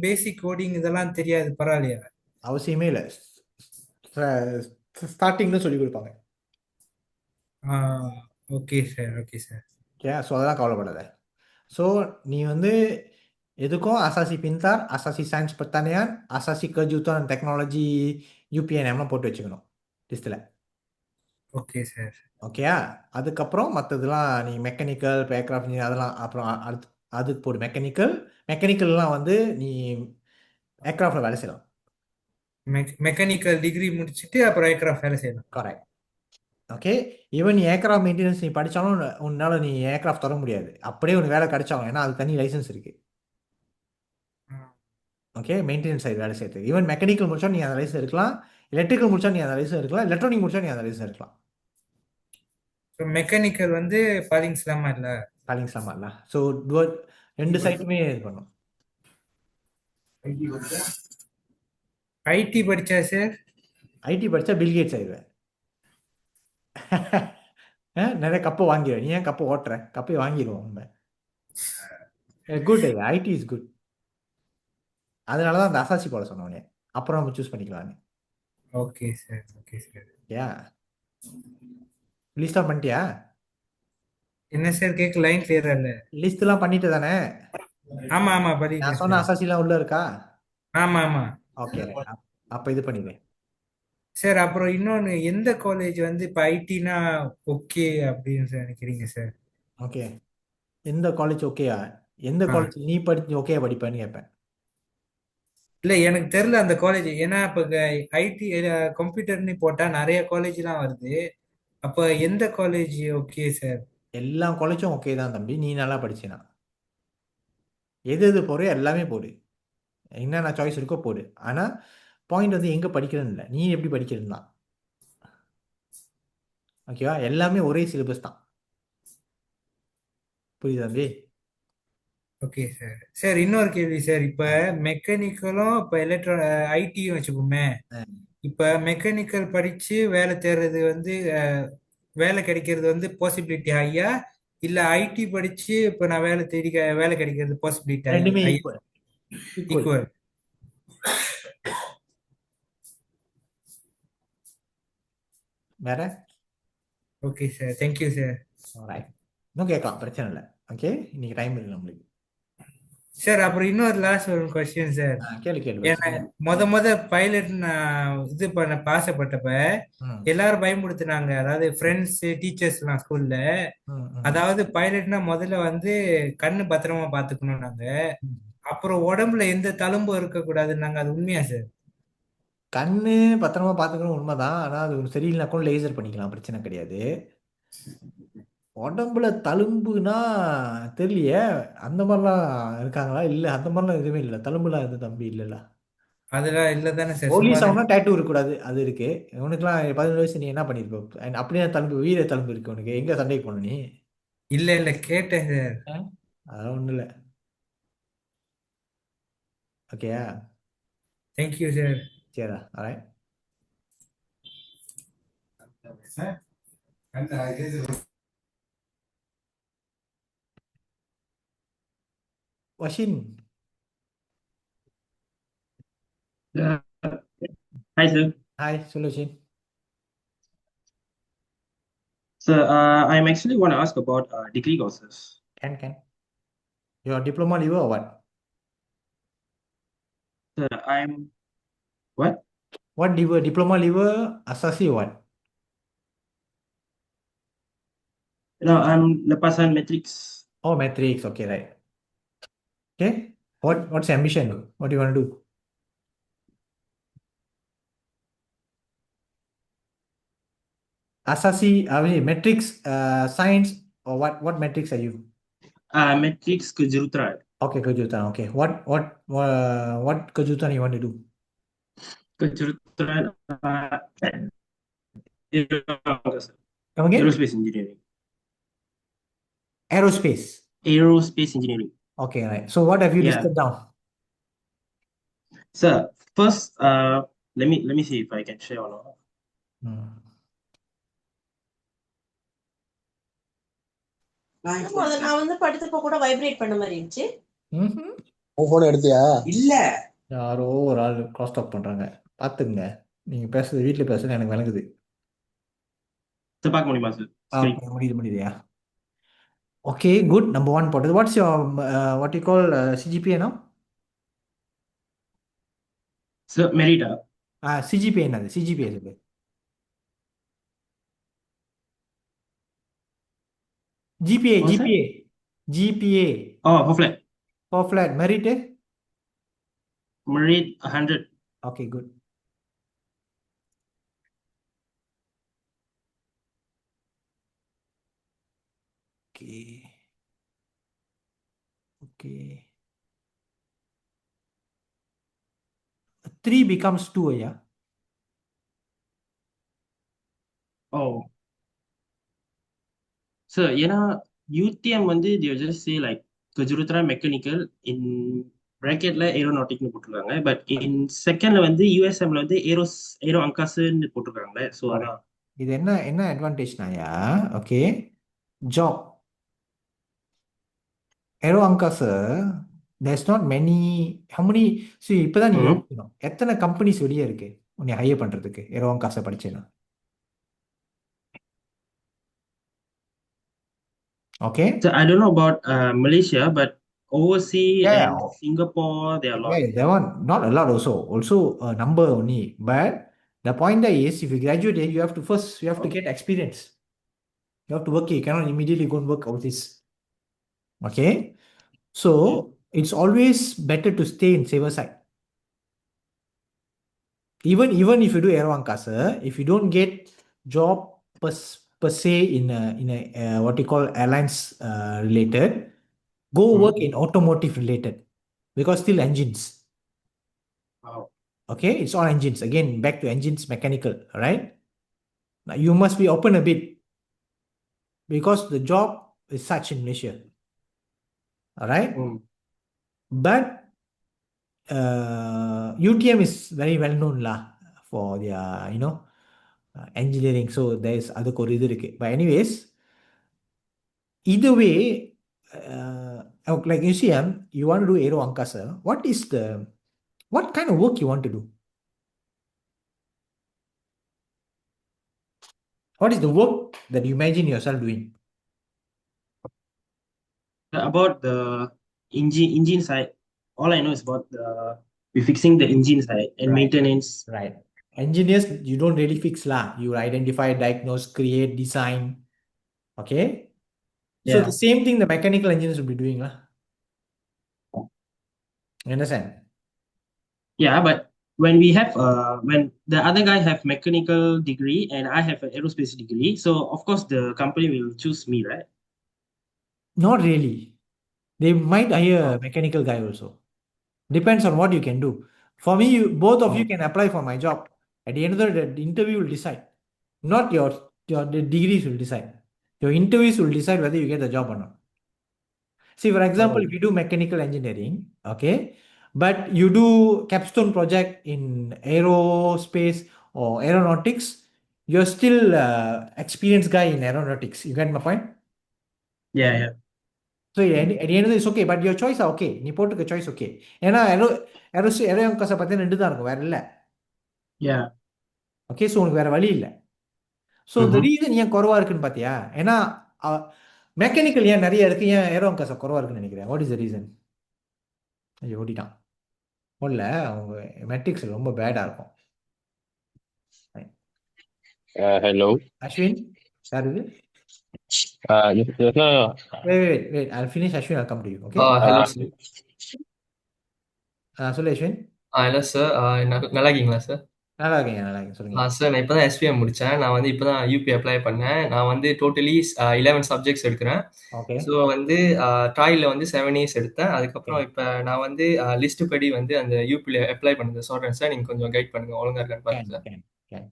பேசிக் கோடிங் இதெல்லாம் தெரியாது, பரவாயில்லையா? அவசியமே இல்லை, ஸ்டார்டிங்னு சொல்லி கொடுப்பாங்க. Okay sir, okay sir. Okay, so அதெல்லாம் கவலைப்படாத. ஸோ நீ வந்து எதுக்கும் asasi pintar, asasi sains pertanian, asasi kejuruteraan teknologi UPNM போட்டு வச்சுக்கணும் லிஸ்ட்டில். Okay sir. ஓகேயா? அதுக்கப்புறம் மற்றதெல்லாம் நீ மெக்கானிக்கல் ஏர்கிராஃப்ட் அதெல்லாம் அப்புறம் அதுக்கு போடு. மெக்கானிக்கல்லாம் வந்து நீ ஏர்கிராஃப்டில் வேலை செய்யலாம். மெக்கானிக்கல் டிகிரி முடிச்சுட்டு அப்புறம் ஏர்கிராஃப்ட் வேலை செய்யலாம். கரெக்ட். ஓகே, ஈவன் நீ ஏர்கிராஃப்ட் மெயின்டெனன்ஸ் நீ படித்தாலும் உன்னால் நீ ஏர்கிராஃப்ட் தர முடியாது, அப்படியே உனக்கு வேலை கிடைச்சாலும், ஏன்னா அது தனி லைசன்ஸ் இருக்குது. ஓகே, மெயின்டெனன்ஸ் சைடு வேலை செய்யறது. ஈவன் மெக்கானிக்கல் முடிச்சா நீ அந்த லைசன்ஸ் எடுக்கலாம், எலக்ட்ரிக்கல் முடிச்சா நீ அந்த லைசன்ஸ் எடுக்கலாம், எலக்ட்ரானிக் முடிச்சா நீ அந்த லைசன்ஸ் எடுக்கலாம். ஸோ மெக்கானிக்கல் வந்து பாலிங்ஸ்லாமா இல்லை? பாலிங்ஸ்லாமா இல்லை. ஸோ ரெண்டு சைட்டுமே இது பண்ணும். ஐடி படிச்சா சார்? ஐடி படித்தா பில்கேட்ஸ் ஆயிடுவேன். நிறைய கப்பை வாங்கிடுவேன். நீ ஏன் கப்பை ஓட்டுற? கப்பை வாங்கிடுவோம் நம்ம. Good, it is good. அதனால தான் அந்த அசாசி போட சொன்னோன்னே, அப்புறம் நம்ம சூஸ் பண்ணிக்கலான்னு. Okay sir, okay sir. Yeah லிஸ்டாக பண்ணிட்டியா? என்ன சார் கேட்க லைன் கிளியரா இல்லை. லிஸ்ட்லாம் பண்ணிட்டு தானே? ஆமா ஆமா நான் படிக்கிறேன் சொன்ன சார். அசாசிலாம் உள்ள இருக்கா? ஆமா ஆமா ஓகே, அப்போ இது பண்ணிடுவேன். சார். அப்புறம் இன்னொன்னு, எந்த காலேஜ் வந்து இப்போ ஐடினா ஓகே அப்படின்னு சார் நினைக்கிறீங்க சார்? ஓகே, எந்த காலேஜ் ஓகேயா? எந்த ஆ காலேஜ் நீ ஓகே படிப்பேன்னு கேட்பேன். இல்ல எனக்கு தெரியல அந்த காலேஜ். ஏன்னா இப்ப ஐடி கம்ப்யூட்டர்னு போட்டா நிறைய காலேஜ்லாம் வருது. அப்ப எந்த காலேஜ் ஓகே சார்? எல்லா காலேஜும் ஓகே தான் தம்பி, நீ நல்லா படிச்சினா. எது எது போறியோ எல்லாமே போடு, என்னென்ன சாய்ஸ் இருக்கோ போடு. ஆனால் பாயிண்ட் வந்து எங்கே படிக்கிறேன்னு இல்லை, நீ எப்படி படிக்கிறேன்னு தான். ஓகேவா? எல்லாமே ஒரே சிலபஸ் தான். புரியுதா தம்பி? Okay sir. சார் இன்னொரு கேள்வி சார். இப்ப மெக்கானிக்கலும் இப்ப ஐடியும் வச்சுப்போமே. இப்ப மெக்கானிக்கல் படிச்சு வேலை தேடுறது வந்து வேலை கிடைக்கிறது வந்து பாசிபிலிட்டி ஹையா, இல்ல ஐடி படிச்சு இப்ப நான் வேலை தேடி வேலை கிடைக்கிறது பாசிபிலிட்டி ரெண்டுமே ஹை? ஈக்குவல். ஈக்குவல். வேற? Okay sir, thank you sir. Right, இன்னும் கேட்கலாம், பிரச்சனை இல்லை. ஓகே, இன்னைக்கு டைம் இருக்கு நம்மளுக்கு. சார் அப்புறம் இன்னொரு லாஸ்ட் ஒரு கொஸ்டின் சார். கேளு கேளு ஏன்னா முத பைலட் நான் இது பண்ண ஆசைப்பட்டப்ப எல்லாரும் பயமுடுத்தினாங்க, அதாவது ஃப்ரெண்ட்ஸ் டீச்சர்ஸ்லாம் ஸ்கூல்ல. அதாவது பைலட்னா முதல்ல வந்து கண்ணு பத்திரமா பாத்துக்கணும் நாங்க, அப்புறம் உடம்புல எந்த தழும்பும் இருக்கக்கூடாதுன்னாங்க. அது உண்மையா சார்? கண்ணு பத்திரமா பார்த்துக்கணும் உண்மைதான், ஆனால் அது சரியில்லைனாக்கும் லேசர் பண்ணிக்கலாம், பிரச்சனை கிடையாது. உடம்புல தழும்புனா தெரியலையே, அந்த மாதிரிலாம் இருக்காங்களா? இல்லை, அந்த மாதிரிலாம் எதுவுமே இல்லை, தழும்புலாம் எதுவும் தம்பி இல்லைல்ல. அதெல்லாம் இல்லை தானே சார்? போலீஸ் அவனா டேட்டூ இருக்கக்கூடாது, அது இருக்கு. உனக்குலாம் 17 வயசு, நீ என்ன பண்ணியிருப்ப? அப்படியே தழும்பு, வீர தழும்பு இருக்கு உனக்கு, எங்க சண்டைக்கு போன நீ? இல்ல கேட்டேன் சார். அதெல்லாம் ஒன்றும் இல்லை. ஓகேயா? Thank you sir. சரிடா, வரேன். வஷின். Hi, sir. ஹாய், சொல்லு வஷின். Sir, I'm actually want to ask about degree courses. Can. Your diploma level or what? Sir, I'm what? What diploma level, asasi or what? No, I'm lepasan matrix. Oh, matrix. Okay, right. Okay. What's your ambition? What do you want to do? Asasi, I mean, matrix, science, or what matrix are you? Matrix kejuruteraan. Okay, kejuruteraan. Okay. What kejuruteraan you want to do? Kejuruteraan Come again? aerospace engineering. Aerospace. Aerospace engineering. Okay, right. So what have you Yeah. listed down? Sir, first, let me see if I can share or not. நான் வந்து படுத்தப்ப கூட vibrate பண்ண மாதிரி இருந்துச்சு. உன் phone எடுத்தியா? இல்ல, யாரோ ஒரு ஆள் கிராஸ் டாக் பண்றாங்க, பாத்துங்க. நீங்க பேசுறது வீட்ல பேசுறது எனக்கு விளங்குது. சார் பார்க்க முடியுமா சார்? முடியுதுயா? Okay, good. நம்பர் 1 போட்டது. What's your what you call CGPA now? Sir மெரிட்டா. CGPA என்னது? CGPA சொல்லு. GPA. Oh, for flat. For flat. Merit? Merit 100. Okay, good. Okay. 3 becomes 2, yeah? Oh. Sir, ஏன்னா UTM வந்து they just say like kejuruteraan mechanical in bracketல aeronautic னு போட்டிருக்காங்க. But in secondல வந்து USMல வந்து aero angkasa னு போட்டிருக்காங்க. So அதான். இது என்ன அட்வான்டேஜ்னாயா? ஓகே, ஜாப் ஏரோ அங்காசா, there's not many. how many? see இப்பதான் நீ யோசிக்கணும், எத்தனை கம்பெனிஸ் வெளியே இருக்கு உன்னை ஹையர் பண்றதுக்கு aero அங்காசா படிச்சேன்னா. Okay. So I don't know about Malaysia, but overseas and Singapore, there are a lot. Yeah, that one not a lot also a number only. But the point there is, if you graduate, you have to get experience. You have to work. You cannot immediately go and work out this. Okay, so it's always better to stay in safer side. Even if you do aero angkasa, if you don't get job per se in a what you call airlines related, go work in automotive related because still engines. Wow. Okay, it's all engines. Again, back to engines mechanical, all right? Now you must be open a bit because the job is such in Malaysia. All right? But UTM is very well known lah for their, engineering. So there's other corridor. But anyways, either way, like you see, you want to do aero angkasa. What kind of work you want to do? What is the work that you imagine yourself doing? About the engine side, all I know is about we fixing the engine side and Right. maintenance. Right. Engineers, you don't really fix lah. You identify, diagnose, create, design. Okay. So Yeah. the same thing the mechanical engineers will be doing lah. You understand? Yeah, but when we have when the other guy have mechanical degree and I have an aerospace degree, so of course the company will choose me, right? Not really. They might hire a mechanical guy also. Depends on what you can do. For me, both of you can apply for my job. At the end of the day, the interview will decide. Not the degrees will decide. Your interviews will decide whether you get the job or not. See, for example, if you do mechanical engineering, okay, but you do capstone project in aerospace or aeronautics, you're still experienced guy in aeronautics. You get my point? Yeah, yeah. So at the end of the day, it's okay, but your choice are okay. நீ போட்டுக்க choice okay. ஏன்னா aero angkasa பார்த்தீங்கன்னா 2 தான் இருக்கும், வேற இல்ல. Yeah. Okay, so உனக்கு வேற வழி இல்ல. So the reason ஏன் குறைவா இருக்குன்னு பாத்தியா? ஏன்னா மெக்கானிக்கல் ஏன் நிறைய இருக்கு, ஏன் ஏரோ angkasa குறைவா இருக்குன்னு நினைக்கிறேன். What is the reason? ஐயோ ஓடிட்டான். ஒண்ணுல அவங்க மெட்ரிக்ஸ் ரொம்ப பேடா இருக்கும். Hello. அஸ்வின் யார் இது? Just now, Wait. I'll finish Ashwin. I'll come to you. Okay? Hello sir. சொல்லு அஸ்வின். Hello sir. நல்லா இருக்கீங்களா சார்? நல்லா இருக்கேன் சொல்லுங்க. சார் நான் இப்போ தான் SPM முடித்தேன். நான் வந்து இப்போ தான் UP அப்ளை பண்ணேன். நான் வந்து டோட்டலி 11 சப்ஜெக்ட்ஸ் எடுக்கிறேன். ஓகே. ஸோ வந்து ட்ராயில் வந்து 7 இயர்ஸ் எடுத்தேன். அதுக்கப்புறம் இப்போ நான் வந்து லிஸ்ட் படி வந்து அந்த யூபியில் அப்ளை பண்ணது சொல்கிறேன் சார். நீங்கள் கொஞ்சம் கைட் பண்ணுங்கள், ஒழுங்காக இருக்கான்னு பாருங்க sir.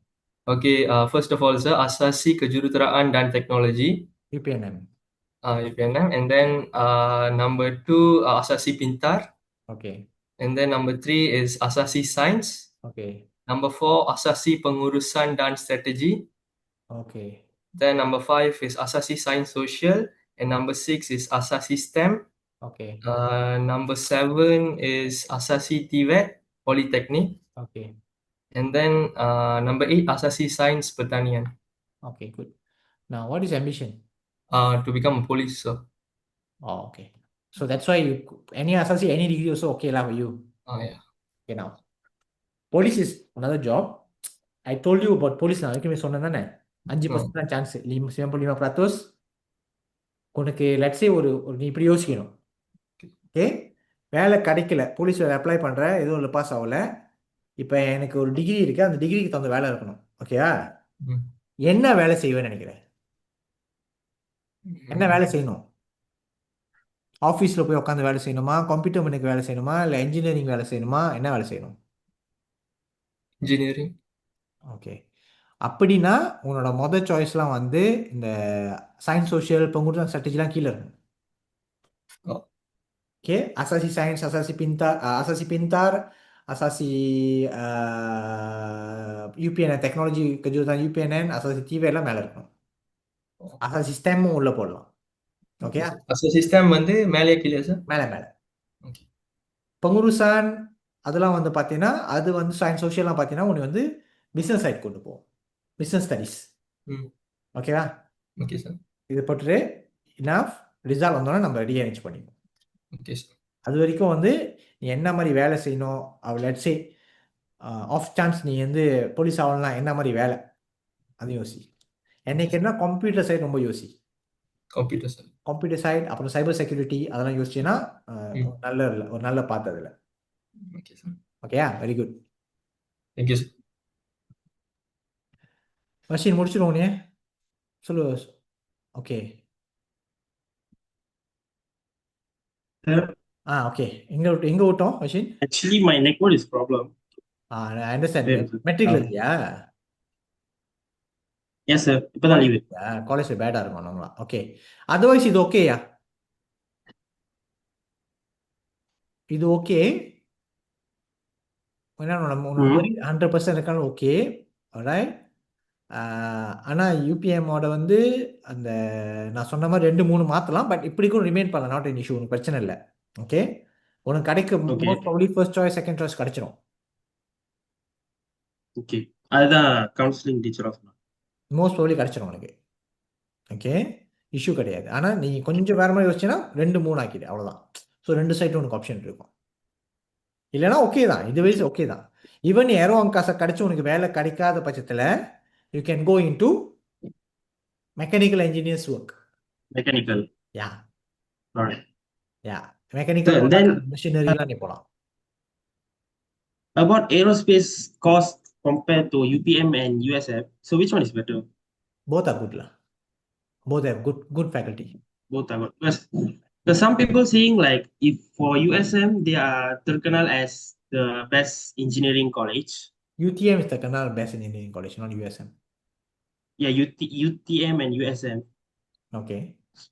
Okay, first of all sir, Asasi Kejuruteraan dan Teknologi. UPNM. UPNM. And then number 2, Asasi Pintar. Okay. And then number 3 is Asasi Science. Okay. Number 4, Asasi Pengurusan dan Strategi. Okay. Then number 5 is Asasi Science Social. And number 6 is Asasi STEM. Okay. Number 7 is Asasi TVET, Polytechnic. Okay. And then number 8, Asasi Science Pertanian. Okay, good. Now, what is ambition? To become a police, sir. Oh, okay. So that's why any Asasi, any degree also okay lah for you. Yeah. Okay, now. Police is another job. I told you about police now. Okay, சொன்னேன் தானே 5% தான் chance, 95%. உனக்கு let's say ஒரு நீ இப்படி யோசிக்கணும். Okay, வேலை கிடைக்கல, போலீஸ் வேலை அப்ளை பண்ணுற, எதுவும் இல்லை, பாஸ் ஆகல. இப்போ எனக்கு ஒரு டிகிரி இருக்கு, அந்த டிகிரிக்கு தகுந்த வேலை இருக்கணும். ஓகேவா? என்ன வேலை செய்வேன்னு நினைக்கிறேன்? என்ன வேலை செய்யணும்? ஆஃபீஸில் போய் உட்காந்து வேலை செய்யணுமா, கம்ப்யூட்டர் மணிக்கு வேலை செய்யணுமா, இல்லை இன்ஜினியரிங் வேலை செய்யணுமா, என்ன வேலை செய்யணும்? இன்ஜினியரிங். ஓகே, அப்படின்னா உன்னோட சாய்ஸ்லாம் வந்து இந்த சயின்ஸ், சோஷியல், பங்குடன் ஸ்ட்ராட்டஜிலாம் கீழே இருக்கும். Okay, Asasi Science, Asasi Pintar, Asasi UPNN, technology கஜுருத்ரான் UPNN, Asasi TV எல்லாம் மேலே இருக்கும். Asasi STEM-உம் உள்ள போடலாம். ஓகே, Asasi STEM வந்து மேலே கீழே சார்? மேலே. Pengurusan அதெல்லாம் வந்து பார்த்தீங்கன்னா, அது வந்து சயின்ஸ், சோஷியல்லாம் பார்த்தீங்கன்னா உனக்கு வந்து பிஸ்னஸ் சைட் கொண்டு போகும், பிஸ்னஸ் ஸ்டடீஸ். ஓகேவா? Okay sir. இது போட்டுட்டு இனஃப் ரிசல்ட் வந்தோன்னா நம்ம ரெடி அரேஞ்ச் பண்ணிக்கணும். Okay sir. அது வரைக்கும் வந்து நீ என்ன மாதிரி வேலை செய்யணும், லெட்ஸ் சே ஆஃப் சான்ஸ் நீ வந்து போலீஸ் ஆகலாம், என்ன மாதிரி வேலை அது யோசி. என்னைக்கு என்ன கம்ப்யூட்டர் சைட் ரொம்ப யோசி. கம்ப்யூட்டர் சைட், அப்புறம் சைபர் செக்யூரிட்டி, அதெல்லாம் யோசிச்சுன்னா ஒரு நல்ல பாத்து அதில். Okay sir. ஓகேயா? Very good. Thank you sir. Varshin முடிச்சிடுவோம் நீ சொல்லு. ஓகே. ஓகே. எங்க விட்டோம் Varshin? Actually, my network is problem. I understand. There, sir. மெட்ரிக்ல இருக்கியா? Yes, sir. இப்பதான் leave. காலேஜ்ல பேடா இருக்கும் நம்மளாம். ஓகே. அதர்வைஸ் இது ஓகேயா? இது ஓகே. ஏன்னா நம்ம 100% இருக்காலும் ஓகே. ரைட். ஆனால் யூபிஎம்மோட வந்து அந்த நான் சொன்ன மாதிரி 2-3 மாற்றலாம். பட் இப்படிக்கும் ரிமைன் பண்ணலாம். Not an issue. உனக்கு பிரச்சனை இல்லை. ஓகே. உனக்கு கிடைக்க most probably first choice second choice கிடைச்சிடும். ஓகே. அதுதான் counselling teacher of most probably கிடைச்சிடும் உனக்கு. ஓகே. இஷ்யூ கிடையாது. ஆனால் நீ கொஞ்சம் வேறு மாதிரி யோசிச்சுன்னா 2-3 ஆக்கிடு, அவ்வளோதான். ஸோ 2 சைட்டும் உனக்கு ஆப்ஷன் இருக்கும். இல்லைனா ஓகே தான், இது வயசு ஓகே தான். ஈவன் ஏரோ அங்காசை கிடைச்சி உனக்கு வேலை கிடைக்காத பட்சத்தில் you can go into mechanical engineers work. Mechanical. Yeah Alright. Yeah mechanical then மிஷினரிலாம் நீ போகலாம். about aerospace cost compared to UPM and USM, so which one is better? Both are good lah. Both have good faculty. Both are good. Because some people saying like if for USM they are terkenal as the best engineering college. UTM is the Terkenal best engineering college, not USM. Yeah, UTM and USM. Okay.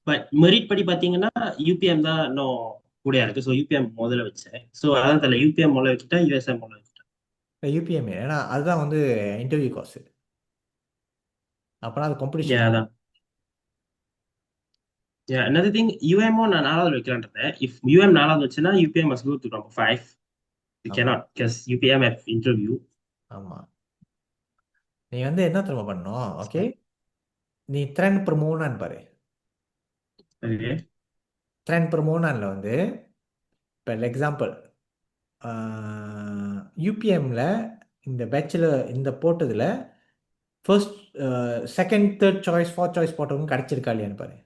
But merit படி பாத்தீங்கன்னா UPM தான் இன்னும் கூடயா இருக்கு. So UPM முதல்ல வச்சேன். So அதான் தெரியல, UPM முதல்ல வச்சுட்டா USM முதல்ல வச்சுட்டேன். UPM ஏன்னா அதுதான் வந்து இன்டர்வியூ காசு. அப்போனா அது காம்படிஷன். அதான். Yeah, another thing, UM நான் 4வது வைக்கலான்னு இருந்தேன். If UM 4வது வச்சேன்னா UPM must go to number 5. You cannot because UPM have interview. ஆமாம். நீ வந்து என்ன திரும்ப பண்ணணும்? ஓகே. நீ ட்ரெண்ட் per மூணான்னு பாரு. Okay. ட்ரெண்ட் per மூணானில் வந்து இப்போ எக்ஸாம்பிள் யூபிஎம்மில் இந்த பேச்சில் இந்த போட்டதில் first second third choice fourth choice போட்டவங்க கிடச்சிருக்கா இல்லையான்னு பாரு.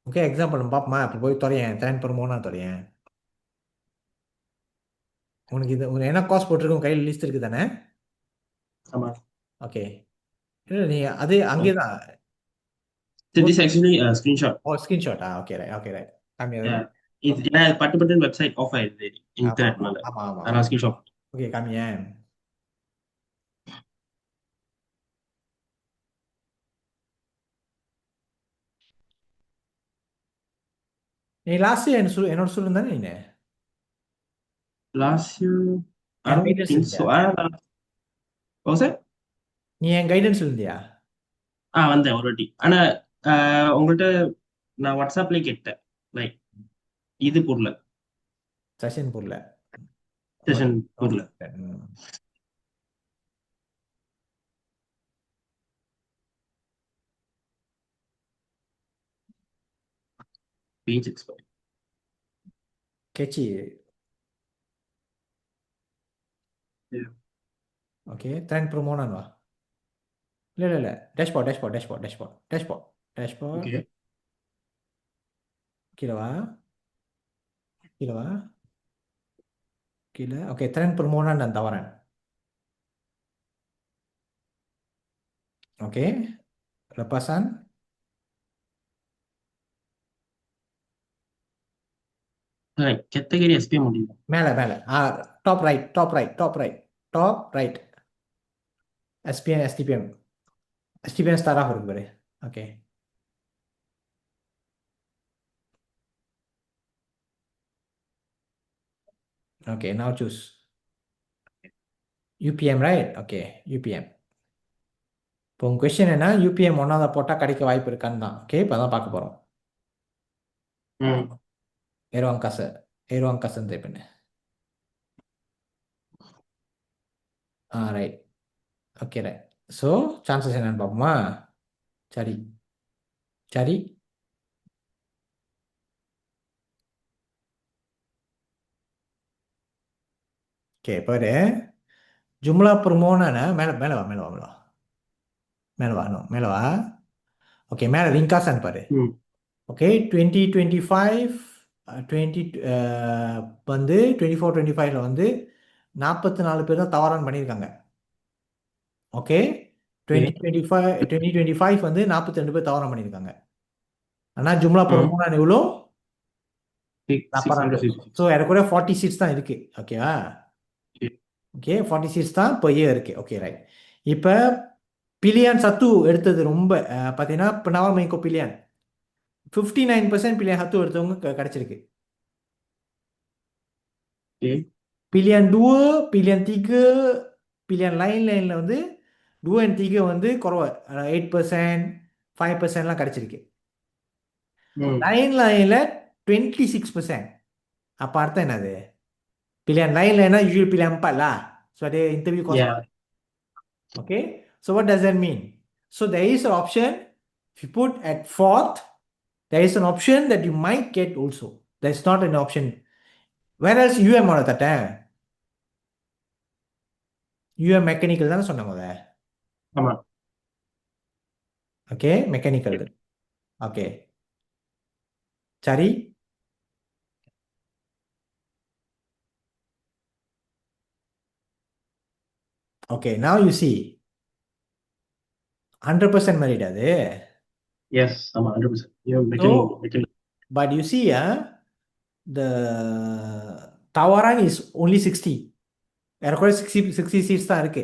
ஓகே. எக்ஸாம்பிள் நம்ம பார்ப்போமா? அப்போ போய் துறையேன் ட்ரெண்ட் per மூணா துறையேன். உனக்கு இது உனக்கு என்ன காஸ்ட் போட்டிருக்கும் கையில் லிஸ்ட் இருக்குது தானே? ஆமாம். ஓகே. இல்லை நீ அது அங்கே தான். This is actually a screenshot. Screenshot. Okay right. Okay right. Yeah. இது பட்டு வெப்சைட் ஆஃப் ஆயிடுது இன்டர்நெட்னால. நான் ஸ்கிரீன்ஷாட். ஓகே காமியேன். நீ லாஸ்ட் இயர் என்னோட சொல்லுங்க தானே நீ? Last year, I don't think so. What was it? நீ என் கைடன்ஸ் இருந்தியா? வந்தேன் ஒரு வாட்டி. ஆனா உங்கள்கிட்ட நான் வாட்ஸ்அப்ல கேட்டேன். லைக் இது புரியல. செஷன் புரியல. செஷன் புரியல. Page expert. கேச்சி. ஓகே. ட்ரெண்ட் per மூணான் வா. இல்லை டேஷ்போர்ட். ஓகே. கீழே வா. கீழே. ஓகே. ட்ரெண்ட் per மூணான் நான் தவறேன். ஓகே. lepasan. கேட்டகரி எஸ்பி முடியும். மேலே டாப் ரைட். STPM ஸ்டார் ஆஃப் இருக்கு பாரு. Okay. Okay. now choose UPM right. Okay. UPM. இப்போ உங்கள் கொஸ்டின் என்ன? UPM ஒன்றாவது போட்டால் கிடைக்க வாய்ப்பு இருக்கான்னு தான். ஓகே. இப்போ தான் பார்க்க போகிறோம். ஏரோ அங்காசன் டைப் பண்ணு. Right. Okay right. So chances என்னன்னு பார்ப்போமா? சரி. ஓகே. பாரு ஜும்லா per மூணான மேலே வா. ஓகே. மேலே ரிங்காசான் பாரு. ஓகே. 2025 வந்து 24-25ல வந்து 44 பேர் தான் தவறான் பண்ணியிருக்காங்க. Okay Okay. 2025 வந்து 42 பேர் தவறாக பண்ணியிருக்காங்க. ஆனால் ஜும்லா போகிற Mm. மூணான் எவ்வளோ 656. ஸோ ஏறக்குறைய 40 சீட்ஸ் தான் இருக்கு. ஓகேவா? Okay. ஓகே 40 சீட்ஸ் தான் இப்போ இருக்கு. Okay right. இப்போ பிலியன் சத்து எடுத்தது ரொம்ப பார்த்தீங்கன்னா இப்போ நவமைக்கோ பிலியன் 59% பிலியன் சத்து எடுத்தவங்க கிடைச்சிருக்கு. Okay. Pilihan 2, pilihan 3, pilihan lain-lainல வந்து 2 and 3 வந்து குறைவா 8%, 5%லாம் கிடைச்சிருக்கு. Mm. லைன்ல 26%. அப்ப அர்த்தம் என்னது? pilihan lain-lainனா usually pilihan 4 lah. So ada interview cost. Yeah. Okay. So what does that mean? So there is an option. If you put at fourth, there is an option that you might get also. That's not an option. Where else UM ஓட தட்டேன்? UM mechanical தானே சொன்ன முத. ஆமா. Okay mechanical. Okay சரி. Okay now you see 100% merit அது. Yes, ஆமா 100%. You So mechanical. but you see the tawaran is only 60. ஏறக்குறைய 60 seeds தான் இருக்கு.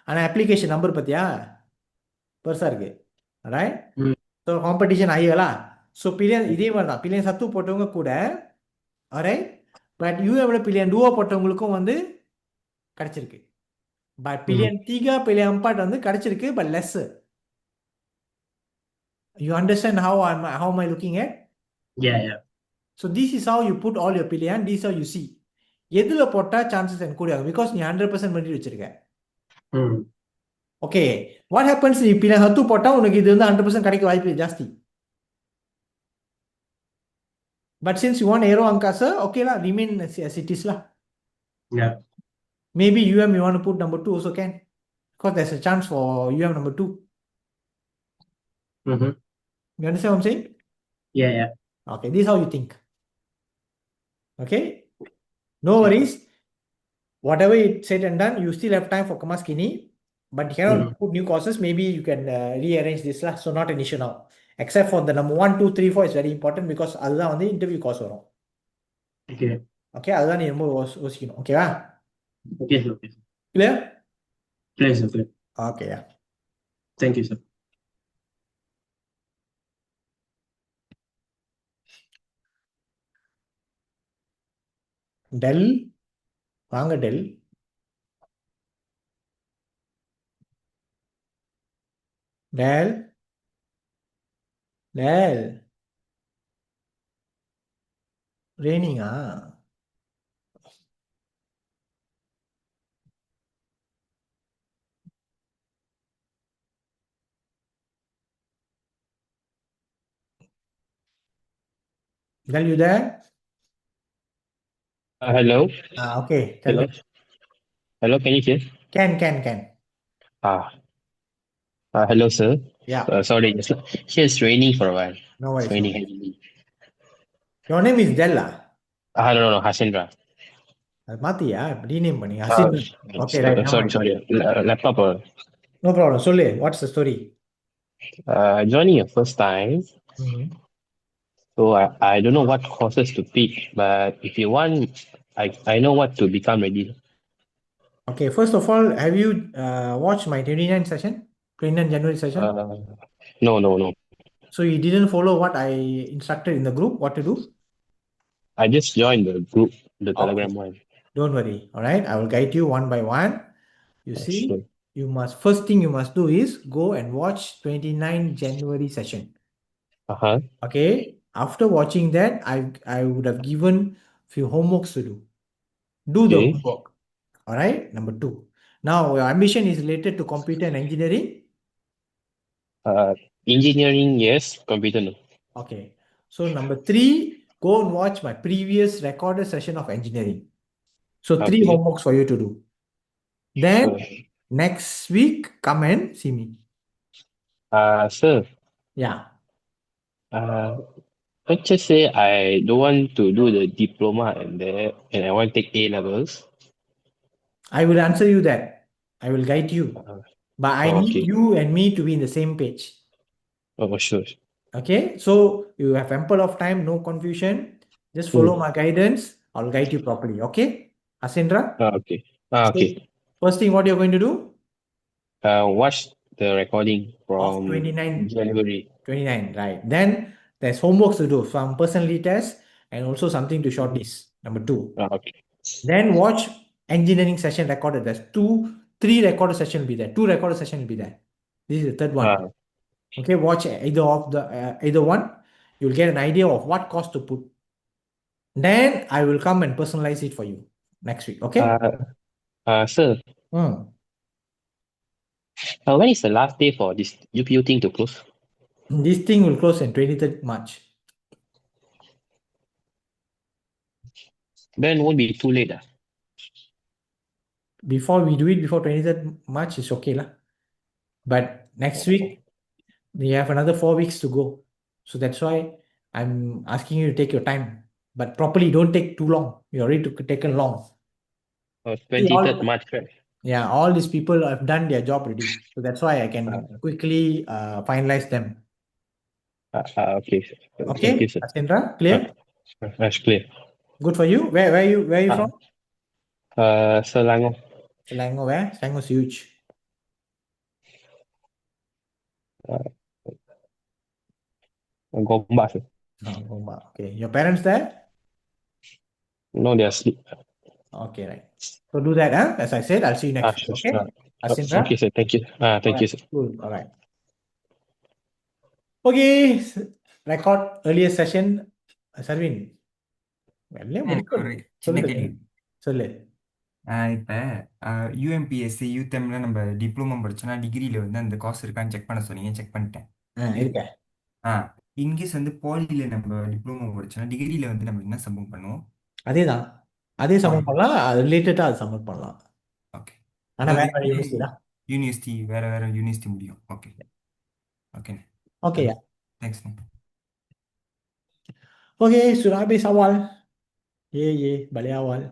ஆனால் அப்ளிகேஷன் நம்பர் பார்த்தியா பெருசாக இருக்கு. ரைட். Mm. ஸோ காம்படிஷன் ஹையலா. ஸோ பிலியன் இதே மாதிரி தான் பிலியன் சத்து போட்டவங்க கூட ரைட். பட் யூஎம்ல பிலியன் 2 போட்டவங்களுக்கும் வந்து கிடைச்சிருக்கு. பட் பிலியன் 3, பிலியன் 4 வந்து கிடைச்சிருக்கு but less. You understand how am I looking at? Yeah, yeah. So this is how you put all your pillion. This is how you see. எதுல போட்டா chances and கூடிய because நீ 100% பண்ணி வச்சிருக்க. Mm. Okay. What happens if pillion 10 போட்டா உனக்கு இது வந்து 100% கிடைக்க வாய்ப்பு ஜாஸ்தி. But since you want aero ankasa, okay lah, remain as it is lah. Yeah. Maybe UM you want to put number 2 also can. Because there's a chance for UM number 2. Mm-hmm. You understand what I'm saying? Yeah, yeah. Okay, this is how you think. Okay? No worries. Whatever it's said and done, you still have time for Kamaskini, but you cannot put new courses. Maybe you can rearrange this lah. So not an issue now. Except for the number 1, 2, 3, 4 is very important because அதுதான் வந்து interview course வரும். Okay. Okay, அதுதான் நீ ரொம்ப யோசிக்கணும். ஓகேவா? Okay, sir. Okay. Clear? Clear, sir. Clear. Okay, yeah. Thank you, sir. Dell வாங்க Dell. Dell Dell ரெய்னிங்கா? Dell, you there? Hello. Okay, tell Hello. me. Hello, can you hear? Can. Ah. Hello, sir. Yeah. Sorry, it's raining for a while. No worries. It's raining heavily. Your name is Della? No, Hasindra. அது மாத்தியா rename பண்ணி Hasin. Okay, right. Sorry. Laptop. No problem. சொல்லு, what's the story? Joining your first time. Mm-hmm. So I don't know what courses to pick, but if you want, I know what to become ready. Okay, first of all, have you watched my 29 session? 29 January session? No. So you didn't follow what I instructed in the group, what to do? I just joined the group, the Telegram one. Don't worry. All right. I will guide you one by one. You see, Sure. first thing you must do is go and watch 29 January session. Uh-huh. Okay. After watching that, I would have given few homeworks to do. Do the Okay. homework. All right. Number 2. Now, your ambition is related to computer and engineering. Engineering, yes. Computer, no. Okay. So number 3, go and watch my previous recorded session of engineering. So 3 Okay. homeworks for you to do. Then Sure. next week, come and see me. Sir, Yeah. let's just say I don't want to do the diploma and I want to take A levels. I will answer you that. I will guide you. But I Oh, need okay. you and me to be in the same page. Oh, sure. Okay, so you have ample of time, no confusion. Just follow my guidance. I'll guide you properly. Okay, Asindra? Okay. Okay. So, first thing, what you're going to do? Watch the recording Of from 29, January. 29, right? Then there's homeworks to do, some personality tests and also something to shortlist. Number 2. Okay. Then watch engineering session recorded. There's 3 recorded session will be there. 2 recorded session will be there. This is the third one. Okay, watch either one. You'll get an idea of what cost to put. Then I will come and personalize it for you next week. Okay? Sir, Hmm. when is the last day for this UPU thing to close? This thing will close on 23rd March. Then won't be too late. Before we do it before 23rd March, it's okay lah. But next week we have another 4 weeks to go. So that's why I'm asking you to take your time. But properly, don't take too long. You already taken long. See, 23rd March, right? yeah, all these people have done their job already. So that's why I can quickly finalize them. Okay. Thank Okay, you, sir. Asindra, clear? That's clear. Good for you. Where are you from? Selangor. Selangor, where? Selangor is huge. Gombak, sir. Oh, Gombak. Okay. Your parents there? No, they are asleep. Okay, right. So do that, huh? As I said, I'll see you next week. Sure. Okay? Asindra? Okay, sir. Thank you. Thank you, sir. Cool. All right. Okay. Record earlier session. Sarvin. வெள்ளையா முடிக்கணும். ஒரு சின்ன சொல்லு கேள்வி. சொல்லு. இப்போ யூஎம்பிஎஸ்சி யூத்தம்ல நம்ம diploma படிச்சோன்னா டிகிரியில் வந்து அந்த காசு இருக்கான்னு செக் பண்ண சொன்னீங்க, செக் பண்ணிட்டேன். இருக்க. இன்கேஸ் வந்து பாலியில் நம்ம டிப்ளமோ படிச்சோன்னா டிகிரியில் வந்து நம்ம என்ன சம்பவம் பண்ணுவோம்? அதேதான். அதே சம்பவம் பண்ணலாம். அது ரிலேட்டடாக அது சம்பவம் பண்ணலாம். ஓகே. ஆனால் வேற யூனிவர்சிட்டி தான். யூனிவர்சிட்டி வேற யூனிவர்சிட்டி முடியும். Okay. Okay. Okay. Thanks. Okay, sudah habis awal. Ye, balik awal.